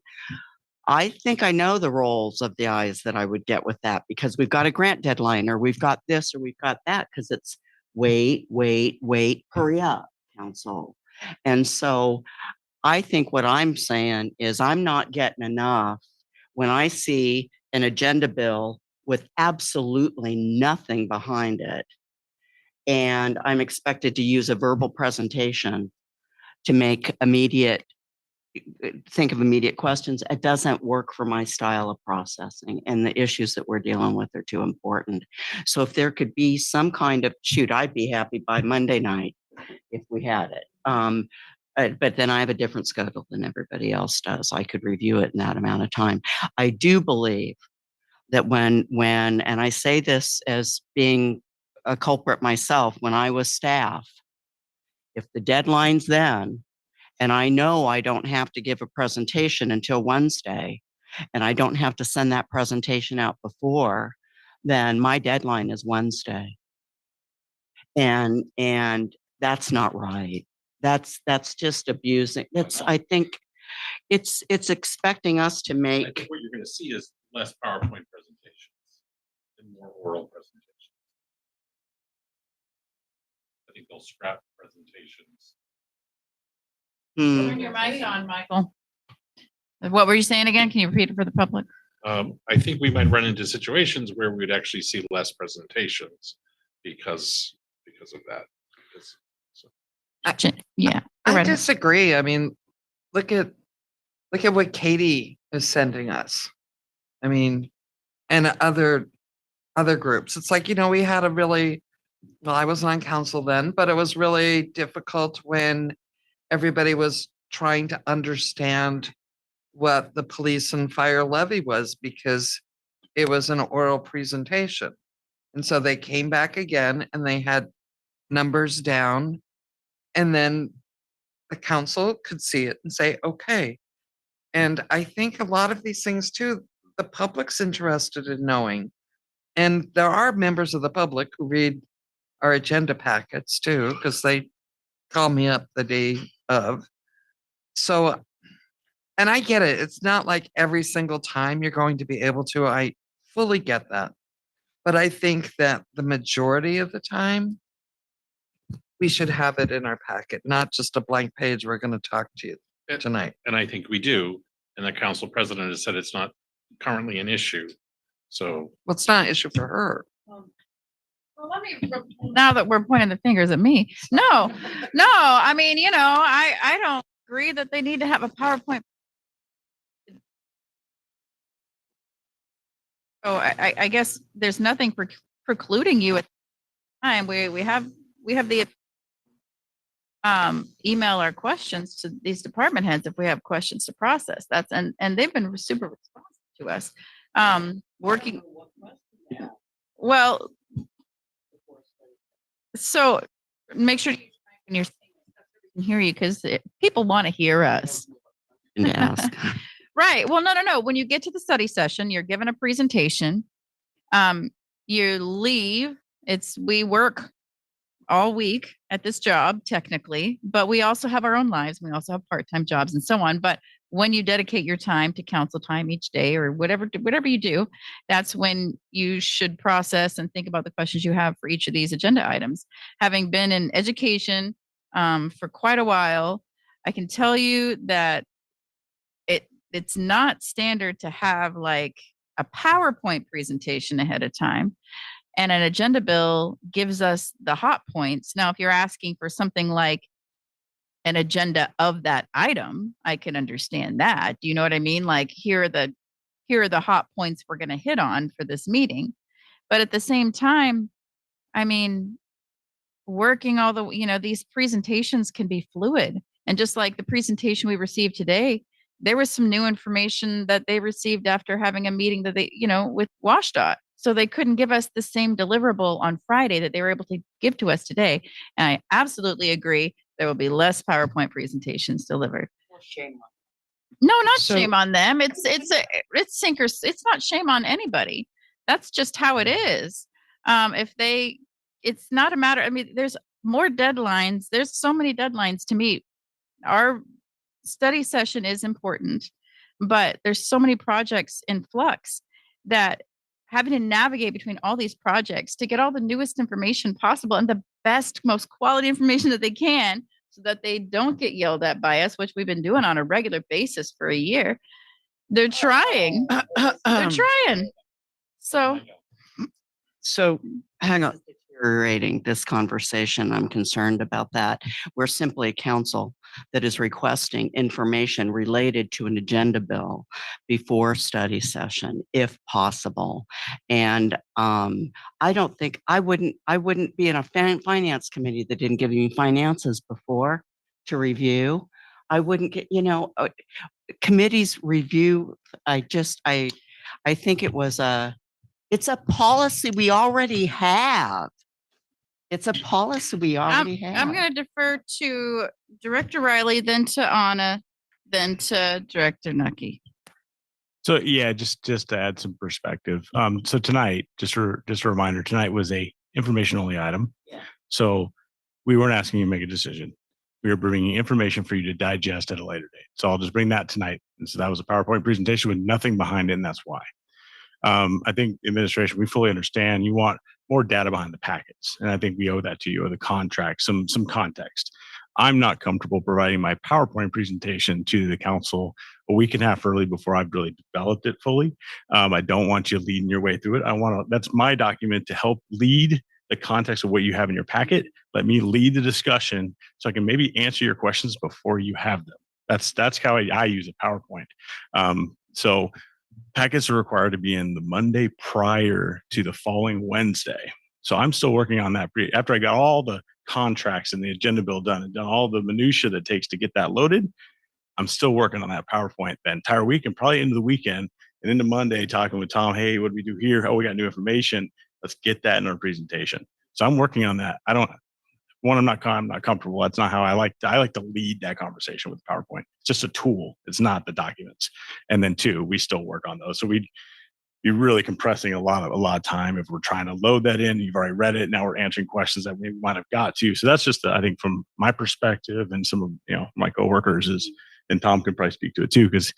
S6: I think I know the rolls of the eyes that I would get with that, because we've got a grant deadline, or we've got this, or we've got that, because it's wait, hurry up, council. And so I think what I'm saying is I'm not getting enough when I see an agenda bill with absolutely nothing behind it, and I'm expected to use a verbal presentation to think of immediate questions. It doesn't work for my style of processing, and the issues that we're dealing with are too important. So if there could be some kind of, I'd be happy by Monday night if we had it. But then I have a different schedule than everybody else does. I could review it in that amount of time. I do believe that when, and I say this as being a culprit myself, when I was staff, if the deadline's then, and I know I don't have to give a presentation until Wednesday, and I don't have to send that presentation out before, then my deadline is Wednesday. And that's not right. That's just abusing. I think it's expecting us to make.
S8: I think what you're going to see is less PowerPoint presentations and more oral presentations. I think they'll scrap presentations.
S3: Turn your mic on, Michael. What were you saying again? Can you repeat it for the public?
S8: I think we might run into situations where we'd actually see less presentations because of that.
S3: Yeah,
S4: I disagree. I mean, look at what Katie is sending us. I mean, and other groups. It's like, we had I wasn't on council then, but it was really difficult when everybody was trying to understand what the police and fire levy was because it was an oral presentation. And so they came back again and they had numbers down, and then the council could see it and say, okay. And I think a lot of these things too, the public's interested in knowing. And there are members of the public who read our agenda packets too, because they call me up the day of. So, and I get it. It's not like every single time you're going to be able to. I fully get that. But I think that the majority of the time, we should have it in our packet, not just a blank page. We're going to talk to you tonight.
S8: And I think we do. And the council president has said it's not currently an issue. So.
S4: Well, it's not an issue for her.
S3: Well, let me, now that we're pointing the fingers at me. No, I mean, I don't agree that they need to have a PowerPoint. So I guess there's nothing precluding you at the time. We have the email our questions to these department heads if we have questions to process. That's and they've been super responsive to us. Working well. So make sure you can hear you because people want to hear us.
S6: Yes.
S3: Right. Well, no. When you get to the study session, you're given a presentation. You leave. We work all week at this job, technically, but we also have our own lives. We also have part-time jobs and so on. But when you dedicate your time to council time each day or whatever you do, that's when you should process and think about the questions you have for each of these agenda items. Having been in education for quite a while, I can tell you that it's not standard to have like a PowerPoint presentation ahead of time. And an agenda bill gives us the hot points. Now, if you're asking for something like an agenda of that item, I can understand that. Do you know what I mean? Like here are the hot points we're going to hit on for this meeting. But at the same time, I mean, working all the, these presentations can be fluid. And just like the presentation we received today, there was some new information that they received after having a meeting that they, with WashDOT. So they couldn't give us the same deliverable on Friday that they were able to give to us today. And I absolutely agree. There will be less PowerPoint presentations delivered. No, not shame on them. It's sinkers. It's not shame on anybody. That's just how it is. It's not a matter. I mean, there's more deadlines. There's so many deadlines to meet. Our study session is important, but there's so many projects in flux that having to navigate between all these projects to get all the newest information possible and the best, most quality information that they can so that they don't get yelled at by us, which we've been doing on a regular basis for a year. They're trying. They're trying.
S6: So hang on. Deteriorating this conversation. I'm concerned about that. We're simply a council that is requesting information related to an agenda bill before study session, if possible. And I don't think I wouldn't be in a finance committee that didn't give me finances before to review. I wouldn't get, committees review. I think it's a policy we already have. It's a policy we already have.
S3: I'm going to defer to Director Riley, then to Anna, then to Director Nucky.
S10: So yeah, just to add some perspective. So tonight, just a reminder, tonight was a information only item.
S6: Yeah.
S10: So we weren't asking you to make a decision. We were bringing information for you to digest at a later date. So I'll just bring that tonight. And so that was a PowerPoint presentation with nothing behind it, and that's why. I think administration, we fully understand you want more data behind the packets. And I think we owe that to you, or the contract, some context. I'm not comfortable providing my PowerPoint presentation to the council a week and a half early before I've really developed it fully. I don't want you leading your way through it. That's my document to help lead the context of what you have in your packet. Let me lead the discussion so I can maybe answer your questions before you have them. That's how I use a PowerPoint. So packets are required to be in the Monday prior to the following Wednesday. So I'm still working on that. After I got all the contracts and the agenda bill done and done all the minutia that takes to get that loaded, I'm still working on that PowerPoint the entire week and probably into the weekend and into Monday talking with Tom. Hey, what do we do here? Oh, we got new information. Let's get that in our presentation. So I'm working on that. I'm not comfortable. That's not how I like to lead that conversation with PowerPoint. It's just a tool. It's not the documents. And then two, we still work on those. So we'd be really compressing a lot of time if we're trying to load that in. You've already read it. Now we're answering questions that we might have got to. So that's just, I think, from my perspective and some of my coworkers and Tom can probably speak to it too, because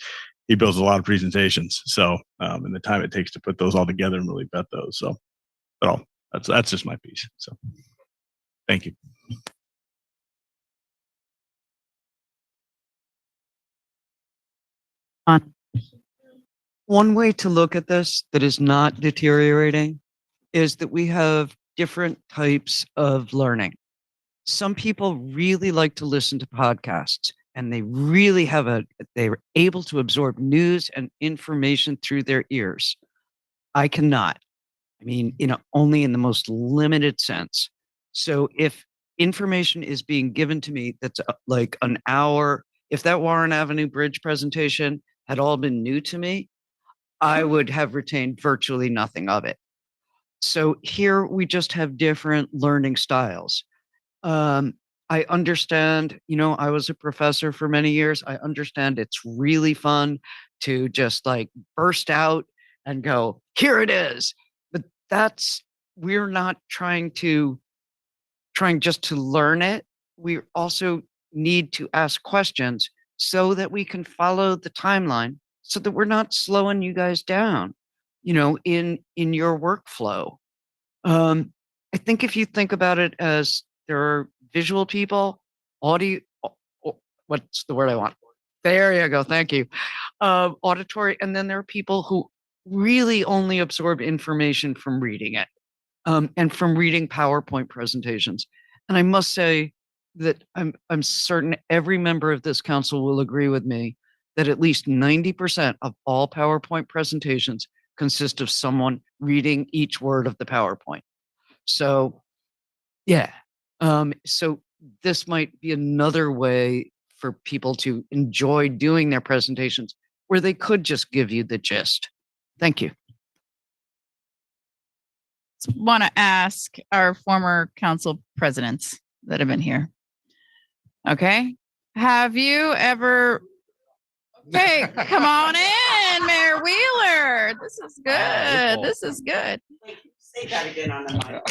S10: he builds a lot of presentations. So and the time it takes to put those all together and really vet those. So, but that's just my piece. So thank you.
S7: One way to look at this that is not deteriorating is that we have different types of learning. Some people really like to listen to podcasts and they really they're able to absorb news and information through their ears. I cannot. I mean, only in the most limited sense. So if information is being given to me that's like an hour, if that Warren Avenue Bridge presentation had all been new to me, I would have retained virtually nothing of it. So here we just have different learning styles. I understand, I was a professor for many years. I understand it's really fun to just like burst out and go, here it is. But we're not trying just to learn it. We also need to ask questions so that we can follow the timeline so that we're not slowing you guys down, in your workflow. I think if you think about it as there are visual people, audio, what's the word I want? There you go. Thank you. Auditory. And then there are people who really only absorb information from reading it, and from reading PowerPoint presentations. And I must say that I'm certain every member of this council will agree with me that at least 90% of all PowerPoint presentations consist of someone reading each word of the PowerPoint. So, yeah. So this might be another way for people to enjoy doing their presentations where they could just give you the gist. Thank you.
S3: Want to ask our former council presidents that have been here. Okay. Have you ever? Hey, come on in, Mayor Wheeler. This is good. This is good.
S6: Say that again on the mic.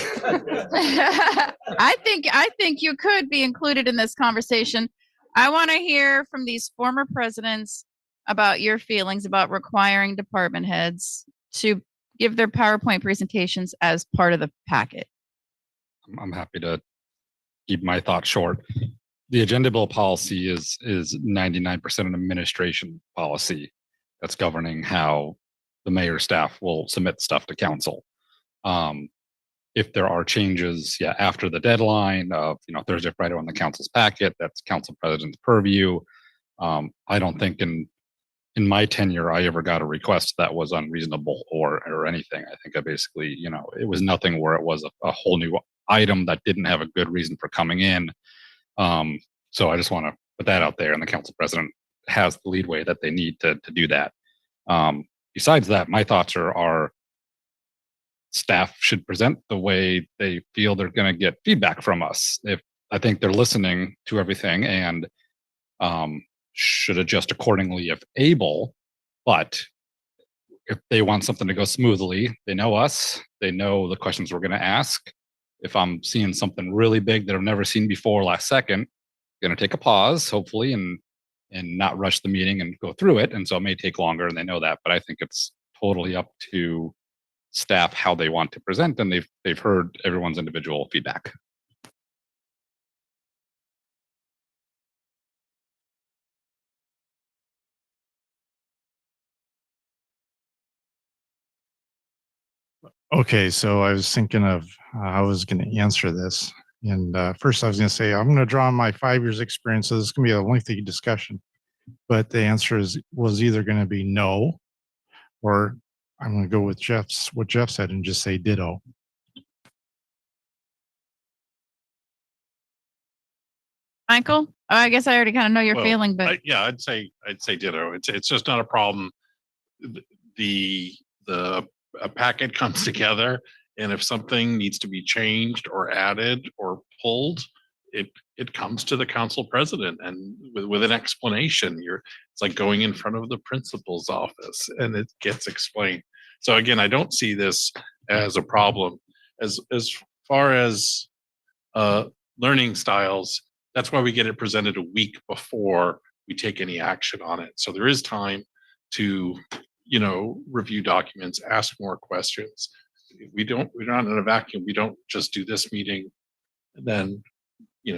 S3: I think you could be included in this conversation. I want to hear from these former presidents about your feelings about requiring department heads to give their PowerPoint presentations as part of the packet.
S5: I'm happy to keep my thoughts short. The agenda bill policy is 99% an administration policy that's governing how the mayor's staff will submit stuff to council. If there are changes, after the deadline of Thursday, Friday on the council's packet, that's council president's purview. I don't think in my tenure I ever got a request that was unreasonable or anything. I think I basically, it was nothing where it was a whole new item that didn't have a good reason for coming in. So I just want to put that out there, and the council president has the leadway that they need to do that. Besides that, my thoughts are staff should present the way they feel they're going to get feedback from us. If I think they're listening to everything and should adjust accordingly if able, but if they want something to go smoothly, they know us, they know the questions we're going to ask. If I'm seeing something really big that I've never seen before last second, going to take a pause, hopefully, and not rush the meeting and go through it. And so it may take longer, and they know that. But I think it's totally up to staff how they want to present, and they've heard everyone's individual feedback.
S9: Okay, so I was thinking of how I was going to answer this. And first I was going to say, I'm going to draw on my 5 years experience. So this is going to be a lengthy discussion, but the answer was either going to be no, or I'm going to go with what Jeff said and just say ditto.
S3: Michael? I guess I already kind of know your
S8: Well,
S3: feeling, but
S8: Yeah, I'd say ditto. It's just not a problem. A packet comes together, and if something needs to be changed or added or pulled, it comes to the council president and with an explanation. It's like going in front of the principal's office and it gets explained. So again, I don't see this as a problem. As far as learning styles, that's why we get it presented a week before we take any action on it. So there is time to, review documents, ask more questions. We're not in a vacuum. We don't just do this meeting and then,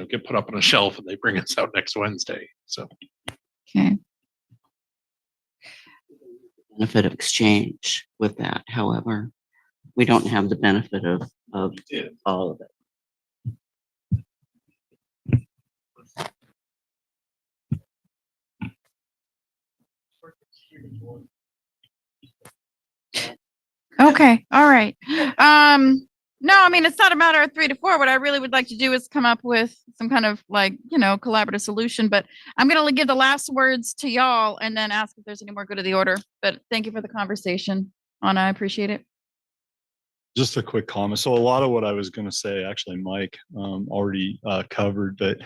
S8: get put up on a shelf and they bring us out next Wednesday. So.
S3: okay.
S6: Benefit of exchange with that. However, we don't have the benefit of all of it.
S3: Okay. All right. No, I mean, it's not a matter of 3 to 4. What I really would like to do is come up with some kind of collaborative solution, but I'm going to give the last words to y'all and then ask if there's any more good of the order. But thank you for the conversation, Anna. I appreciate it.
S17: Just a quick comment. So a lot of what I was going to say, actually, Mike already covered, but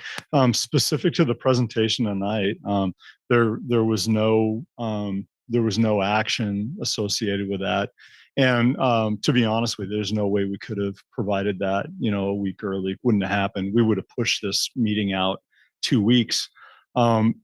S17: specific to the presentation tonight, there was no action associated with that. And to be honest with you, there's no way we could have provided that, a week early. Wouldn't have happened. We would have pushed this meeting out 2 weeks.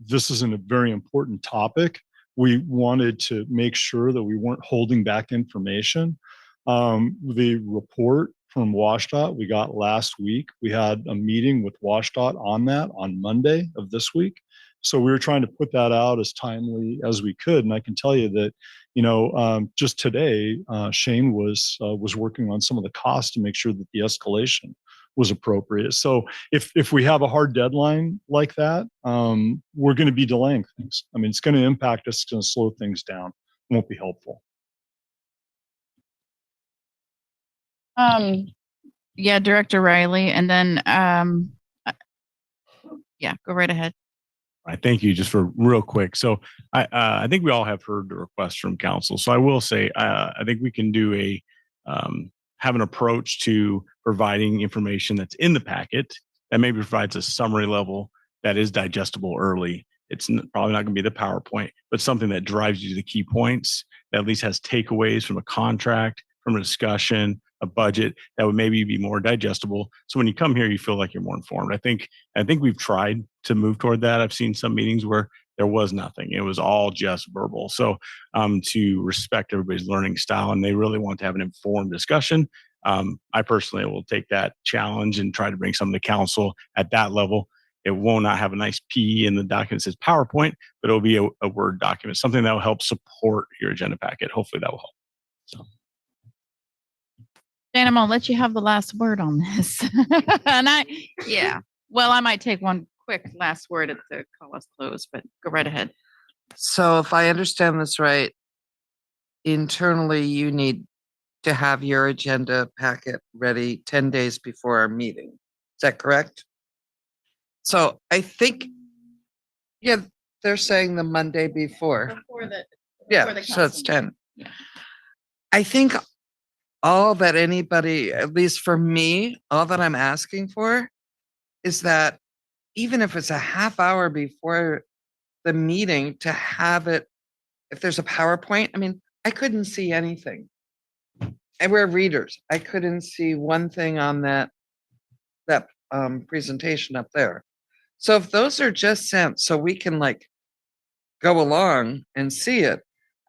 S17: This is a very important topic. We wanted to make sure that we weren't holding back information. The report from WashDOT we got last week. We had a meeting with WashDOT on that on Monday of this week. So we were trying to put that out as timely as we could. And I can tell you that, just today, Shane was working on some of the costs to make sure that the escalation was appropriate. So if we have a hard deadline like that, we're going to be delaying things. I mean, it's going to impact us, it's going to slow things down. It won't be helpful.
S3: Yeah, Director Riley, and then yeah, go right ahead.
S10: All right, thank you. Just for real quick. So I think we all have heard the request from council. So I will say, I think we can do have an approach to providing information that's in the packet that maybe provides a summary level that is digestible early. It's probably not going to be the PowerPoint, but something that drives you to the key points, that at least has takeaways from a contract, from a discussion, a budget that would maybe be more digestible. So when you come here, you feel like you're more informed. I think we've tried to move toward that. I've seen some meetings where there was nothing. It was all just verbal. So to respect everybody's learning style, and they really want to have an informed discussion. I personally will take that challenge and try to bring some of the council at that level. It will not have a nice P in the document that says PowerPoint, but it'll be a Word document, something that will help support your agenda packet. Hopefully that will help. So.
S3: Dan, I'm gonna let you have the last word on this. And I might take one quick last word to call us close, but go right ahead.
S4: So if I understand this right, internally you need to have your agenda packet ready 10 days before our meeting. Is that correct? So I think, they're saying the Monday before. So it's 10.
S3: Yeah.
S4: I think all that anybody, at least for me, all that I'm asking for is that even if it's a half hour before the meeting, to have it, if there's a PowerPoint, I mean, I couldn't see anything. And we're readers. I couldn't see one thing on that presentation up there. So if those are just sent so we can go along and see it,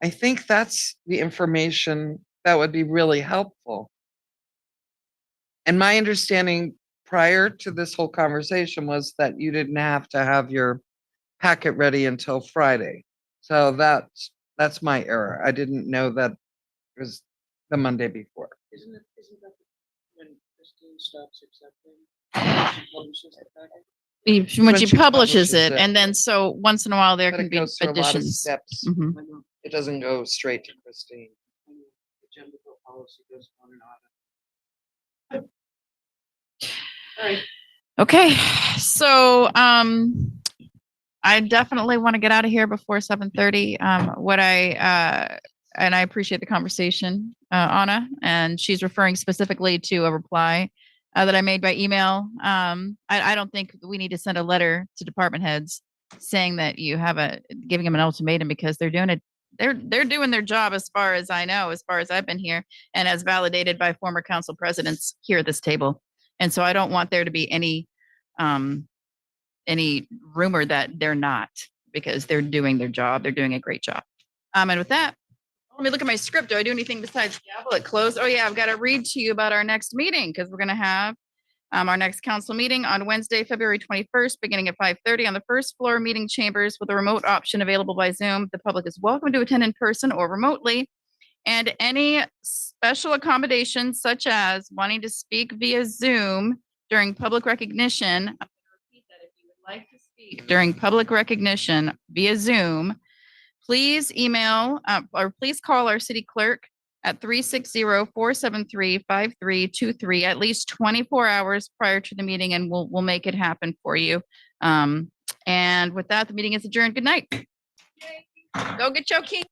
S4: I think that's the information that would be really helpful. And my understanding prior to this whole conversation was that you didn't have to have your packet ready until Friday. So that's my error. I didn't know that it was the Monday before.
S18: Isn't that when Christine stops accepting?
S3: When she publishes it, and then so once in a while there can be additions.
S4: Steps.
S3: Mhm.
S4: It doesn't go straight to Christine.
S18: Agenda policy goes on and on.
S3: Okay, so I definitely want to get out of here before 7:30. And I appreciate the conversation, Anna, and she's referring specifically to a reply that I made by email. I don't think we need to send a letter to department heads saying that you have giving them an ultimatum, because they're doing it. They're doing their job, as far as I know, as far as I've been here, and as validated by former council presidents here at this table. And so I don't want there to be any rumor that they're not, because they're doing their job. They're doing a great job. And with that, let me look at my script. Do I do anything besides gavel at close? Oh yeah, I've got to read to you about our next meeting, because we're going to have our next council meeting on Wednesday, February 21st, beginning at 5:30 on the first floor meeting chambers, with a remote option available by Zoom. The public is welcome to attend in person or remotely. And any special accommodations, such as wanting to speak via Zoom during public recognition, like to speak during public recognition via Zoom, please email or please call our city clerk at 360-473-5323 at least 24 hours prior to the meeting, and we'll make it happen for you. And with that, the meeting is adjourned. Good night. Go get your key.